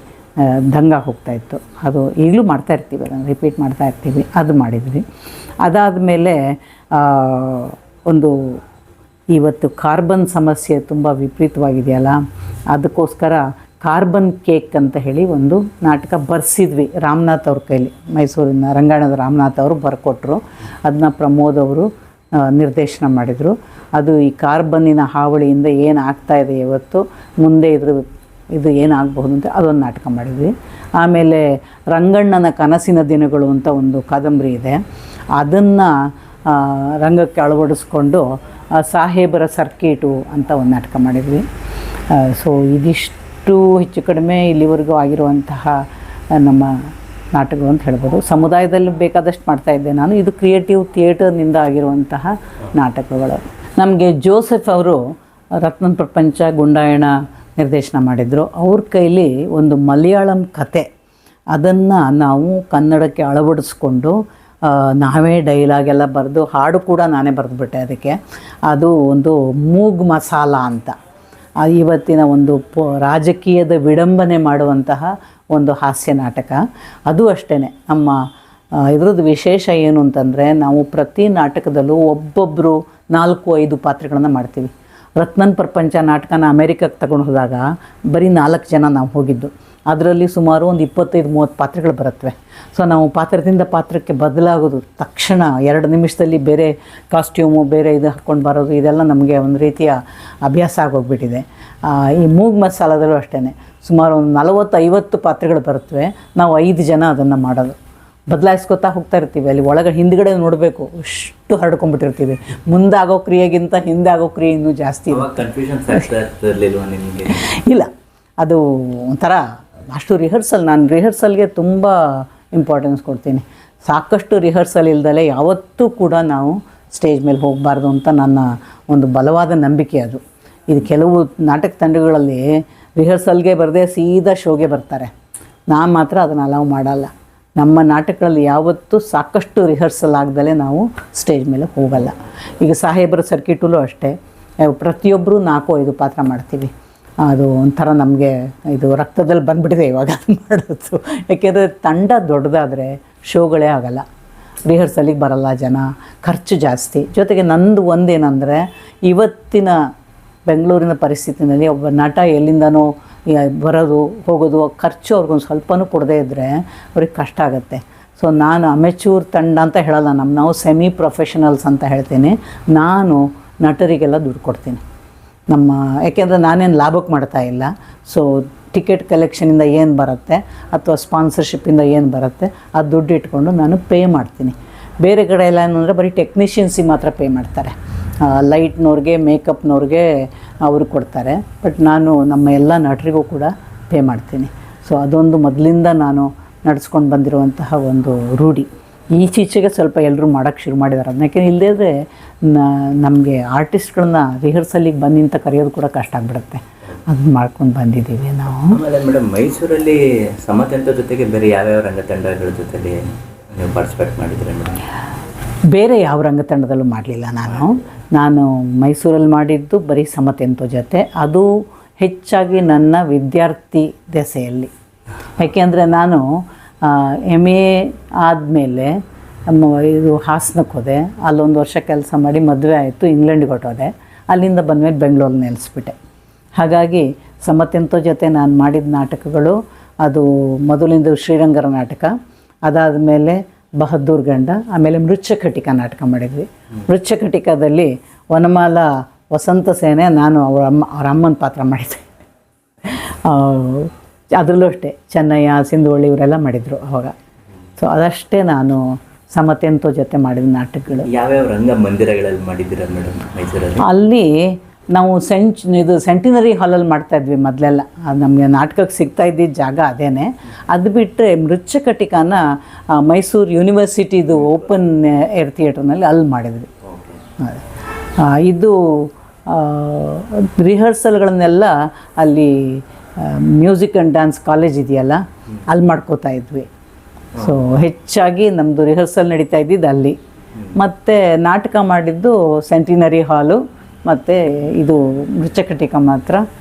ದಂಗ ಹೋಗ್ತಾಯಿತ್ತು. ಅದು ಈಗಲೂ ಮಾಡ್ತಾಯಿರ್ತೀವಿ, ಅದನ್ನು ರಿಪೀಟ್ ಮಾಡ್ತಾಯಿರ್ತೀವಿ. ಅದು ಮಾಡಿದ್ವಿ. ಅದಾದಮೇಲೆ ಒಂದು ಇವತ್ತು ಕಾರ್ಬನ್ ಸಮಸ್ಯೆ ತುಂಬ ವಿಪರೀತವಾಗಿದೆಯಲ್ಲ, ಅದಕ್ಕೋಸ್ಕರ ಕಾರ್ಬನ್ ಕೇಕ್ ಅಂತ ಹೇಳಿ ಒಂದು ನಾಟಕ ಬರ್ಸಿದ್ವಿ ರಾಮನಾಥ್ ಅವ್ರ ಕೈಲಿ. ಮೈಸೂರಿನ ರಂಗಾಯಣದ ರಾಮನಾಥ್ ಅವರು ಬರ್ಕೊಟ್ರು. ಅದನ್ನ ಪ್ರಮೋದ್ ಅವರು ನಿರ್ದೇಶನ ಮಾಡಿದರು. ಅದು ಈ ಕಾರ್ಬನ್ನಿನ ಹಾವಳಿಯಿಂದ ಏನು ಆಗ್ತಾಯಿದೆ ಇವತ್ತು, ಮುಂದೆ ಇದು ಏನಾಗಬಹುದು ಅಂತ ಅದೊಂದು ನಾಟಕ ಮಾಡಿದ್ವಿ. ಆಮೇಲೆ ರಂಗಣ್ಣನ ಕನಸಿನ ದಿನಗಳು ಅಂತ ಒಂದು ಕಾದಂಬರಿ ಇದೆ, ಅದನ್ನು ರಂಗಕ್ಕೆ ಅಳವಡಿಸ್ಕೊಂಡು ಸಾಹೇಬರ ಸರ್ಕೀಟು ಅಂತ ಒಂದು ನಾಟಕ ಮಾಡಿದ್ವಿ. ಸೊ ಇದಿಷ್ಟು ಹೆಚ್ಚು ಕಡಿಮೆ ಇಲ್ಲಿವರೆಗೂ ಆಗಿರುವಂತಹ ನಮ್ಮ ನಾಟಕಗಳು ಅಂತ ಹೇಳ್ಬೋದು. ಸಮುದಾಯದಲ್ಲಿ ಬೇಕಾದಷ್ಟು ಮಾಡ್ತಾಯಿದ್ದೆ ನಾನು. ಇದು ಕ್ರಿಯೇಟಿವ್ ಥಿಯೇಟರ್ನಿಂದ ಆಗಿರುವಂತಹ ನಾಟಕಗಳು. ನಮಗೆ ಜೋಸೆಫ್ ಅವರು ರತ್ನನ್ ಪ್ರಪಂಚ, ಗುಂಡಾಯಣ ನಿರ್ದೇಶನ ಮಾಡಿದರು. ಅವ್ರ ಕೈಲಿ ಒಂದು ಮಲಯಾಳಂ ಕತೆ, ಅದನ್ನು ನಾವು ಕನ್ನಡಕ್ಕೆ ಅಳವಡಿಸ್ಕೊಂಡು ನಾವೇ ಡೈಲಾಗೆಲ್ಲ ಬರೆದು, ಹಾಡು ಕೂಡ ನಾನೇ ಬರೆದುಬಿಟ್ಟೆ ಅದಕ್ಕೆ. ಅದು ಒಂದು ಮೂಗ್ ಮಸಾಲ ಅಂತ. ಇವತ್ತಿನ ಒಂದು ರಾಜಕೀಯದ ವಿಡಂಬನೆ ಮಾಡುವಂತಹ ಒಂದು ಹಾಸ್ಯ ನಾಟಕ. ಅದು ಅಷ್ಟೇ ನಮ್ಮ ಇದ್ರದ್ದು ವಿಶೇಷ ಏನು ಅಂತಂದರೆ, ನಾವು ಪ್ರತಿ ನಾಟಕದಲ್ಲೂ ಒಬ್ಬೊಬ್ಬರು 4-5 ಪಾತ್ರಗಳನ್ನು ಮಾಡ್ತೀವಿ. ರತ್ನನ್ ಪ್ರಪಂಚ ನಾಟಕನ ಅಮೇರಿಕಕ್ಕೆ ತಗೊಂಡು ಹೋದಾಗ ಬರೀ 4 ಜನ ನಾವು ಹೋಗಿದ್ದು. ಅದರಲ್ಲಿ ಸುಮಾರು ಒಂದು 25-30 ಪಾತ್ರಗಳು ಬರುತ್ತವೆ. ಸೊ ನಾವು ಪಾತ್ರದಿಂದ ಪಾತ್ರಕ್ಕೆ ಬದಲಾಗೋದು, ತಕ್ಷಣ 2 ನಿಮಿಷದಲ್ಲಿ ಬೇರೆ ಕಾಸ್ಟ್ಯೂಮು ಬೇರೆ ಇದು ಹಾಕ್ಕೊಂಡು ಬರೋದು, ಇದೆಲ್ಲ ನಮಗೆ ಒಂದು ರೀತಿಯ ಅಭ್ಯಾಸ ಆಗೋಗ್ಬಿಟ್ಟಿದೆ. ಈ ಮೂಗ್ ಮಸಾಲದಲ್ಲೂ ಅಷ್ಟೇ ಸುಮಾರು ಒಂದು 40-50 ಪಾತ್ರಗಳು ಬರುತ್ತವೆ. ನಾವು 5 ಜನ ಅದನ್ನು ಮಾಡೋದು, ಬದಲಾಯಿಸ್ಕೊತಾ ಹೋಗ್ತಾ ಇರ್ತೀವಿ. ಅಲ್ಲಿ ಒಳಗೆ ಹಿಂದ್ಗಡೆ ನೋಡಬೇಕು, ಅಷ್ಟು ಹರಡ್ಕೊಂಡ್ಬಿಟ್ಟಿರ್ತೀವಿ. ಮುಂದಾಗೋ ಕ್ರಿಯೆಗಿಂತ ಹಿಂದೆ ಆಗೋ ಕ್ರಿಯೆ ಇನ್ನೂ ಜಾಸ್ತಿ ಇಲ್ಲ. ಅದು ಒಂಥರ ಅಷ್ಟು ರಿಹರ್ಸಲ್, ನಾನು ರಿಹರ್ಸಲ್ಗೆ ತುಂಬ ಇಂಪಾರ್ಟೆನ್ಸ್ ಕೊಡ್ತೀನಿ. ಸಾಕಷ್ಟು ರಿಹರ್ಸಲ್ ಇಲ್ದಲೆ ಯಾವತ್ತೂ ಕೂಡ ನಾವು ಸ್ಟೇಜ್ ಮೇಲೆ ಹೋಗಬಾರ್ದು ಅಂತ ನನ್ನ ಒಂದು ಬಲವಾದ ನಂಬಿಕೆ ಅದು. ಇದು ಕೆಲವು ನಾಟಕ ತಂಡಗಳಲ್ಲಿ ರಿಹರ್ಸಲ್ಗೆ ಬರದೆ ಸೀದಾ ಶೋಗೆ ಬರ್ತಾರೆ. ನಾನು ಮಾತ್ರ ಅದನ್ನು ಅಲೌ ಮಾಡಲ್ಲ. ನಮ್ಮ ನಾಟಕಗಳಲ್ಲಿ ಯಾವತ್ತೂ ಸಾಕಷ್ಟು ರಿಹರ್ಸಲ್ ಆಗದಲ್ಲೇ ನಾವು ಸ್ಟೇಜ್ ಮೇಲೆ ಹೋಗಲ್ಲ. ಈಗ ಸಾಹೇಬರ ಸರ್ಕಿಟಲ್ಲೂ ಅಷ್ಟೇ, ಪ್ರತಿಯೊಬ್ಬರು 4-5 ಪಾತ್ರ ಮಾಡ್ತೀವಿ. ಅದು ಒಂಥರ ನಮಗೆ ಇದು ರಕ್ತದಲ್ಲಿ ಬಂದುಬಿಟ್ಟಿದೆ ಇವಾಗ ಅದು ಮಾಡೋದು. ಯಾಕೆಂದರೆ ತಂಡ ದೊಡ್ಡದಾದರೆ ಶೋಗಳೇ ಆಗಲ್ಲ, ರಿಹರ್ಸಲಿಗೆ ಬರಲ್ಲ ಜನ, ಖರ್ಚು ಜಾಸ್ತಿ. ಜೊತೆಗೆ ನಂದು ಒಂದೇನೆಂದರೆ, ಇವತ್ತಿನ ಬೆಂಗಳೂರಿನ ಪರಿಸ್ಥಿತಿನಲ್ಲಿ ಒಬ್ಬ ನಟ ಎಲ್ಲಿಂದನೋ ಬರೋದು ಹೋಗೋದು, ಖರ್ಚು ಅವ್ರಿಗೊಂದು ಸ್ವಲ್ಪನೂ ಕೊಡದೇ ಇದ್ದರೆ ಅವ್ರಿಗೆ ಕಷ್ಟ ಆಗುತ್ತೆ. ಸೊ ನಾನು ಅಮೆಚೂರ್ ತಂಡ ಅಂತ ಹೇಳಲ್ಲ, ನಾವು ಸೆಮಿ ಪ್ರೊಫೆಷನಲ್ಸ್ ಅಂತ ಹೇಳ್ತೀನಿ. ನಾನು ನಟರಿಗೆಲ್ಲ ದುಡ್ಡು ಕೊಡ್ತೀನಿ ಯಾಕೆಂದರೆ ನಾನೇನು ಲಾಭಕ್ಕೆ ಮಾಡ್ತಾ ಇಲ್ಲ. ಸೊ ಟಿಕೆಟ್ ಕಲೆಕ್ಷನಿಂದ ಏನು ಬರುತ್ತೆ ಅಥವಾ ಸ್ಪಾನ್ಸರ್ಶಿಪ್ಪಿಂದ ಏನು ಬರುತ್ತೆ ಆ ದುಡ್ಡು ಇಟ್ಕೊಂಡು ನಾನು ಪೇ ಮಾಡ್ತೀನಿ. ಬೇರೆ ಕಡೆ ಎಲ್ಲ ಏನಂದರೆ ಬರೀ ಟೆಕ್ನಿಷಿಯನ್ಸಿಗೆ ಮಾತ್ರ ಪೇ ಮಾಡ್ತಾರೆ, ಲೈಟ್ನವ್ರಿಗೆ ಮೇಕಪ್ನವ್ರಿಗೆ ಅವರು ಕೊಡ್ತಾರೆ. ಬಟ್ ನಾನು ನಮ್ಮ ಎಲ್ಲ ನಟರಿಗೂ ಕೂಡ ಪೇ ಮಾಡ್ತೀನಿ. ಸೊ ಅದೊಂದು ಮೊದಲಿಂದ ನಾನು ನಡೆಸ್ಕೊಂಡು ಬಂದಿರುವಂತಹ ಒಂದು ರೂಢಿ. ಈಚೀಚೆಗೆ ಸ್ವಲ್ಪ ಎಲ್ಲರೂ ಮಾಡೋಕ್ಕೆ ಶುರು ಮಾಡಿದ್ದಾರೆ ಅದನ್ನ. ಯಾಕೆಂದರೆ ಇಲ್ಲದೇ ನಮಗೆ ಆರ್ಟಿಸ್ಟ್ಗಳನ್ನ ರಿಹರ್ಸಲಿಗೆ ಬನ್ನಿ ಅಂತ ಕರೆಯೋದು ಕೂಡ ಕಷ್ಟ ಆಗಿಬಿಡುತ್ತೆ. ಅದನ್ನ ಮಾಡ್ಕೊಂಡು ಬಂದಿದ್ದೀವಿ ನಾವು. ಆಮೇಲೆ ಮೇಡಮ್, ಮೈಸೂರಲ್ಲಿ ಸಮತೆಂತ್ರ ಜೊತೆಗೆ ಬೇರೆ ಯಾವ್ಯಾವ ರಂಗತಂಡಗಳ ಜೊತೆಲಿ ನೀವು ಪಾರ್ಟಿಸಿಪೇಟ್ ಮಾಡಿದ್ದೀರಾ ಮೇಡಮ್? ಬೇರೆ ಯಾವ ರಂಗತಂಡದಲ್ಲೂ ಮಾಡಲಿಲ್ಲ ನಾನು ಮೈಸೂರಲ್ಲಿ ಮಾಡಿದ್ದು ಬರೀ ಸಮತೆಂತೋ ಜೊತೆ. ಅದು ಹೆಚ್ಚಾಗಿ ನನ್ನ ವಿದ್ಯಾರ್ಥಿ ದೆಸೆಯಲ್ಲಿ. ಯಾಕೆಂದರೆ ನಾನು MA ಆದಮೇಲೆ ಇದು ಹಾಸನಕ್ಕೆ ಹೋದೆ, ಅಲ್ಲೊಂದು ವರ್ಷ ಕೆಲಸ ಮಾಡಿ ಮದುವೆ ಆಯಿತು, ಇಂಗ್ಲೆಂಡಿಗೆ ಹೊರಟೋದೆ. ಅಲ್ಲಿಂದ ಬಂದಮೇಲೆ ಬೆಂಗಳೂರಲ್ಲಿ ನೆಲೆಸ್ಬಿಟ್ಟೆ. ಹಾಗಾಗಿ ಸಮತೆಂತೋ ಜೊತೆ ನಾನು ಮಾಡಿದ ನಾಟಕಗಳು, ಅದು ಮೊದಲಿಂದ ಶ್ರೀರಂಗರ ನಾಟಕ, ಅದಾದಮೇಲೆ ಬಹದ್ದೂರ್ ಗಂಡ, ಆಮೇಲೆ ಮೃಚ್ಛಕಟಿಕ ನಾಟಕ ಮಾಡಿದ್ವಿ. ಮೃಚ್ಛಕಟಿಕದಲ್ಲಿ ವನಮಾಲ ವಸಂತ ಸೇನೆ, ನಾನು ಅವ್ರ ಅಮ್ಮನ ಪಾತ್ರ ಮಾಡಿದ್ದೆ. ಅದರಲ್ಲೂ ಅಷ್ಟೇ ಚೆನ್ನಯ್ಯ, ಸಿಂಧುವಳ್ಳಿ ಇವರೆಲ್ಲ ಮಾಡಿದರು ಅವಾಗ. ಸೊ ಅದಷ್ಟೇ ನಾನು ಸಮತೆಂತೋ ಜೊತೆ ಮಾಡಿದ ನಾಟಕಗಳು. ಯಾವ್ಯಾವ ರಂಗ ಮಂದಿರಗಳಲ್ಲಿ ಮಾಡಿದ್ದೀರಾ ಮೇಡಮ್ ಮೈಸೂರಲ್ಲಿ? ಅಲ್ಲಿ ನಾವು ಸೆಂಟಿನರಿ ಹಾಲಲ್ಲಿ ಮಾಡ್ತಾಯಿದ್ವಿ ಮೊದಲೆಲ್ಲ. ಅದು ನಮಗೆ ನಾಟಕಕ್ಕೆ ಸಿಗ್ತಾ ಇದ್ದಿದ್ದ ಜಾಗ ಅದೇನೆ. ಅದು ಬಿಟ್ಟರೆ ಮೃಚ್ಛಕಟಿಕನ ಮೈಸೂರು ಯೂನಿವರ್ಸಿಟಿದು ಓಪನ್ ಏರ್ ಥಿಯೇಟ್ರ್ನಲ್ಲಿ ಅಲ್ಲಿ ಮಾಡಿದ್ವಿ. ಇದು ರಿಹರ್ಸಲ್ಗಳನ್ನೆಲ್ಲ ಅಲ್ಲಿ ಮ್ಯೂಸಿಕ್ ಆ್ಯಂಡ್ ಡ್ಯಾನ್ಸ್ ಕಾಲೇಜ್ ಇದೆಯಲ್ಲ, ಅಲ್ಲಿ ಮಾಡ್ಕೋತಾ ಇದ್ವಿ. ಸೊ ಹೆಚ್ಚಾಗಿ ನಮ್ಮದು ರಿಹರ್ಸಲ್ ನಡೀತಾ ಇದ್ದಿದ್ದು ಅಲ್ಲಿ. ಮತ್ತು ನಾಟಕ ಮಾಡಿದ್ದು ಸೆಂಟಿನರಿ ಹಾಲು ಮತ್ತು ಇದು ಮೃಚ್ಛಕಟಿಕ ಮಾತ್ರ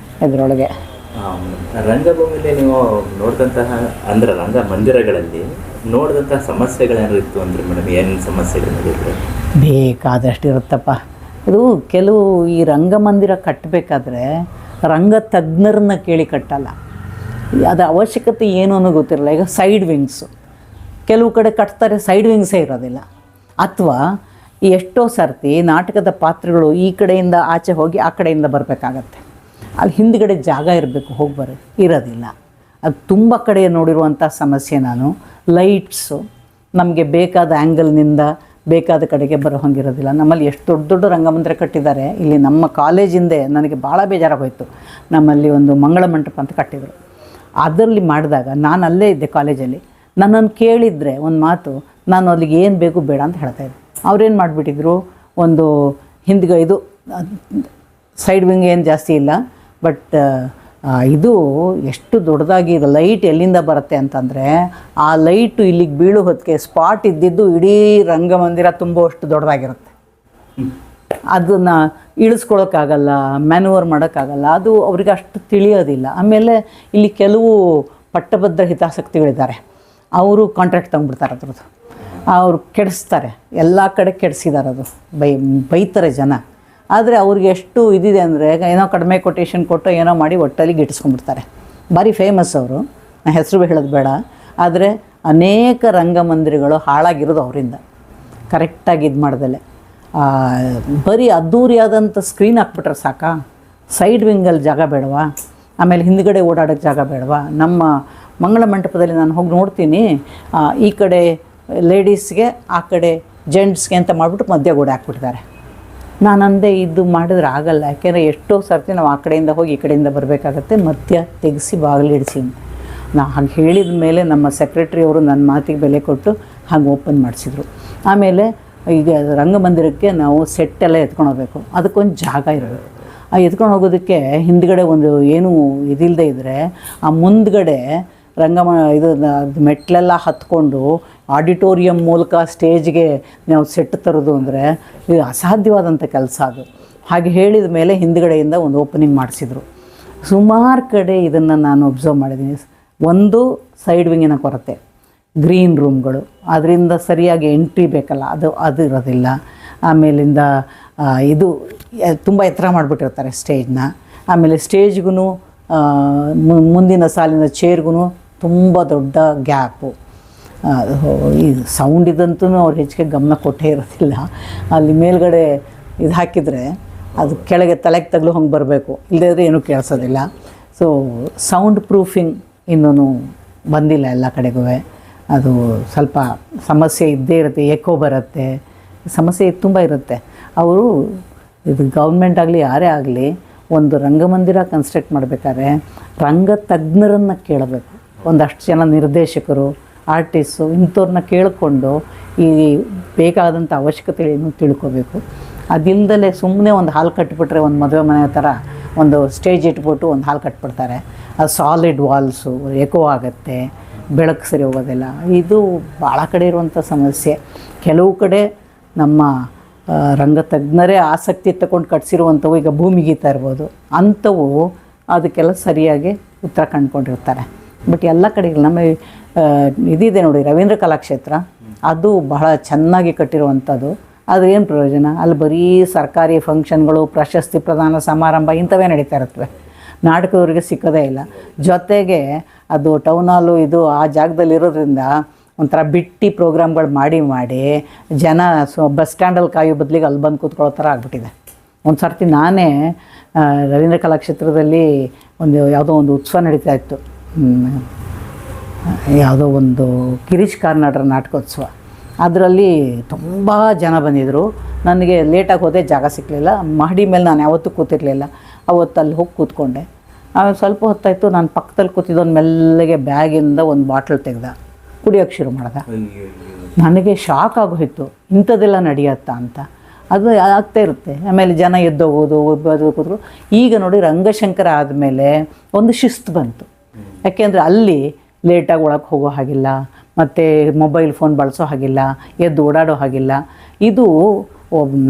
ಇದರೊಳಗೆ. ರಂಗಭೂಮಿಯಲ್ಲಿ ನೀವು ನೋಡಿದಂತಹ ಅಂದರೆ ರಂಗ ಮಂದಿರಗಳಲ್ಲಿ ನೋಡಿದಂತಹ ಸಮಸ್ಯೆಗಳೇನಾದ್ರು ಇತ್ತು ಅಂದರೆ ಮೇಡಮ್, ಏನು ಸಮಸ್ಯೆಗಳು ಬೇಕಾದಷ್ಟು ಇರುತ್ತಪ್ಪ. ಇದು ಕೆಲವು ಈ ರಂಗಮಂದಿರ ಕಟ್ಟಬೇಕಾದ್ರೆ ರಂಗ ತಜ್ಞರನ್ನ ಕೇಳಿ ಕಟ್ಟಲ್ಲ. ಅದು ಅವಶ್ಯಕತೆ ಏನು ಅನ್ನೋ ಗೊತ್ತಿರಲ್ಲ. ಈಗ ಸೈಡ್ ವಿಂಗ್ಸು ಕೆಲವು ಕಡೆ ಕಟ್ತಾರೆ, ಸೈಡ್ ವಿಂಗ್ಸೇ ಇರೋದಿಲ್ಲ. ಅಥವಾ ಎಷ್ಟೋ ಸರ್ತಿ ನಾಟಕದ ಪಾತ್ರಗಳು ಈ ಕಡೆಯಿಂದ ಆಚೆ ಹೋಗಿ ಆ ಕಡೆಯಿಂದ ಬರಬೇಕಾಗತ್ತೆ, ಅಲ್ಲಿ ಹಿಂದ್ಗಡೆ ಜಾಗ ಇರಬೇಕು, ಹೋಗಿ ಇರೋದಿಲ್ಲ. ಅದು ತುಂಬ ಕಡೆ ನೋಡಿರುವಂಥ ಸಮಸ್ಯೆ ನಾನು. ಲೈಟ್ಸು ನಮಗೆ ಬೇಕಾದ ಆ್ಯಂಗಲ್ನಿಂದ ಬೇಕಾದ ಕಡೆಗೆ ಬರೋ ಹಂಗಿರೋದಿಲ್ಲ. ನಮ್ಮಲ್ಲಿ ಎಷ್ಟು ದೊಡ್ಡ ದೊಡ್ಡ ರಂಗಮಂದಿರ ಕಟ್ಟಿದ್ದಾರೆ. ಇಲ್ಲಿ ನಮ್ಮ ಕಾಲೇಜಿಂದೆ ನನಗೆ ಭಾಳ ಬೇಜಾರಾಗೋಯ್ತು. ನಮ್ಮಲ್ಲಿ ಒಂದು ಮಂಗಳ ಮಂಟಪ ಅಂತ ಕಟ್ಟಿದರು. ಅದರಲ್ಲಿ ಮಾಡಿದಾಗ ನಾನು ಅಲ್ಲೇ ಇದ್ದೆ ಕಾಲೇಜಲ್ಲಿ. ನನ್ನನ್ನು ಕೇಳಿದರೆ ಒಂದು ಮಾತು, ನಾನು ಅಲ್ಲಿಗೆ ಏನು ಬೇಕು ಬೇಡ ಅಂತ ಹೇಳ್ತಾಯಿದ್ದೆ. ಅವ್ರೇನು ಮಾಡಿಬಿಟ್ಟಿದ್ರು, ಒಂದು ಹಿಂದ್ಗೆ ಇದು ಸೈಡ್ ವಿಂಗ್ ಏನು ಜಾಸ್ತಿ ಇಲ್ಲ, ಬಟ್ ಇದು ಎಷ್ಟು ದೊಡ್ಡದಾಗಿ ಲೈಟ್ ಎಲ್ಲಿಂದ ಬರುತ್ತೆ ಅಂತಂದರೆ, ಆ ಲೈಟು ಇಲ್ಲಿಗೆ ಬೀಳು ಹೊತ್ತಿಗೆ ಸ್ಪಾಟ್ ಇದ್ದಿದ್ದು ಇಡೀ ರಂಗಮಂದಿರ ತುಂಬುವಷ್ಟು ದೊಡ್ಡದಾಗಿರುತ್ತೆ. ಅದನ್ನು ಇಳಿಸ್ಕೊಳಕ್ಕಾಗಲ್ಲ, ಮ್ಯಾನುವರ್ ಮಾಡೋಕ್ಕಾಗಲ್ಲ, ಅದು ಅವ್ರಿಗೆ ಅಷ್ಟು ತಿಳಿಯೋದಿಲ್ಲ. ಆಮೇಲೆ ಇಲ್ಲಿ ಕೆಲವು ಪಟ್ಟಭದ್ರ ಹಿತಾಸಕ್ತಿಗಳಿದ್ದಾರೆ, ಅವರು ಕಾಂಟ್ರಾಕ್ಟ್ ತಗೊಂಡ್ಬಿಡ್ತಾರೆ ಅದ್ರದ್ದು, ಅವರು ಕೆಡಿಸ್ತಾರೆ, ಎಲ್ಲ ಕಡೆ ಕೆಡಿಸಿದ್ದಾರೆ, ಅದು ಬೈತಾರೆ ಜನ. ಆದರೆ ಅವ್ರಿಗೆ ಎಷ್ಟು ಇದಿದೆ ಅಂದರೆ ಏನೋ ಕಡಿಮೆ ಕೊಟೇಶನ್ ಕೊಟ್ಟು ಏನೋ ಮಾಡಿ ಒಟ್ಟಲ್ಲಿ ಗಿಟ್ಟಿಸ್ಕೊಂಡ್ಬಿಡ್ತಾರೆ. ಭಾರಿ ಫೇಮಸ್ ಅವರು, ನಾನು ಹೆಸರು ಹೇಳೋದು ಬೇಡ. ಆದರೆ ಅನೇಕ ರಂಗಮಂದಿರಗಳು ಹಾಳಾಗಿರೋದು ಅವರಿಂದ, ಕರೆಕ್ಟಾಗಿ ಇದು ಮಾಡ್ದಲೆ. ಬರೀ ಅದ್ದೂರಿಯಾದಂಥ ಸ್ಕ್ರೀನ್ ಹಾಕ್ಬಿಟ್ರೆ ಸಾಕಾ? ಸೈಡ್ ವಿಂಗಲ್ಲಿ ಜಾಗ ಬೇಡವಾ? ಆಮೇಲೆ ಹಿಂದ್ಗಡೆ ಓಡಾಡೋಕ್ಕೆ ಜಾಗ ಬೇಡವಾ? ನಮ್ಮ ಮಂಗಳ ಮಂಟಪದಲ್ಲಿ ನಾನು ಹೋಗಿ ನೋಡ್ತೀನಿ, ಈ ಕಡೆ ಲೇಡೀಸ್ಗೆ ಆ ಕಡೆ ಜೆಂಟ್ಸ್ಗೆ ಅಂತ ಮಾಡಿಬಿಟ್ಟು ಮಧ್ಯ ಗೋಡೆ ಹಾಕ್ಬಿಟ್ಟಿದ್ದಾರೆ. ನಾನು ಅಂದೆ ಇದು ಮಾಡಿದ್ರೆ ಆಗಲ್ಲ, ಯಾಕೆಂದರೆ ಎಷ್ಟೋ ಸರ್ತಿ ನಾವು ಆ ಕಡೆಯಿಂದ ಹೋಗಿ ಈ ಕಡೆಯಿಂದ ಬರಬೇಕಾಗತ್ತೆ, ಮಧ್ಯ ತೆಗೆಸಿ ಬಾಗಿಲಿಡಿಸಿ. ನಾ ಹಾಗೆ ಹೇಳಿದ ಮೇಲೆ ನಮ್ಮ ಸೆಕ್ರೆಟ್ರಿ ಅವರು ನನ್ನ ಮಾತಿಗೆ ಬೆಲೆ ಕೊಟ್ಟು ಹಾಗೆ ಓಪನ್ ಮಾಡಿಸಿದ್ರು. ಆಮೇಲೆ ಈಗ ರಂಗಮಂದಿರಕ್ಕೆ ನಾವು ಸೆಟ್ಟೆಲ್ಲ ಎತ್ಕೊಂಡು ಹೋಗಬೇಕು, ಅದಕ್ಕೊಂದು ಜಾಗ ಇರಬೇಕು. ಆ ಎತ್ಕೊಂಡು ಹೋಗೋದಕ್ಕೆ ಹಿಂದ್ಗಡೆ ಒಂದು ಏನೂ ಇದಿಲ್ಲದೆ ಇದ್ದರೆ ಆ ಮುಂದ್ಗಡೆ ಇದು ಮೆಟ್ಲೆಲ್ಲ ಹತ್ಕೊಂಡು ಆಡಿಟೋರಿಯಂ ಮೂಲಕ ಸ್ಟೇಜ್ಗೆ ನಾವು ಸೆಟ್ ತರೋದು ಅಂದರೆ ಇದು ಅಸಾಧ್ಯವಾದಂಥ ಕೆಲಸ ಅದು. ಹಾಗೆ ಹೇಳಿದ ಮೇಲೆ ಹಿಂದ್ಗಡೆಯಿಂದ ಒಂದು ಓಪನಿಂಗ್ ಮಾಡಿಸಿದ್ರು. ಸುಮಾರು ಕಡೆ ಇದನ್ನು ನಾನು ಒಬ್ಸರ್ವ್ ಮಾಡಿದ್ದೀನಿ. ಒಂದು ಸೈಡ್ ವಿಂಗಿನ ಕೊರತೆ, ಗ್ರೀನ್ ರೂಮ್ಗಳು, ಅದರಿಂದ ಸರಿಯಾಗಿ ಎಂಟ್ರಿ ಬೇಕಲ್ಲ, ಅದು ಇರೋದಿಲ್ಲ. ಆಮೇಲಿಂದ ಇದು ತುಂಬ ಎತ್ತರ ಮಾಡಿಬಿಟ್ಟಿರ್ತಾರೆ ಸ್ಟೇಜ್ನ. ಆಮೇಲೆ ಸ್ಟೇಜ್ಗೂ ಮುಂದಿನ ಸಾಲಿನ ಚೇರ್ಗೂ ತುಂಬ ದೊಡ್ಡ ಗ್ಯಾಪು. ಈ ಸೌಂಡಿದಂತೂ ಅವ್ರು ಹೆಚ್ಚಿಗೆ ಗಮನ ಕೊಟ್ಟೇ ಇರೋದಿಲ್ಲ. ಅಲ್ಲಿ ಮೇಲ್ಗಡೆ ಇದು ಹಾಕಿದರೆ ಅದು ಕೆಳಗೆ ತಲೆಗೆ ತಗಲು ಹಂಗೆ ಬರಬೇಕು, ಇಲ್ಲದೇ ಏನೂ ಕೇಳಿಸೋದಿಲ್ಲ. ಸೊ ಸೌಂಡ್ ಪ್ರೂಫಿಂಗ್ ಇನ್ನೂ ಬಂದಿಲ್ಲ ಎಲ್ಲ ಕಡೆಗೂ. ಅದು ಸ್ವಲ್ಪ ಸಮಸ್ಯೆ ಇದ್ದೇ ಇರುತ್ತೆ, ಎಕೋ ಬರುತ್ತೆ, ಸಮಸ್ಯೆ ತುಂಬ ಇರುತ್ತೆ. ಅವರು ಇದು ಗೌರ್ಮೆಂಟ್ ಆಗಲಿ ಯಾರೇ ಆಗಲಿ ಒಂದು ರಂಗಮಂದಿರ ಕನ್ಸ್ಟ್ರಕ್ಟ್ ಮಾಡಬೇಕಾದ್ರೆ ರಂಗ ತಜ್ಞರನ್ನು ಕೇಳಬೇಕು. ಒಂದಷ್ಟು ಜನ ನಿರ್ದೇಶಕರು, ಆರ್ಟಿಸ್ಟು ಇಂಥವ್ರನ್ನ ಕೇಳಿಕೊಂಡು ಈ ಬೇಕಾದಂಥ ಅವಶ್ಯಕತೆಗಳನ್ನು ತಿಳ್ಕೊಬೇಕು. ಅದಿಲ್ಲದಲೇ ಸುಮ್ಮನೆ ಒಂದು ಹಾಲು ಕಟ್ಟಿಬಿಟ್ರೆ, ಒಂದು ಮದುವೆ ಮನೆ ಥರ ಒಂದು ಸ್ಟೇಜ್ ಇಟ್ಬಿಟ್ಟು ಒಂದು ಹಾಲು ಕಟ್ಬಿಡ್ತಾರೆ. ಅದು ಸಾಲಿಡ್ ವಾಲ್ಸು, ಎಕೋ ಆಗುತ್ತೆ, ಬೆಳಕು ಸರಿ ಹೋಗೋದಿಲ್ಲ. ಇದು ಭಾಳ ಕಡೆ ಇರುವಂಥ ಸಮಸ್ಯೆ. ಕೆಲವು ಕಡೆ ನಮ್ಮ ರಂಗತಜ್ಞರೇ ಆಸಕ್ತಿ ತಗೊಂಡು ಕಟ್ಸಿರುವಂಥವು, ಈಗ ಭೂಮಿಗೀತ ಇರ್ಬೋದು, ಅಂಥವು ಅದಕ್ಕೆಲ್ಲ ಸರಿಯಾಗಿ ಉತ್ತರ ಕಂಡುಕೊಂಡಿರ್ತಾರೆ. ಬಟ್ ಎಲ್ಲ ಕಡೆಗೆ ನಮ್ಮ ಇದಿದೆ ನೋಡಿ, ರವೀಂದ್ರ ಕಲಾಕ್ಷೇತ್ರ, ಅದು ಬಹಳ ಚೆನ್ನಾಗಿ ಕಟ್ಟಿರುವಂಥದ್ದು. ಆದರೆ ಏನು ಪ್ರಯೋಜನ? ಅಲ್ಲಿ ಬರೀ ಸರ್ಕಾರಿ ಫಂಕ್ಷನ್ಗಳು, ಪ್ರಶಸ್ತಿ ಪ್ರದಾನ ಸಮಾರಂಭ ಇಂಥವೇ ನಡೀತಾ ಇರುತ್ತವೆ, ನಾಟಕದವ್ರಿಗೆ ಸಿಕ್ಕೋದೇ ಇಲ್ಲ. ಜೊತೆಗೆ ಅದು ಟೌನ್ ಹಾಲು ಇದು ಆ ಜಾಗದಲ್ಲಿ ಇರೋದ್ರಿಂದ ಒಂಥರ ಬಿಟ್ಟಿ ಪ್ರೋಗ್ರಾಮ್ಗಳು ಮಾಡಿ ಜನ ಬಸ್ ಸ್ಟ್ಯಾಂಡಲ್ಲಿ ಕಾಯೋ ಬದಲಿಗೆ ಅಲ್ಲಿ ಬಂದು ಕೂತ್ಕೊಳ್ಳೋ ಥರ ಆಗಿಬಿಟ್ಟಿದೆ. ಒಂದು ಸರ್ತಿ ನಾನೇ ರವೀಂದ್ರ ಕಲಾಕ್ಷೇತ್ರದಲ್ಲಿ ಯಾವುದೋ ಒಂದು ಉತ್ಸವ ನಡೀತಾ ಇತ್ತು, ಯಾವುದೋ ಒಂದು ಗಿರೀಶ್ ಕಾರ್ನಾಡರ ನಾಟಕೋತ್ಸವ. ಅದರಲ್ಲಿ ತುಂಬ ಜನ ಬಂದಿದ್ದರು. ನನಗೆ ಲೇಟಾಗಿ ಹೋದೆ, ಜಾಗ ಸಿಕ್ಕಲಿಲ್ಲ. ಮಹಡಿ ಮೇಲೆ ನಾನು ಯಾವತ್ತೂ ಕೂತಿರಲಿಲ್ಲ. ಅವತ್ತು ಅಲ್ಲಿ ಹೋಗಿ ಕೂತ್ಕೊಂಡೆ. ಆಮೇಲೆ ಸ್ವಲ್ಪ ಹೊತ್ತಾಯಿತು, ನಾನು ಪಕ್ಕದಲ್ಲಿ ಕೂತಿದ್ದೊಂದು ಮೆಲ್ಲಗೆ ಬ್ಯಾಗಿಂದ ಒಂದು ಬಾಟ್ಲ್ ತೆಗೆದ, ಕುಡಿಯೋಕ್ಕೆ ಶುರು ಮಾಡ್ದೆ. ನನಗೆ ಶಾಕ್ ಆಗೋಯ್ತು, ಇಂಥದ್ದೆಲ್ಲ ನಡೆಯುತ್ತಾ ಅಂತ. ಅದು ಆಗ್ತಾ ಇರುತ್ತೆ. ಆಮೇಲೆ ಜನ ಎದ್ದೋಗೋದು ಕೂತ್ರು. ಈಗ ನೋಡಿ ರಂಗಶಂಕರ ಆದಮೇಲೆ ಒಂದು ಶಿಸ್ತು ಬಂತು. ಯಾಕೆಂದರೆ ಅಲ್ಲಿ ಲೇಟಾಗಿ ಒಳಗೆ ಹೋಗೋ ಹಾಗಿಲ್ಲ, ಮತ್ತು ಮೊಬೈಲ್ ಫೋನ್ ಬಳಸೋ ಹಾಗಿಲ್ಲ, ಎದ್ದು ಓಡಾಡೋ ಹಾಗಿಲ್ಲ. ಇದು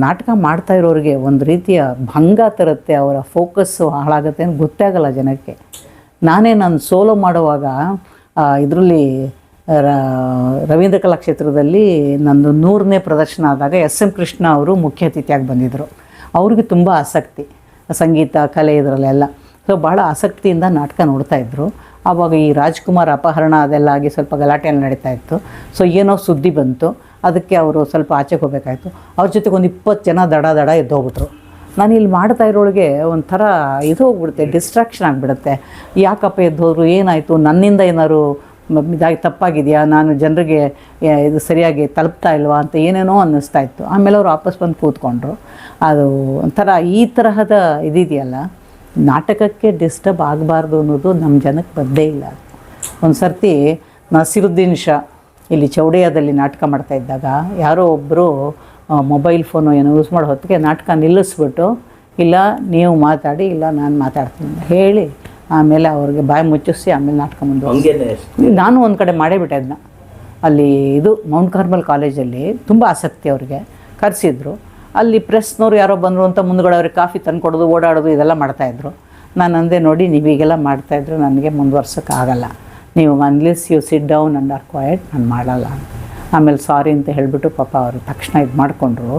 ನಾಟಕ ಮಾಡ್ತಾ ಇರೋರಿಗೆ ಒಂದು ರೀತಿಯ ಭಂಗ ತರುತ್ತೆ, ಅವರ ಫೋಕಸ್ಸು ಹಾಳಾಗುತ್ತೆ ಅಂತ ಗೊತ್ತೇ ಆಗಲ್ಲ ಜನಕ್ಕೆ. ನಾನು ಸೋಲೋ ಮಾಡುವಾಗ ಇದರಲ್ಲಿ ರವೀಂದ್ರ ಕಲಾಕ್ಷೇತ್ರದಲ್ಲಿ ನಂದು 100ನೇ ಪ್ರದರ್ಶನ ಆದಾಗ ಎಸ್.ಎಂ. ಕೃಷ್ಣ ಅವರು ಮುಖ್ಯ ಅತಿಥಿಯಾಗಿ ಬಂದಿದ್ದರು. ಅವ್ರಿಗೆ ತುಂಬ ಆಸಕ್ತಿ, ಸಂಗೀತ ಕಲೆ ಇದರಲ್ಲೆಲ್ಲ. ಸೊ ಭಾಳ ಆಸಕ್ತಿಯಿಂದ ನಾಟಕ ನೋಡ್ತಾಯಿದ್ರು. ಆವಾಗ ಈ ರಾಜ್ಕುಮಾರ್ ಅಪಹರಣ ಅದೆಲ್ಲ ಆಗಿ ಸ್ವಲ್ಪ ಗಲಾಟೆಯಲ್ಲಿ ನಡೀತಾ ಇತ್ತು. ಸೊ ಏನೋ ಸುದ್ದಿ ಬಂತು, ಅದಕ್ಕೆ ಅವರು ಸ್ವಲ್ಪ ಆಚೆಗೆ ಹೋಗಬೇಕಾಯ್ತು. ಅವ್ರ ಜೊತೆಗೆ ಒಂದು 20 ಜನ ದಡ ಎದ್ದೋಗ್ಬಿಟ್ರು. ನಾನು ಇಲ್ಲಿ ಮಾಡ್ತಾ ಇರೋಳಿಗೆ ಒಂಥರ ಇದು ಹೋಗ್ಬಿಡುತ್ತೆ, ಡಿಸ್ಟ್ರಾಕ್ಷನ್ ಆಗಿಬಿಡುತ್ತೆ. ಯಾಕಪ್ಪ ಎದ್ದೋದ್ರು, ಏನಾಯಿತು, ನನ್ನಿಂದ ಏನಾದ್ರು ಇದಾಗಿ ತಪ್ಪಾಗಿದೆಯಾ, ನಾನು ಜನರಿಗೆ ಇದು ಸರಿಯಾಗಿ ತಲುಪ್ತಾ ಇಲ್ವಾ ಅಂತ ಏನೇನೋ ಅನ್ನಿಸ್ತಾ ಇತ್ತು. ಆಮೇಲೆ ಅವರು ವಾಪಸ್ ಬಂದು ಕೂತ್ಕೊಂಡ್ರು. ಅದು ಒಂಥರ ಈ ತರಹದ ಇದಿದೆಯಲ್ಲ, ನಾಟಕಕ್ಕೆ ಡಿಸ್ಟರ್ಬ್ ಆಗಬಾರ್ದು ಅನ್ನೋದು ನಮ್ಮ ಜನಕ್ಕೆ ಬಂದೇ ಇಲ್ಲ. ಒಂದು ಸರ್ತಿ ನಸೀರುದ್ದೀನ್ ಶಾ ಇಲ್ಲಿ ಚೌಡಯ್ಯದಲ್ಲಿ ನಾಟಕ ಮಾಡ್ತಾ ಇದ್ದಾಗ ಯಾರೋ ಒಬ್ಬರು ಮೊಬೈಲ್ ಫೋನು ಏನೋ ಯೂಸ್ ಮಾಡೋ ಹೊತ್ತಿಗೆ ನಾಟಕ ನಿಲ್ಲಿಸ್ಬಿಟ್ಟು, ಇಲ್ಲ ನೀವು ಮಾತಾಡಿ, ಇಲ್ಲ ನಾನು ಮಾತಾಡ್ತೀನಿ ಹೇಳಿ, ಆಮೇಲೆ ಅವ್ರಿಗೆ ಬಾಯಿ ಮುಚ್ಚಿಸಿ ಆಮೇಲೆ ನಾಟಕ ಮುಂದೆ ನಾನು ಒಂದು ಕಡೆ ಮಾಡೇ ಬಿಟ್ಟೆ ಅದನ್ನ. ಅಲ್ಲಿ ಇದು ಮೌಂಟ್ ಕಾರ್ಮಲ್ ಕಾಲೇಜಲ್ಲಿ ತುಂಬ ಆಸಕ್ತಿ ಅವ್ರಿಗೆ ಕರೆಸಿದ್ರು. ಅಲ್ಲಿ ಪ್ರೆಸ್ನವ್ರು ಯಾರೋ ಬಂದರು ಅಂತ ಮುಂದ್ಗಡೆ ಅವ್ರಿಗೆ ಕಾಫಿ ತಂದುಕೊಡೋದು, ಓಡಾಡೋದು ಇದೆಲ್ಲ ಮಾಡ್ತಾಯಿದ್ರು. ನಾನು ಅಂದೆ, ನೋಡಿ ನೀವು ಹೀಗೆಲ್ಲ ಮಾಡ್ತಾಯಿದ್ರು ನನಗೆ ಮುಂದುವರ್ಸೋಕ್ಕಾಗಲ್ಲ, ನೀವು unless you sit down and are quiet ನಾನು ಮಾಡಲ್ಲ. ಆಮೇಲೆ ಸಾರಿ ಅಂತ ಹೇಳಿಬಿಟ್ಟು ಪಾಪ ಅವರು ತಕ್ಷಣ ಇದು ಮಾಡಿಕೊಂಡ್ರು.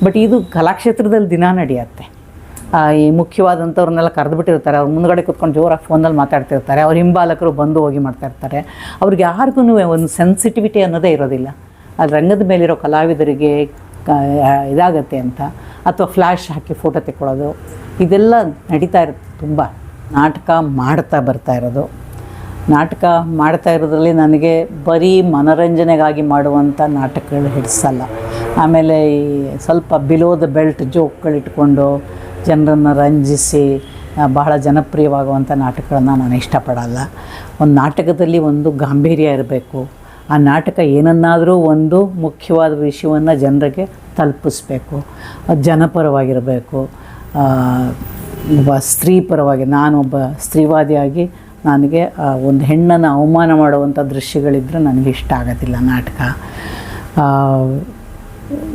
ಬಟ್ ಇದು ಕಲಾಕ್ಷೇತ್ರದಲ್ಲಿ ದಿನ ನಡೆಯುತ್ತೆ. ಈ ಮುಖ್ಯವಾದಂಥವ್ರನ್ನೆಲ್ಲ ಕರೆದುಬಿಟ್ಟಿರ್ತಾರೆ, ಅವ್ರು ಮುಂದ್ಗಡೆ ಕೂತ್ಕೊಂಡು ಜೋರಾಗಿ ಫೋನಲ್ಲಿ ಮಾತಾಡ್ತಿರ್ತಾರೆ, ಅವ್ರ ಹಿಂಬಾಲಕರು ಬಂದು ಹೋಗಿ ಮಾಡ್ತಾಯಿರ್ತಾರೆ. ಅವ್ರಿಗೆ ಯಾರಿಗೂ ಒಂದು ಸೆನ್ಸಿಟಿವಿಟಿ ಅನ್ನೋದೇ ಇರೋದಿಲ್ಲ. ಅಲ್ಲಿ ರಂಗದ ಮೇಲಿರೋ ಕಲಾವಿದರಿಗೆ ಇದಾಗತ್ತೆ ಅಂತ, ಅಥವಾ ಫ್ಲ್ಯಾಶ್ ಹಾಕಿ ಫೋಟೋ ತೆಕ್ಕೊಳ್ಳೋದು ಇದೆಲ್ಲ ನಡೀತಾ ಇರುತ್ತೆ. ತುಂಬ ನಾಟಕ ಮಾಡ್ತಾ ಬರ್ತಾ ಇರೋದು, ನಾಟಕ ಮಾಡ್ತಾ ಇರೋದ್ರಲ್ಲಿ ನನಗೆ ಬರೀ ಮನೋರಂಜನೆಗಾಗಿ ಮಾಡುವಂಥ ನಾಟಕಗಳು ಹಿಡಿಸಲ್ಲ. ಆಮೇಲೆ ಈ ಸ್ವಲ್ಪ ಬಿಲೋ ದ ಬೆಲ್ಟ್ ಜೋಕ್ಗಳಿಟ್ಕೊಂಡು ಜನರನ್ನು ರಂಜಿಸಿ ಬಹಳ ಜನಪ್ರಿಯವಾಗುವಂಥ ನಾಟಕಗಳನ್ನು ನಾನು ಇಷ್ಟಪಡಲ್ಲ. ಒಂದು ನಾಟಕದಲ್ಲಿ ಒಂದು ಗಾಂಭೀರ್ಯ ಇರಬೇಕು. ಆ ನಾಟಕ ಏನನ್ನಾದರೂ ಒಂದು ಮುಖ್ಯವಾದ ವಿಷಯವನ್ನು ಜನರಿಗೆ ತಲುಪಿಸ್ಬೇಕು. ಜನಪರವಾಗಿರಬೇಕು, ಒಬ್ಬ ಸ್ತ್ರೀ ಪರವಾಗಿ. ನಾನೊಬ್ಬ ಸ್ತ್ರೀವಾದಿಯಾಗಿ ನನಗೆ ಒಂದು ಹೆಣ್ಣನ್ನು ಅವಮಾನ ಮಾಡುವಂಥ ದೃಶ್ಯಗಳಿದ್ದರೆ ನನಗೆ ಇಷ್ಟ ಆಗೋದಿಲ್ಲ ನಾಟಕ.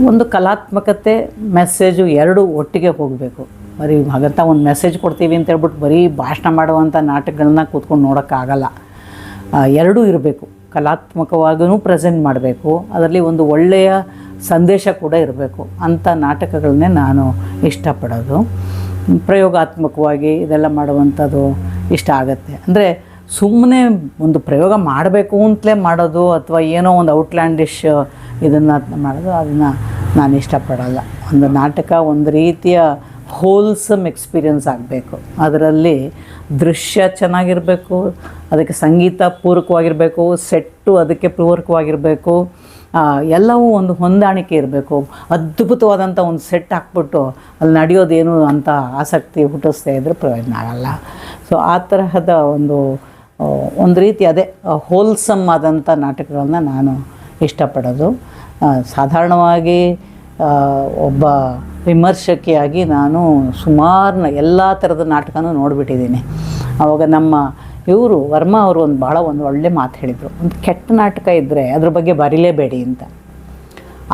ಒಂದು ಕಲಾತ್ಮಕತೆ, ಮೆಸೇಜು ಎರಡೂ ಒಟ್ಟಿಗೆ ಹೋಗಬೇಕು. ಬರೀ ಹಾಗಂತ ಒಂದು ಮೆಸೇಜ್ ಕೊಡ್ತೀವಿ ಅಂತ ಹೇಳ್ಬಿಟ್ಟು ಬರೀ ಭಾಷಣ ಮಾಡುವಂಥ ನಾಟಕಗಳನ್ನ ಕೂತ್ಕೊಂಡು ನೋಡೋಕ್ಕಾಗಲ್ಲ. ಎರಡೂ ಇರಬೇಕು. ಕಲಾತ್ಮಕವಾಗೂ ಪ್ರೆಸೆಂಟ್ ಮಾಡಬೇಕು, ಅದರಲ್ಲಿ ಒಂದು ಒಳ್ಳೆಯ ಸಂದೇಶ ಕೂಡ ಇರಬೇಕು. ಅಂಥ ನಾಟಕಗಳನ್ನೇ ನಾನು ಇಷ್ಟಪಡೋದು. ಪ್ರಯೋಗಾತ್ಮಕವಾಗಿ ಇದೆಲ್ಲ ಮಾಡುವಂಥದ್ದು ಇಷ್ಟ ಆಗುತ್ತೆ. ಅಂದರೆ ಸುಮ್ಮನೆ ಒಂದು ಪ್ರಯೋಗ ಮಾಡಬೇಕು ಅಂತಲೇ ಮಾಡೋದು ಅಥವಾ ಏನೋ ಒಂದು ಔಟ್ಲ್ಯಾಂಡಿಶ್ ಇದನ್ನು ಮಾಡೋದು, ಅದನ್ನು ನಾನು ಇಷ್ಟಪಡಲ್ಲ. ಒಂದು ನಾಟಕ ಒಂದು ರೀತಿಯ ಹೋಲ್ಸಮ್ ಎಕ್ಸ್ಪೀರಿಯನ್ಸ್ ಆಗಬೇಕು. ಅದರಲ್ಲಿ ದೃಶ್ಯ ಚೆನ್ನಾಗಿರಬೇಕು, ಅದಕ್ಕೆ ಸಂಗೀತ ಪೂರಕವಾಗಿರಬೇಕು, ಸೆಟ್ಟು ಅದಕ್ಕೆ ಪೂರಕವಾಗಿರಬೇಕು, ಎಲ್ಲವೂ ಒಂದು ಹೊಂದಾಣಿಕೆ ಇರಬೇಕು. ಅದ್ಭುತವಾದಂಥ ಒಂದು ಸೆಟ್ ಹಾಕ್ಬಿಟ್ಟು ಅಲ್ಲಿ ನಡೆಯೋದೇನು ಅಂತ ಆಸಕ್ತಿ ಹುಟ್ಟಿಸ್ತಾ ಇದ್ದರೆ ಪ್ರಯೋಜನ ಆಗಲ್ಲ. ಸೊ ಆ ತರಹದ ಒಂದು ರೀತಿ ಅದೇ ಹೋಲ್ಸಮ್ ಆದಂಥ ನಾಟಕಗಳನ್ನ ನಾನು ಇಷ್ಟಪಡೋದು. ಸಾಧಾರಣವಾಗಿ ಒಬ್ಬ ವಿಮರ್ಶಕಿಯಾಗಿ ನಾನು ಸುಮಾರು ಎಲ್ಲ ಥರದ ನಾಟಕನೂ ನೋಡಿಬಿಟ್ಟಿದ್ದೀನಿ. ಆವಾಗ ನಮ್ಮ ಇವರು ವರ್ಮಾ ಅವರು ಒಂದು ಒಳ್ಳೆ ಮಾತು ಹೇಳಿದರು, ಒಂದು ಕೆಟ್ಟ ನಾಟಕ ಇದ್ದರೆ ಅದ್ರ ಬಗ್ಗೆ ಬರೀಲೇಬೇಡಿ ಅಂತ.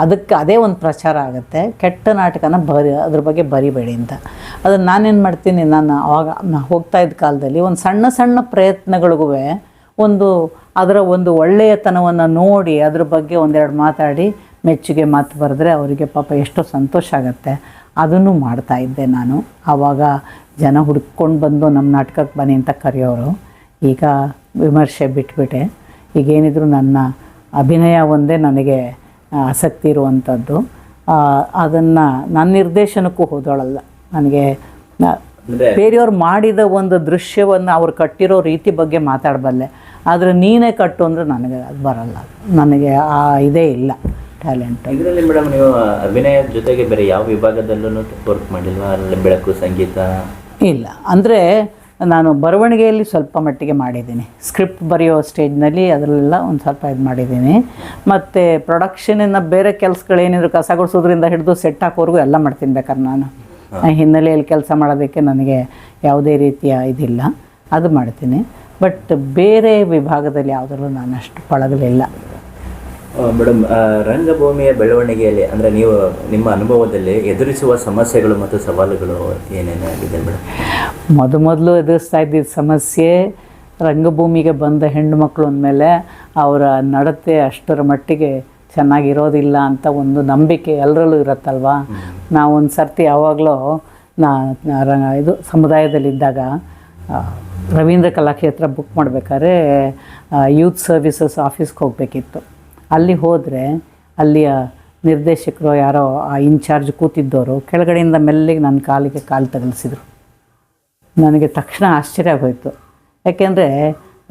ಅದಕ್ಕೆ ಅದೇ ಒಂದು ಪ್ರಚಾರ ಆಗುತ್ತೆ, ಕೆಟ್ಟ ನಾಟಕನ ಅದ್ರ ಬಗ್ಗೆ ಬರಿಬೇಡಿ ಅಂತ. ಅದನ್ನು ನಾನೇನು ಮಾಡ್ತೀನಿ, ನಾನು ಆವಾಗ ಹೋಗ್ತಾ ಇದ್ದ ಕಾಲದಲ್ಲಿ ಒಂದು ಸಣ್ಣ ಸಣ್ಣ ಪ್ರಯತ್ನಗಳಿಗೂ ಅದರ ಒಂದು ಒಳ್ಳೆಯತನವನ್ನು ನೋಡಿ ಅದ್ರ ಬಗ್ಗೆ ಒಂದೆರಡು ಮಾತಾಡಿ ಮೆಚ್ಚುಗೆ ಮಾತು ಬರೆದ್ರೆ ಅವರಿಗೆ ಪಾಪ ಎಷ್ಟೋ ಸಂತೋಷ ಆಗುತ್ತೆ. ಅದನ್ನು ಮಾಡ್ತಾಯಿದ್ದೆ ನಾನು. ಆವಾಗ ಜನ ಹುಡ್ಕೊಂಡು ಬಂದು ನಮ್ಮ ನಾಟಕಕ್ಕೆ ಬನ್ನಿ ಅಂತ ಕರೆಯೋರು. ಈಗ ವಿಮರ್ಶೆ ಬಿಟ್ಬಿಟ್ಟೆ. ಈಗೇನಿದ್ರು ನನ್ನ ಅಭಿನಯ ಒಂದೇ ನನಗೆ ಆಸಕ್ತಿ ಇರುವಂಥದ್ದು. ಅದನ್ನು ನನ್ನ ನಿರ್ದೇಶನಕ್ಕೂ ಹೋದೋಳಲ್ಲ. ನನಗೆ ಬೇರೆಯವ್ರು ಮಾಡಿದ ಒಂದು ದೃಶ್ಯವನ್ನು ಅವ್ರು ಕಟ್ಟಿರೋ ರೀತಿ ಬಗ್ಗೆ ಮಾತಾಡಬಲ್ಲೆ, ಆದರೆ ನೀನೇ ಕಟ್ಟು ಅಂದರೆ ನನಗೆ ಅದು ಬರಲ್ಲ. ನನಗೆ ಇದೇ ಇಲ್ಲ ಟ್ಯಾಲೆಂಟ್. ಇದರಲ್ಲಿ ಮೇಡಮ್ ನೀವು ಅಭಿನಯದ ಜೊತೆಗೆ ಬೇರೆ ಯಾವ ವಿಭಾಗದಲ್ಲೂ ವರ್ಕ್ ಮಾಡಿಲ್ವಾ? ಅಲ್ಲಿ ಬೆಳಕು, ಸಂಗೀತ ಇಲ್ಲ. ಅಂದರೆ ನಾನು ಬರವಣಿಗೆಯಲ್ಲಿ ಸ್ವಲ್ಪ ಮಟ್ಟಿಗೆ ಮಾಡಿದ್ದೀನಿ. ಸ್ಕ್ರಿಪ್ಟ್ ಬರೆಯೋ ಸ್ಟೇಜ್ನಲ್ಲಿ ಅದರಲ್ಲೆಲ್ಲ ಒಂದು ಸ್ವಲ್ಪ ಇದು ಮಾಡಿದ್ದೀನಿ. ಮತ್ತು ಪ್ರೊಡಕ್ಷನಿನ ಬೇರೆ ಕೆಲಸಗಳೇನಿದ್ರು ಕಸ ಗುಡಿಸೋದ್ರಿಂದ ಹಿಡಿದು ಸೆಟ್ ಹಾಕೋವರೆಗೂ ಎಲ್ಲ ಮಾಡ್ತೀನಿ. ಬೇಕಾದ್ರೆ ನಾನು ಹಿನ್ನೆಲೆಯಲ್ಲಿ ಕೆಲಸ ಮಾಡೋದಕ್ಕೆ ನನಗೆ ಯಾವುದೇ ರೀತಿಯ ಇದಿಲ್ಲ, ಅದು ಮಾಡ್ತೀನಿ. ಬಟ್ ಬೇರೆ ವಿಭಾಗದಲ್ಲಿ ಯಾವುದರಲ್ಲೂ ನಾನು ಅಷ್ಟು ಪಳಗಲಿಲ್ಲ. ಮೇಡಮ್, ರಂಗಭೂಮಿಯ ಬೆಳವಣಿಗೆಯಲ್ಲಿ ಅಂದರೆ ನೀವು ನಿಮ್ಮ ಅನುಭವದಲ್ಲಿ ಎದುರಿಸುವ ಸಮಸ್ಯೆಗಳು ಮತ್ತು ಸವಾಲುಗಳು ಏನೇನಾಗಿದೆ ಮೇಡಮ್? ಮೊದಲು ಎದುರಿಸ್ತಾ ಇದ್ದಿದ್ದ ಸಮಸ್ಯೆ, ರಂಗಭೂಮಿಗೆ ಬಂದ ಹೆಣ್ಣುಮಕ್ಕಳು ಅಂದಮೇಲೆ ಅವರ ನಡತೆ ಅಷ್ಟರ ಮಟ್ಟಿಗೆ ಚೆನ್ನಾಗಿರೋದಿಲ್ಲ ಅಂತ ಒಂದು ನಂಬಿಕೆ ಎಲ್ಲರಲ್ಲೂ ಇರುತ್ತಲ್ವ. ನಾವೊಂದು ಸರ್ತಿ ಯಾವಾಗಲೂ ಇದು ಸಮುದಾಯದಲ್ಲಿದ್ದಾಗ ರವೀಂದ್ರ ಕಲಾಕ್ಷೇತ್ರ ಬುಕ್ ಮಾಡಬೇಕಾದ್ರೆ ಯೂತ್ ಸರ್ವಿಸಸ್ ಆಫೀಸ್ಗೆ ಹೋಗಬೇಕಿತ್ತು. ಅಲ್ಲಿ ಹೋದರೆ ಅಲ್ಲಿಯ ನಿರ್ದೇಶಕರು ಯಾರೋ ಆ ಇನ್ಚಾರ್ಜ್ ಕೂತಿದ್ದವರು ಕೆಳಗಡೆಯಿಂದ ಮೆಲ್ಲಿಗೆ ನನ್ನ ಕಾಲಿಗೆ ಕಾಲು ತಗಲಿಸಿದ್ರು. ನನಗೆ ತಕ್ಷಣ ಆಶ್ಚರ್ಯ ಆಗೋಯ್ತು. ಯಾಕೆಂದರೆ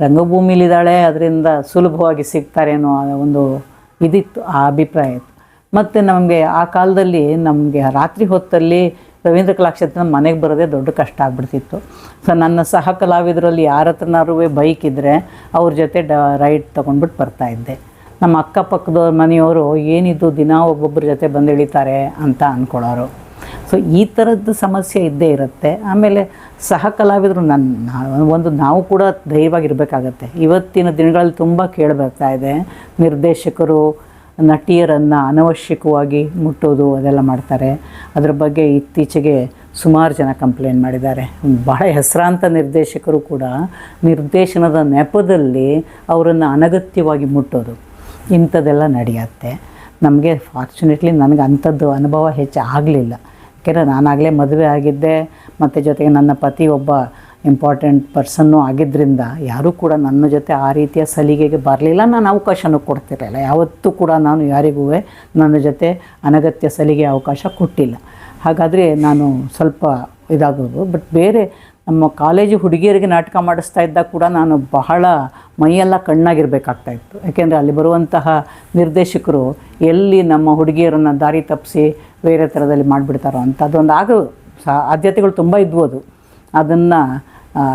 ರಂಗಭೂಮಿಲಿದ್ದಾಳೆ, ಅದರಿಂದ ಸುಲಭವಾಗಿ ಸಿಗ್ತಾರೇನೋ ಒಂದು ಇದಿತ್ತು, ಆ ಅಭಿಪ್ರಾಯ ಇತ್ತು. ಮತ್ತು ನಮಗೆ ಆ ಕಾಲದಲ್ಲಿ ನಮಗೆ ರಾತ್ರಿ ಹೊತ್ತಲ್ಲಿ ರವೀಂದ್ರ ಕಲಾಕ್ಷೇತ್ರ ಮನೆಗೆ ಬರೋದೇ ದೊಡ್ಡ ಕಷ್ಟ ಆಗ್ಬಿಡ್ತಿತ್ತು. ಸೊ ನನ್ನ ಸಹ ಕಲಾವಿದರಲ್ಲಿ ಯಾರ ಹತ್ರನಾರು ಬೈಕ್ ಇದ್ದರೆ ಅವ್ರ ಜೊತೆ ರೈಡ್ ತೊಗೊಂಡ್ಬಿಟ್ಟು ಬರ್ತಾಯಿದ್ದೆ. ನಮ್ಮ ಅಕ್ಕಪಕ್ಕದ ಮನೆಯವರು ಏನಿದು ದಿನ ಒಬ್ಬೊಬ್ಬರ ಜೊತೆ ಬಂದು ಇಳಿತಾರೆ ಅಂತ ಅಂದ್ಕೊಳ್ಳೋರು. ಸೊ ಈ ಥರದ್ದು ಸಮಸ್ಯೆ ಇದ್ದೇ ಇರುತ್ತೆ. ಆಮೇಲೆ ಸಹ ಕಲಾವಿದರು ನಾವು ಕೂಡ ಧೈರ್ಯವಾಗಿರಬೇಕಾಗತ್ತೆ. ಇವತ್ತಿನ ದಿನಗಳಲ್ಲಿ ತುಂಬ ಕೇಳಿಬರ್ತಾ ಇದೆ, ನಿರ್ದೇಶಕರು ನಟಿಯರನ್ನು ಅನವಶ್ಯಕವಾಗಿ ಮುಟ್ಟೋದು ಅದೆಲ್ಲ ಮಾಡ್ತಾರೆ. ಅದ್ರ ಬಗ್ಗೆ ಇತ್ತೀಚೆಗೆ ಸುಮಾರು ಜನ ಕಂಪ್ಲೇಂಟ್ ಮಾಡಿದ್ದಾರೆ. ಬಹಳ ಹೆಸರಾಂತ ನಿರ್ದೇಶಕರು ಕೂಡ ನಿರ್ದೇಶನದ ನೆಪದಲ್ಲಿ ಅವರನ್ನು ಅನಗತ್ಯವಾಗಿ ಮುಟ್ಟೋದು ಇಂಥದ್ದೆಲ್ಲ ನಡೆಯುತ್ತೆ. ನಮಗೆ ಫಾರ್ಚುನೇಟ್ಲಿ ನನಗೆ ಅಂಥದ್ದು ಅನುಭವ ಹೆಚ್ಚು ಆಗಲಿಲ್ಲ. ಯಾಕೆಂದರೆ ನಾನಾಗಲೇ ಮದುವೆ ಆಗಿದ್ದೆ, ಮತ್ತು ಜೊತೆಗೆ ನನ್ನ ಪತಿ ಒಬ್ಬ ಇಂಪಾರ್ಟೆಂಟ್ ಪರ್ಸನ್ನು ಆಗಿದ್ದರಿಂದ ಯಾರೂ ಕೂಡ ನನ್ನ ಜೊತೆ ಆ ರೀತಿಯ ಸಲಿಗೆಗೆ ಬರಲಿಲ್ಲ. ನಾನು ಅವಕಾಶನೂ ಕೊಡ್ತಿರಲಿಲ್ಲ. ಯಾವತ್ತೂ ಕೂಡ ನಾನು ಯಾರಿಗೂ ನನ್ನ ಜೊತೆ ಅನಗತ್ಯ ಸಲಿಗೆ ಅವಕಾಶ ಕೊಟ್ಟಿಲ್ಲ. ಹಾಗಾದರೆ ನಾನು ಸ್ವಲ್ಪ ಇದಾಗೋದು. ಬಟ್ ಬೇರೆ ನಮ್ಮ ಕಾಲೇಜು ಹುಡುಗಿಯರಿಗೆ ನಾಟಕ ಮಾಡಿಸ್ತಾ ಇದ್ದಾಗ ಕೂಡ ನಾನು ಬಹಳ ಮೈಯೆಲ್ಲ ಕಣ್ಣಾಗಿರಬೇಕಾಗ್ತಾಯಿತ್ತು. ಯಾಕೆಂದರೆ ಅಲ್ಲಿ ಬರುವಂತಹ ನಿರ್ದೇಶಕರು ಎಲ್ಲಿ ನಮ್ಮ ಹುಡುಗಿಯರನ್ನು ದಾರಿ ತಪ್ಪಿಸಿ ಬೇರೆ ಥರದಲ್ಲಿ ಮಾಡಿಬಿಡ್ತಾರೋ ಅಂತ ಅದೊಂದು ಆದ್ಯತೆಗಳು ತುಂಬ ಇದ್ವುದು. ಅದನ್ನು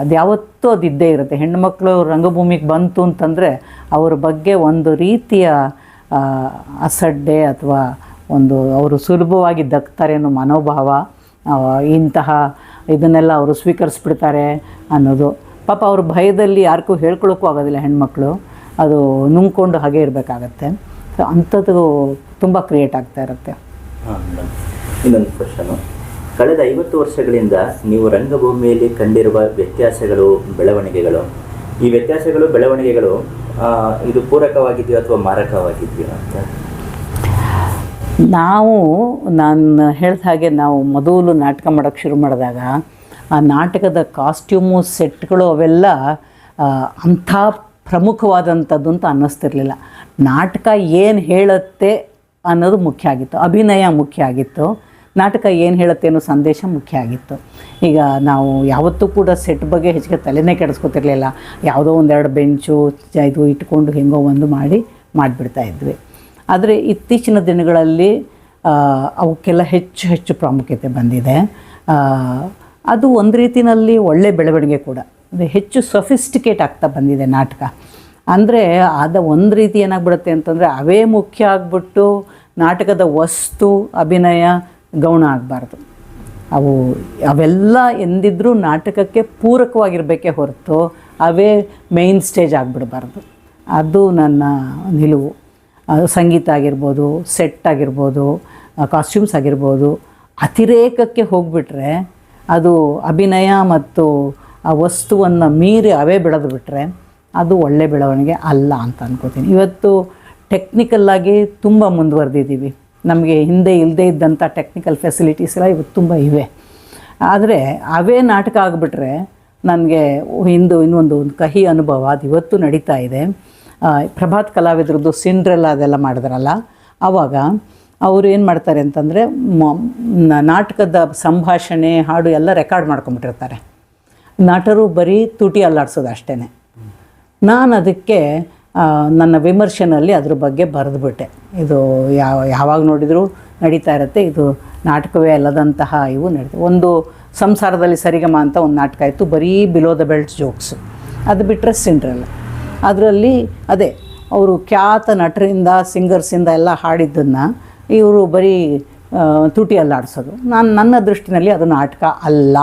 ಅದ್ಯಾವತ್ತೂ ಅದು ಇದ್ದೇ ಇರುತ್ತೆ. ಹೆಣ್ಣುಮಕ್ಕಳು ರಂಗಭೂಮಿಗೆ ಬಂತು ಅಂತಂದರೆ ಅವ್ರ ಬಗ್ಗೆ ಒಂದು ರೀತಿಯ ಅಸಡ್ಡೆ ಅಥವಾ ಒಂದು ಅವರು ಸುಲಭವಾಗಿ ದಕ್ತಾರೆ ಅನ್ನೋ ಮನೋಭಾವ, ಇಂತಹ ಇದನ್ನೆಲ್ಲ ಅವರು ಸ್ವೀಕರಿಸ್ಬಿಡ್ತಾರೆ ಅನ್ನೋದು. ಪಾಪ ಅವ್ರ ಭಯದಲ್ಲಿ ಯಾರಿಗೂ ಹೇಳ್ಕೊಳ್ಳೋಕ್ಕೂ ಆಗೋದಿಲ್ಲ ಹೆಣ್ಮಕ್ಳು, ಅದು ನುಂಗ್ಕೊಂಡು ಹಾಗೆ ಇರಬೇಕಾಗತ್ತೆ. ಸೊ ಅಂಥದ್ದು ತುಂಬ ಕ್ರಿಯೇಟ್ ಆಗ್ತಾ ಇರುತ್ತೆ. ಹಾಂ ಮೇಡಮ್, ಇನ್ನೊಂದು ಕ್ವಶನು. ಕಳೆದ 50 ವರ್ಷಗಳಿಂದ ನೀವು ರಂಗಭೂಮಿಯಲ್ಲಿ ಕಂಡಿರುವ ವ್ಯತ್ಯಾಸಗಳು, ಬೆಳವಣಿಗೆಗಳು, ಈ ವ್ಯತ್ಯಾಸಗಳು ಬೆಳವಣಿಗೆಗಳು ಇದು ಪೂರಕವಾಗಿದೆಯೋ ಅಥವಾ ಮಾರಕವಾಗಿದೆಯೋ ಅಂತ? ನಾನು ಹೇಳಿದ ಹಾಗೆ ನಾವು ಮೊದಲು ನಾಟಕ ಮಾಡೋಕ್ಕೆ ಶುರು ಮಾಡಿದಾಗ ಆ ನಾಟಕದ ಕಾಸ್ಟ್ಯೂಮು ಸೆಟ್ಗಳು ಅವೆಲ್ಲ ಅಂಥ ಪ್ರಮುಖವಾದಂಥದ್ದು ಅಂತ ಅನ್ನಿಸ್ತಿರ್ಲಿಲ್ಲ. ನಾಟಕ ಏನು ಹೇಳುತ್ತೆ ಅನ್ನೋದು ಮುಖ್ಯ ಆಗಿತ್ತು, ಅಭಿನಯ ಮುಖ್ಯ ಆಗಿತ್ತು, ನಾಟಕ ಏನು ಹೇಳುತ್ತೆ ಅನ್ನೋ ಸಂದೇಶ ಮುಖ್ಯ ಆಗಿತ್ತು. ಈಗ ನಾವು ಯಾವತ್ತೂ ಕೂಡ ಸೆಟ್ ಬಗ್ಗೆ ಹೆಚ್ಚಿಗೆ ತಲೆನೇ ಕೆಡಿಸ್ಕೊತಿರ್ಲಿಲ್ಲ. ಯಾವುದೋ ಒಂದೆರಡು ಬೆಂಚು ಇದು ಇಟ್ಕೊಂಡು ಹೆಂಗೋ ಒಂದು ಮಾಡಿಬಿಡ್ತಾಯಿದ್ವಿ. ಆದರೆ ಇತ್ತೀಚಿನ ದಿನಗಳಲ್ಲಿ ಅವಕ್ಕೆಲ್ಲ ಹೆಚ್ಚು ಪ್ರಾಮುಖ್ಯತೆ ಬಂದಿದೆ. ಅದು ಒಂದು ರೀತಿಯಲ್ಲಿ ಒಳ್ಳೆ ಬೆಳವಣಿಗೆ ಕೂಡ. ಅದು ಹೆಚ್ಚು ಸೊಫಿಸ್ಟಿಕೇಟ್ ಆಗ್ತಾ ಬಂದಿದೆ ನಾಟಕ. ಅಂದರೆ ಅದು ಒಂದು ರೀತಿ ಏನಾಗ್ಬಿಡುತ್ತೆ ಅಂತಂದರೆ ಅವೇ ಮುಖ್ಯ ಆಗಿಬಿಟ್ಟು ನಾಟಕದ ವಸ್ತು ಅಭಿನಯ ಗೌಣ ಆಗಬಾರ್ದು. ಅವೆಲ್ಲ ಎಂದಿದ್ರೂ ನಾಟಕಕ್ಕೆ ಪೂರಕವಾಗಿರಬೇಕೇ ಹೊರತು ಅವೇ ಮೇಯ್ನ್ ಸ್ಟೇಜ್ ಆಗಿಬಿಡಬಾರ್ದು. ಅದು ನನ್ನ ನಿಲುವು. ಸಂಗೀತ ಆಗಿರ್ಬೋದು, ಸೆಟ್ ಆಗಿರ್ಬೋದು, ಕಾಸ್ಟ್ಯೂಮ್ಸ್ ಆಗಿರ್ಬೋದು, ಅತಿರೇಕಕ್ಕೆ ಹೋಗಿಬಿಟ್ರೆ ಅದು ಅಭಿನಯ ಮತ್ತು ಆ ವಸ್ತುವನ್ನು ಮೀರಿ ಅವೇ ಬೆಳೆದು ಬಿಟ್ಟರೆ ಅದು ಒಳ್ಳೆ ಬೆಳವಣಿಗೆ ಅಲ್ಲ ಅಂತ ಅನ್ಕೋತೀನಿ. ಇವತ್ತು ಟೆಕ್ನಿಕಲ್ಲಾಗಿ ತುಂಬ ಮುಂದುವರೆದಿದ್ದೀವಿ. ನಮಗೆ ಹಿಂದೆ ಇಲ್ಲದೇ ಇದ್ದಂಥ ಟೆಕ್ನಿಕಲ್ ಫೆಸಿಲಿಟೀಸ್ ಎಲ್ಲ ಇವತ್ತು ತುಂಬ ಇವೆ. ಆದರೆ ಅವೇ ನಾಟಕ ಆಗಿಬಿಟ್ರೆ ನನಗೆ ಇನ್ನೊಂದು ಕಹಿ ಅನುಭವ ಅದು ಇವತ್ತು ನಡೀತಾ ಇದೆ. ಪ್ರಭಾತ್ ಕಲಾವಿದ್ರದ್ದು ಸಿಂಡ್ರೆಲ್ಲ ಅದೆಲ್ಲ ಮಾಡಿದ್ರಲ್ಲ, ಆವಾಗ ಅವರು ಏನು ಮಾಡ್ತಾರೆ ಅಂತಂದರೆ ನಾಟಕದ ಸಂಭಾಷಣೆ ಹಾಡು ಎಲ್ಲ ರೆಕಾರ್ಡ್ ಮಾಡ್ಕೊಂಬಿಟ್ಟಿರ್ತಾರೆ. ನಟರು ಬರೀ ತುಟಿ ಅಲ್ಲಾಡ್ಸೋದು ಅಷ್ಟೇ. ನಾನು ಅದಕ್ಕೆ ನನ್ನ ವಿಮರ್ಶೆನಲ್ಲಿ ಅದ್ರ ಬಗ್ಗೆ ಬರೆದುಬಿಟ್ಟೆ. ಇದು ಯಾವಾಗ ನೋಡಿದರೂ ನಡೀತಾ ಇರುತ್ತೆ, ಇದು ನಾಟಕವೇ ಅಲ್ಲದಂತಹ ಇವು ನಡೀತವೆ. ಒಂದು ಸಂಸಾರದಲ್ಲಿ ಸರಿಗಮ ಅಂತ ಒಂದು ನಾಟಕ ಇತ್ತು, ಬರೀ ಬಿಲೋ ದ ಬೆಲ್ಟ್ ಜೋಕ್ಸು. ಅದು ಬಿಟ್ಟರೆ ಸಿಂಡ್ರೆಲ್ಲ, ಅದರಲ್ಲಿ ಅದೇ ಅವರು ಖ್ಯಾತ ನಟರಿಂದ ಸಿಂಗರ್ಸಿಂದ ಎಲ್ಲ ಹಾಡಿದ್ದನ್ನು ಇವರು ಬರೀ ತುಟಿ ಅಲ್ಲಾಡಿಸೋದು. ನನ್ನ ದೃಷ್ಟಿನಲ್ಲಿ ಅದು ನಾಟಕ ಅಲ್ಲ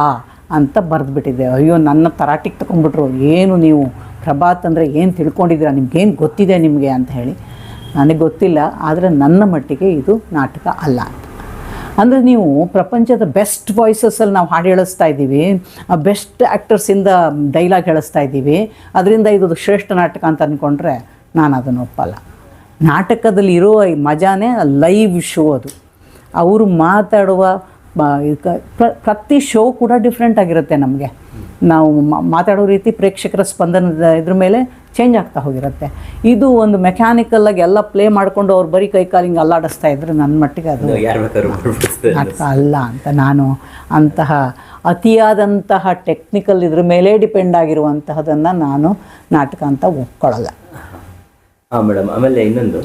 ಅಂತ ಬರೆದುಬಿಟ್ಟಿದ್ದೆ. ಅಯ್ಯೋ, ನನ್ನ ತರಾಟಿಗೆ ತಗೊಂಡ್ಬಿಟ್ರು, ಏನು ನೀವು ಪ್ರಭಾತ್ ಅಂದರೆ ಏನು ತಿಳ್ಕೊಂಡಿದ್ದೀರಾ, ನಿಮ್ಗೇನು ಗೊತ್ತಿದೆ ನಿಮಗೆ ಅಂತ ಹೇಳಿ. ನನಗೆ ಗೊತ್ತಿಲ್ಲ, ಆದರೆ ನನ್ನ ಮಟ್ಟಿಗೆ ಇದು ನಾಟಕ ಅಲ್ಲ ಅಂತ. ಅಂದರೆ ನೀವು ಪ್ರಪಂಚದ ಬೆಸ್ಟ್ ವಾಯ್ಸಸ್ಸಲ್ಲಿ ನಾವು ಹಾಡು ಹೇಳಿಸ್ತಾ ಇದ್ದೀವಿ, ಬೆಸ್ಟ್ ಆ್ಯಕ್ಟರ್ಸಿಂದ ಡೈಲಾಗ್ ಹೇಳಿಸ್ತಾ ಇದ್ದೀವಿ, ಅದರಿಂದ ಇದು ಶ್ರೇಷ್ಠ ನಾಟಕ ಅಂತ ಅಂದ್ಕೊಂಡ್ರೆ ನಾನು ಅದನ್ನು ಒಪ್ಪಲ್ಲ. ನಾಟಕದಲ್ಲಿ ಇರೋ ಮಜಾನೇ ಲೈವ್ ಶೋ. ಅದು ಅವರು ಮಾತಾಡುವ ಪ್ರತಿ ಶೋ ಕೂಡ ಡಿಫ್ರೆಂಟ್ ಆಗಿರುತ್ತೆ. ನಮಗೆ ನಾವು ಮಾತಾಡೋ ರೀತಿ ಪ್ರೇಕ್ಷಕರ ಸ್ಪಂದನದ ಇದ್ರ ಮೇಲೆ ಚೇಂಜ್ ಆಗ್ತಾ ಹೋಗಿರುತ್ತೆ. ಇದು ಒಂದು ಮೆಕ್ಯಾನಿಕಲ್ಲಾಗಿ ಎಲ್ಲ ಪ್ಲೇ ಮಾಡಿಕೊಂಡು ಅವ್ರು ಬರೀ ಕೈಕಾಲಿಂಗ್ ಅಲ್ಲಾಡಿಸ್ತಾ ಇದ್ರೆ ನನ್ನ ಮಟ್ಟಿಗೆ ಅದು ನಾಟಕ ಅಲ್ಲ ಅಂತ. ನಾನು ಅಂತಹ ಅತಿಯಾದಂತಹ ಟೆಕ್ನಿಕಲ್ ಇದ್ರ ಮೇಲೆ ಡಿಪೆಂಡ್ ಆಗಿರುವಂತಹದನ್ನು ನಾನು ನಾಟಕ ಅಂತ ಒಪ್ಕೊಳ್ಳಲ್ಲ. ಹಾಂ ಮೇಡಮ್, ಆಮೇಲೆ ಇನ್ನೊಂದು,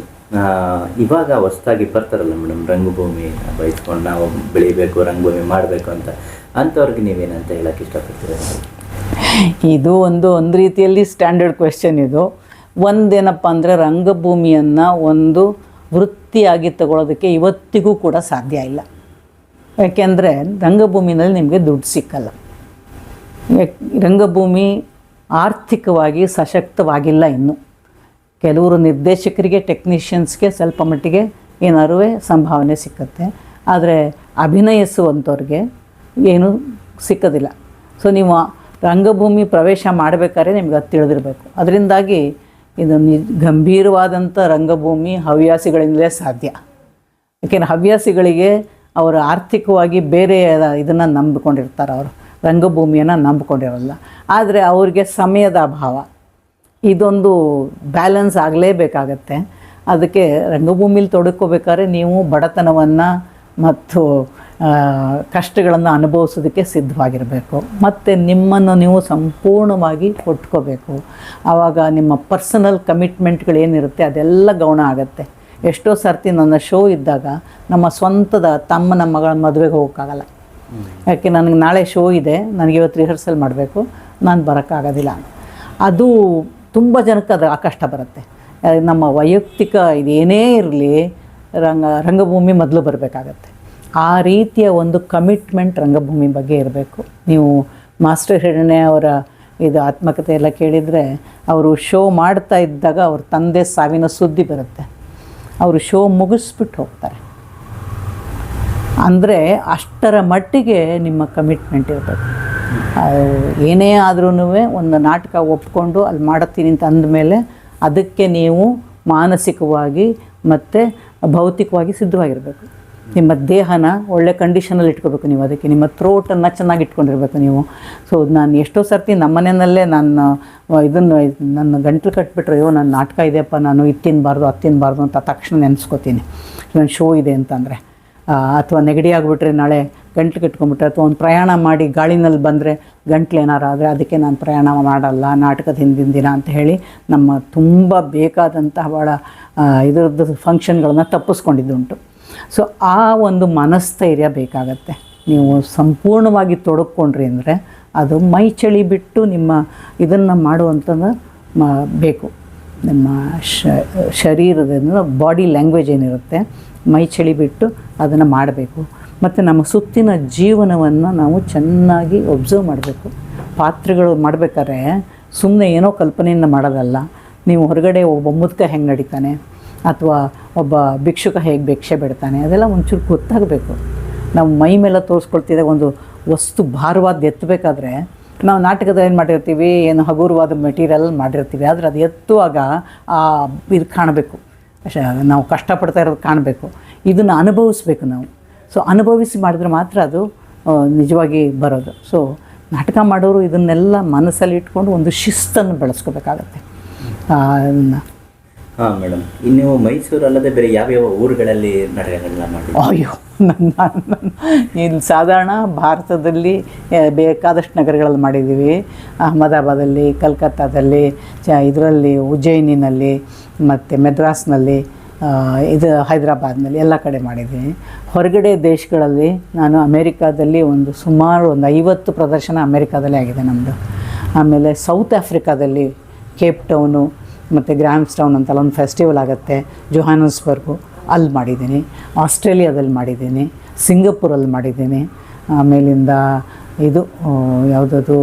ಇವಾಗ ಹೊಸದಾಗಿ ಬರ್ತಾರಲ್ಲ ಮೇಡಮ್, ರಂಗಭೂಮಿ ಬಯಸ್ಕೊಂಡು ನಾವು ಬೆಳಿಬೇಕು, ರಂಗಭೂಮಿ ಮಾಡಬೇಕು ಅಂತ, ಅಂಥವ್ರಿಗೆ ನೀವೇನಂತ ಹೇಳೋಕ್ಕೆ ಇಷ್ಟಪಡ್ತೀರ? ಇದು ಒಂದು ರೀತಿಯಲ್ಲಿ ಸ್ಟ್ಯಾಂಡರ್ಡ್ ಕ್ವೆಶ್ಚನ್. ಇದು ಒಂದೇನಪ್ಪ ಅಂದರೆ, ರಂಗಭೂಮಿಯನ್ನು ಒಂದು ವೃತ್ತಿಯಾಗಿ ತಗೊಳ್ಳೋದಕ್ಕೆ ಇವತ್ತಿಗೂ ಕೂಡ ಸಾಧ್ಯ ಇಲ್ಲ. ಯಾಕೆಂದರೆ ರಂಗಭೂಮಿನಲ್ಲಿ ನಿಮಗೆ ದುಡ್ಡು ಸಿಕ್ಕಲ್ಲ. ರಂಗಭೂಮಿ ಆರ್ಥಿಕವಾಗಿ ಸಶಕ್ತವಾಗಿಲ್ಲ ಇನ್ನೂ. ಕೆಲವರು ನಿರ್ದೇಶಕರಿಗೆ ಟೆಕ್ನಿಷಿಯನ್ಸ್ಗೆ ಸ್ವಲ್ಪ ಮಟ್ಟಿಗೆ ಏನಾರು ಸಂಭಾವನೆ ಸಿಕ್ಕತ್ತೆ, ಆದರೆ ಅಭಿನಯಿಸುವಂಥವ್ರಿಗೆ ಏನೂ ಸಿಕ್ಕೋದಿಲ್ಲ. ಸೊ ನೀವು ರಂಗಭೂಮಿ ಪ್ರವೇಶ ಮಾಡಬೇಕಾದ್ರೆ ನಿಮ್ಗೆ ಅದು ತಿಳಿದಿರಬೇಕು. ಅದರಿಂದಾಗಿ ಇದು ಗಂಭೀರವಾದಂಥ ರಂಗಭೂಮಿ ಹವ್ಯಾಸಿಗಳಿಂದಲೇ ಸಾಧ್ಯ. ಯಾಕೆಂದರೆ ಹವ್ಯಾಸಿಗಳಿಗೆ ಅವರು ಆರ್ಥಿಕವಾಗಿ ಬೇರೆ ಇದನ್ನು ನಂಬಿಕೊಂಡಿರ್ತಾರೆ, ಅವರು ರಂಗಭೂಮಿಯನ್ನು ನಂಬಿಕೊಂಡಿರಲ್ಲ. ಆದರೆ ಅವ್ರಿಗೆ ಸಮಯದ ಅಭಾವ, ಇದೊಂದು ಬ್ಯಾಲೆನ್ಸ್ ಆಗಲೇಬೇಕಾಗತ್ತೆ. ಅದಕ್ಕೆ ರಂಗಭೂಮಿಲಿ ತೊಡಕೋಬೇಕಾದ್ರೆ ನೀವು ಬಡತನವನ್ನು ಮತ್ತು ಕಷ್ಟಗಳನ್ನು ಅನುಭವಿಸೋದಕ್ಕೆ ಸಿದ್ಧವಾಗಿರಬೇಕು. ಮತ್ತು ನಿಮ್ಮನ್ನು ನೀವು ಸಂಪೂರ್ಣವಾಗಿ ಕೊಟ್ಕೋಬೇಕು. ಆವಾಗ ನಿಮ್ಮ ಪರ್ಸನಲ್ ಕಮಿಟ್ಮೆಂಟ್ಗಳೇನಿರುತ್ತೆ ಅದೆಲ್ಲ ಗೌಣ ಆಗುತ್ತೆ. ಎಷ್ಟೋ ಸರ್ತಿ ನನ್ನ ಶೋ ಇದ್ದಾಗ ನಮ್ಮ ಸ್ವಂತದ ತಮ್ಮನ ಮಗಳ ಮದುವೆಗೆ ಹೋಗೋಕ್ಕಾಗಲ್ಲ. ಯಾಕೆ ನನಗೆ ನಾಳೆ ಶೋ ಇದೆ, ನನಗೆ ಇವತ್ತು ರಿಹರ್ಸಲ್ ಮಾಡಬೇಕು, ನಾನು ಬರೋಕ್ಕಾಗೋದಿಲ್ಲ. ಅದು ತುಂಬ ಜನಕ್ಕೆ ಅದು ಆ ಕಷ್ಟ ಬರುತ್ತೆ. ನಮ್ಮ ವೈಯಕ್ತಿಕ ಇದೇನೇ ಇರಲಿ ರಂಗಭೂಮಿ ಮೊದಲು ಬರಬೇಕಾಗತ್ತೆ. ಆ ರೀತಿಯ ಒಂದು ಕಮಿಟ್ಮೆಂಟ್ ರಂಗಭೂಮಿ ಬಗ್ಗೆ ಇರಬೇಕು. ನೀವು ಮಾಸ್ಟರ್ ಹಿರಣ್ಯ ಅವರ ಇದು ಆತ್ಮಕಥೆ ಎಲ್ಲ ಕೇಳಿದರೆ, ಅವರು ಶೋ ಮಾಡ್ತಾ ಇದ್ದಾಗ ಅವ್ರ ತಂದೆ ಸಾವಿನ ಸುದ್ದಿ ಬರುತ್ತೆ. ಅವರು ಶೋ ಮುಗಿಸ್ಬಿಟ್ಟು ಹೋಗ್ತಾರೆ. ಅಂದರೆ ಅಷ್ಟರ ಮಟ್ಟಿಗೆ ನಿಮ್ಮ ಕಮಿಟ್ಮೆಂಟ್ ಇರಬೇಕು. ಏನೇ ಆದ್ರೂ ಒಂದು ನಾಟಕ ಒಪ್ಕೊಂಡು ಅಲ್ಲಿ ಮಾಡುತ್ತೀನಿ ಅಂತ ಅಂದಮೇಲೆ ಅದಕ್ಕೆ ನೀವು ಮಾನಸಿಕವಾಗಿ ಮತ್ತು ಭೌತಿಕವಾಗಿ ಸಿದ್ಧವಾಗಿರಬೇಕು. ನಿಮ್ಮ ದೇಹನ ಒಳ್ಳೆ ಕಂಡೀಷನಲ್ಲಿ ಇಟ್ಕೋಬೇಕು ನೀವು. ಅದಕ್ಕೆ ನಿಮ್ಮ ಥ್ರೋಟನ್ನು ಚೆನ್ನಾಗಿ ಇಟ್ಕೊಂಡಿರ್ಬೇಕು ನೀವು. ಸೊ ನಾನು ಎಷ್ಟೋ ಸರ್ತಿ ನಮ್ಮ ಮನೆಯಲ್ಲೇ ನನ್ನ ಗಂಟಲು ಕಟ್ಬಿಟ್ರೆ, ಅಯ್ಯೋ ನನ್ನ ನಾಟಕ ಇದೆಯಪ್ಪ, ನಾನು ಇದು ತಿನ್ನಬಾರ್ದು ಅಂತ ತಕ್ಷಣ ನೆನೆಸ್ಕೋತೀನಿ. ನನ್ನ ಶೋ ಇದೆ ಅಂತಂದರೆ, ಅಥವಾ ನೆಗಡಿ ಆಗಿಬಿಟ್ರೆ ನಾಳೆ ಗಂಟ್ಲು ಕಟ್ಕೊಂಡ್ಬಿಟ್ರೆ, ಅಥವಾ ಒಂದು ಪ್ರಯಾಣ ಮಾಡಿ ಗಾಳಿನಲ್ಲಿ ಬಂದರೆ ಗಂಟ್ಲು ಏನಾರು ಆದರೆ ಅದಕ್ಕೆ ನಾನು ಪ್ರಯಾಣ ಮಾಡಲ್ಲ ನಾಟಕದ ಹಿಂದಿನ ದಿನ ಅಂತ ಹೇಳಿ ನಮ್ಮ ತುಂಬ ಬೇಕಾದಂತಹ ಭಾಳ ಇದರದ್ದು ಫಂಕ್ಷನ್ಗಳನ್ನು ತಪ್ಪಿಸ್ಕೊಂಡಿದ್ದುಂಟು. ಸೊ ಆ ಒಂದು ಮನಸ್ಥೈರ್ಯ ಬೇಕಾಗತ್ತೆ. ನೀವು ಸಂಪೂರ್ಣವಾಗಿ ತೊಡಕೊಂಡ್ರಿ ಅಂದರೆ ಅದು ಮೈ ಚಳಿ ಬಿಟ್ಟು ನಿಮ್ಮ ಇದನ್ನು ಮಾಡುವಂಥದ್ದು ಬೇಕು. ನಿಮ್ಮ ಶರೀರದ ಬಾಡಿ ಲ್ಯಾಂಗ್ವೇಜ್ ಏನಿರುತ್ತೆ, ಮೈ ಚಳಿ ಬಿಟ್ಟು ಅದನ್ನು ಮಾಡಬೇಕು. ಮತ್ತು ನಮ್ಮ ಸುತ್ತಿನ ಜೀವನವನ್ನು ನಾವು ಚೆನ್ನಾಗಿ ಒಬ್ಸರ್ವ್ ಮಾಡಬೇಕು. ಪಾತ್ರಗಳು ಮಾಡಬೇಕಾದ್ರೆ ಸುಮ್ಮನೆ ಏನೋ ಕಲ್ಪನೆಯಿಂದ ಮಾಡೋದಲ್ಲ. ನೀವು ಹೊರಗಡೆ ಒಬ್ಬ ಮುದುಕ ಹೆಂಗೆ ನಡೀತಾನೆ, ಅಥವಾ ಒಬ್ಬ ಭಿಕ್ಷುಕ ಹೇಗೆ ಭಿಕ್ಷೆ ಬಿಡ್ತಾನೆ, ಅದೆಲ್ಲ ಒಂಚೂರು ಗೊತ್ತಾಗಬೇಕು. ನಾವು ಮೈ ಮೇಲೆ ತೋರಿಸ್ಕೊಳ್ತಿದ್ದಾಗ ಒಂದು ವಸ್ತು ಭಾರವಾದ ಎತ್ತಬೇಕಾದ್ರೆ ನಾವು ನಾಟಕದ ಏನು ಮಾಡಿರ್ತೀವಿ, ಏನು ಹಗುರವಾದ ಮೆಟೀರಿಯಲ್ ಮಾಡಿರ್ತೀವಿ, ಆದರೆ ಅದು ಎತ್ತುವಾಗ ಇದು ಕಾಣಬೇಕು, ನಾವು ಕಷ್ಟಪಡ್ತಾ ಇರೋದು ಕಾಣಬೇಕು. ಇದನ್ನು ಅನುಭವಿಸ್ಬೇಕು ನಾವು. ಸೊ ಅನುಭವಿಸಿ ಮಾಡಿದ್ರೆ ಮಾತ್ರ ಅದು ನಿಜವಾಗಿ ಬರೋದು. ಸೊ ನಾಟಕ ಮಾಡೋರು ಇದನ್ನೆಲ್ಲ ಮನಸ್ಸಲ್ಲಿ ಇಟ್ಕೊಂಡು ಒಂದು ಶಿಸ್ತನ್ನು ಬೆಳೆಸ್ಕೋಬೇಕಾಗತ್ತೆ. ಹಾಂ ಮೇಡಮ್, ಇನ್ನು ಮೈಸೂರಲ್ಲದೆ ಬೇರೆ ಯಾವ್ಯಾವ ಊರುಗಳಲ್ಲಿ ನಾಟಕಗಳನ್ನ ಮಾಡಿ? ಅಯ್ಯೋ, ಇಲ್ಲಿ ಸಾಧಾರಣ ಭಾರತದಲ್ಲಿ ಬೇಕಾದಷ್ಟು ನಗರಗಳಲ್ಲಿ ಮಾಡಿದ್ದೀವಿ. ಅಹಮದಾಬಾದಲ್ಲಿ, ಕಲ್ಕತ್ತಾದಲ್ಲಿ, ಇದರಲ್ಲಿ ಉಜ್ಜಯಿನಿನಲ್ಲಿ, ಮತ್ತು ಮೆದ್ರಾಸ್ನಲ್ಲಿ, ಇದು ಹೈದರಾಬಾದ್ನಲ್ಲಿ ಎಲ್ಲ ಕಡೆ ಮಾಡಿದ್ದೀನಿ. ಹೊರಗಡೆ ದೇಶಗಳಲ್ಲಿ ನಾನು ಅಮೇರಿಕಾದಲ್ಲಿ ಸುಮಾರು ಒಂದು 50 ಪ್ರದರ್ಶನ ಅಮೇರಿಕಾದಲ್ಲೇ ಆಗಿದೆ ನಮ್ಮದು. ಆಮೇಲೆ ಸೌತ್ ಆಫ್ರಿಕಾದಲ್ಲಿ ಕೇಪ್ ಟೌನು ಮತ್ತು ಗ್ರಾಮ್ಸ್ಟೌನ್ ಅಂತೆಲ್ಲ ಒಂದು ಫೆಸ್ಟಿವಲ್ ಆಗುತ್ತೆ, ಜೊಹಾನಸ್ಬರ್ಗು, ಅಲ್ಲಿ ಮಾಡಿದ್ದೀನಿ. ಆಸ್ಟ್ರೇಲಿಯಾದಲ್ಲಿ ಮಾಡಿದ್ದೀನಿ, ಸಿಂಗಪುರಲ್ಲಿ ಮಾಡಿದ್ದೀನಿ. ಆಮೇಲಿಂದ ಇದು ಯಾವುದದು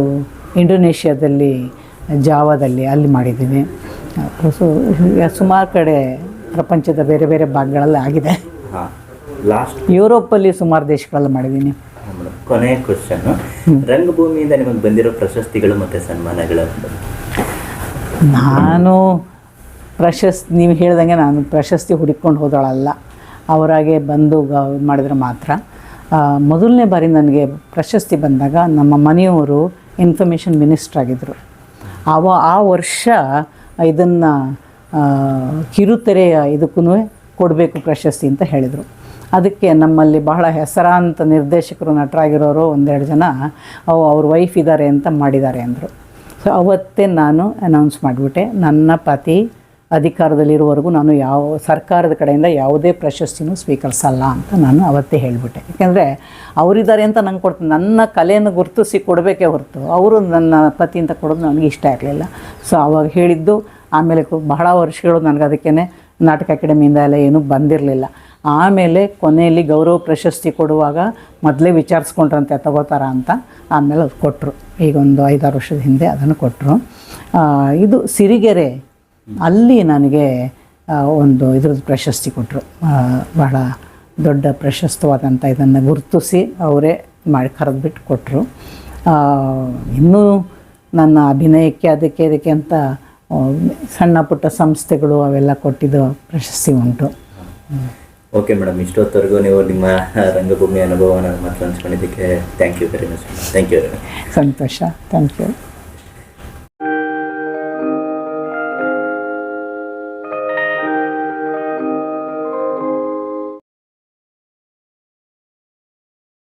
ಇಂಡೋನೇಷ್ಯಾದಲ್ಲಿ ಜಾವಾದಲ್ಲಿ ಅಲ್ಲಿ ಮಾಡಿದ್ದೀನಿ. ಸೊ ಸುಮಾರು ಕಡೆ ಪ್ರಪಂಚದ ಬೇರೆ ಬೇರೆ ಭಾಗಗಳಲ್ಲಿ ಆಗಿದೆ. ಯುರೋಪಲ್ಲಿ ಸುಮಾರು ದೇಶಗಳಲ್ಲಿ ಮಾಡಿದ್ದೀನಿ. ಕೊನೆಯ ಕ್ವಶನ್, ರಂಗಭೂಮಿಯಿಂದ ನಿಮಗೆ ಬಂದಿರೋ ಪ್ರಶಸ್ತಿಗಳು ಮತ್ತು ಸನ್ಮಾನಗಳು? ನಾನು ನೀವು ಹೇಳ್ದಂಗೆ ನಾನು ಪ್ರಶಸ್ತಿ ಹುಡುಕೊಂಡು ಹೋದಳಲ್ಲ. ಅವರಾಗೆ ಬಂದು ಮಾಡಿದ್ರೆ ಮಾತ್ರ. ಮೊದಲನೇ ಬಾರಿ ನನಗೆ ಪ್ರಶಸ್ತಿ ಬಂದಾಗ ನಮ್ಮ ಮನೆಯವರು ಇನ್ಫಾರ್ಮೇಷನ್ ಮಿನಿಸ್ಟ್ರ್ ಆಗಿದ್ದರು. ಆ ವರ್ಷ ಇದನ್ನು ಕಿರುತೆರೆಯ ಇದಕ್ಕೂ ಕೊಡಬೇಕು ಪ್ರಶಸ್ತಿ ಅಂತ ಹೇಳಿದರು. ಅದಕ್ಕೆ ನಮ್ಮಲ್ಲಿ ಬಹಳ ಹೆಸರಾಂತ ನಿರ್ದೇಶಕರು, ನಟರಾಗಿರೋರು 1-2 ಜನ ಅವ್ರ ವೈಫ್ ಇದ್ದಾರೆ ಅಂತ ಮಾಡಿದ್ದಾರೆ ಅಂದರು. ಸೊ ಅವತ್ತೇ ನಾನು ಅನೌನ್ಸ್ ಮಾಡಿಬಿಟ್ಟೆ, ನನ್ನ ಪತಿ ಅಧಿಕಾರದಲ್ಲಿರುವವರೆಗೂ ನಾನು ಸರ್ಕಾರದ ಕಡೆಯಿಂದ ಯಾವುದೇ ಪ್ರಶಸ್ತಿನೂ ಸ್ವೀಕರಿಸಲ್ಲ ಅಂತ ನಾನು ಅವತ್ತೇ ಹೇಳಿಬಿಟ್ಟೆ. ಯಾಕೆಂದರೆ ಅವರಿದ್ದಾರೆ ಅಂತ ನಂಗೆ ಕೊಡ್ತೀನಿ, ನನ್ನ ಕಲೆಯನ್ನು ಗುರುತಿಸಿ ಕೊಡಬೇಕೇ ಹೊರತು ಅವರು ನನ್ನ ಪತಿ ಅಂತ ಕೊಡೋದು ನನಗೆ ಇಷ್ಟ ಆಗಲಿಲ್ಲ. ಸೊ ಅವಾಗ ಹೇಳಿದ್ದು. ಆಮೇಲೆ ಬಹಳ ವರ್ಷಗಳು ನನಗೆ ಅದಕ್ಕೇ ನಾಟಕ ಅಕಾಡೆಮಿಯಿಂದ ಎಲ್ಲ ಏನೂ ಬಂದಿರಲಿಲ್ಲ. ಆಮೇಲೆ ಕೊನೆಯಲ್ಲಿ ಗೌರವ ಪ್ರಶಸ್ತಿ ಕೊಡುವಾಗ ಮೊದಲೇ ವಿಚಾರಿಸ್ಕೊಂಡ್ರಂತೆ ತಗೋತಾರ ಅಂತ. ಆಮೇಲೆ ಅದು ಕೊಟ್ಟರು. ಈಗ ಒಂದು 5-6 ವರ್ಷದ ಹಿಂದೆ ಅದನ್ನು ಕೊಟ್ಟರು. ಇದು ಸಿರಿಗೆರೆ ಅಲ್ಲಿ ನನಗೆ ಒಂದು ಇದ್ರದ್ದು ಪ್ರಶಸ್ತಿ ಕೊಟ್ಟರು, ಬಹಳ ದೊಡ್ಡ ಪ್ರಶಸ್ತವಾದಂಥ ಇದನ್ನು ಗುರುತಿಸಿ ಅವರೇ ಮಾಡಿ ಕರೆದ್ಬಿಟ್ಟು ಕೊಟ್ಟರು. ಇನ್ನೂ ನನ್ನ ಅಭಿನಯಕ್ಕೆ ಅದಕ್ಕೆ ಅಂತ ಸಣ್ಣ ಪುಟ್ಟ ಸಂಸ್ಥೆಗಳು ಅವೆಲ್ಲ ಕೊಟ್ಟಿದ್ದು ಪ್ರಶಸ್ತಿ ಉಂಟು. ಓಕೆ ಮೇಡಮ್, ಇಷ್ಟೊತ್ತವರೆಗೂ ನೀವು ನಿಮ್ಮ ರಂಗಭೂಮಿ ಅನುಭವವನ್ನು ಮಾತ್ರ ಹಂಚ್ಕೊಂಡಿದ್ದಕ್ಕೆ thank you very much. Thank you. ಸಂತೋಷ. Thank you.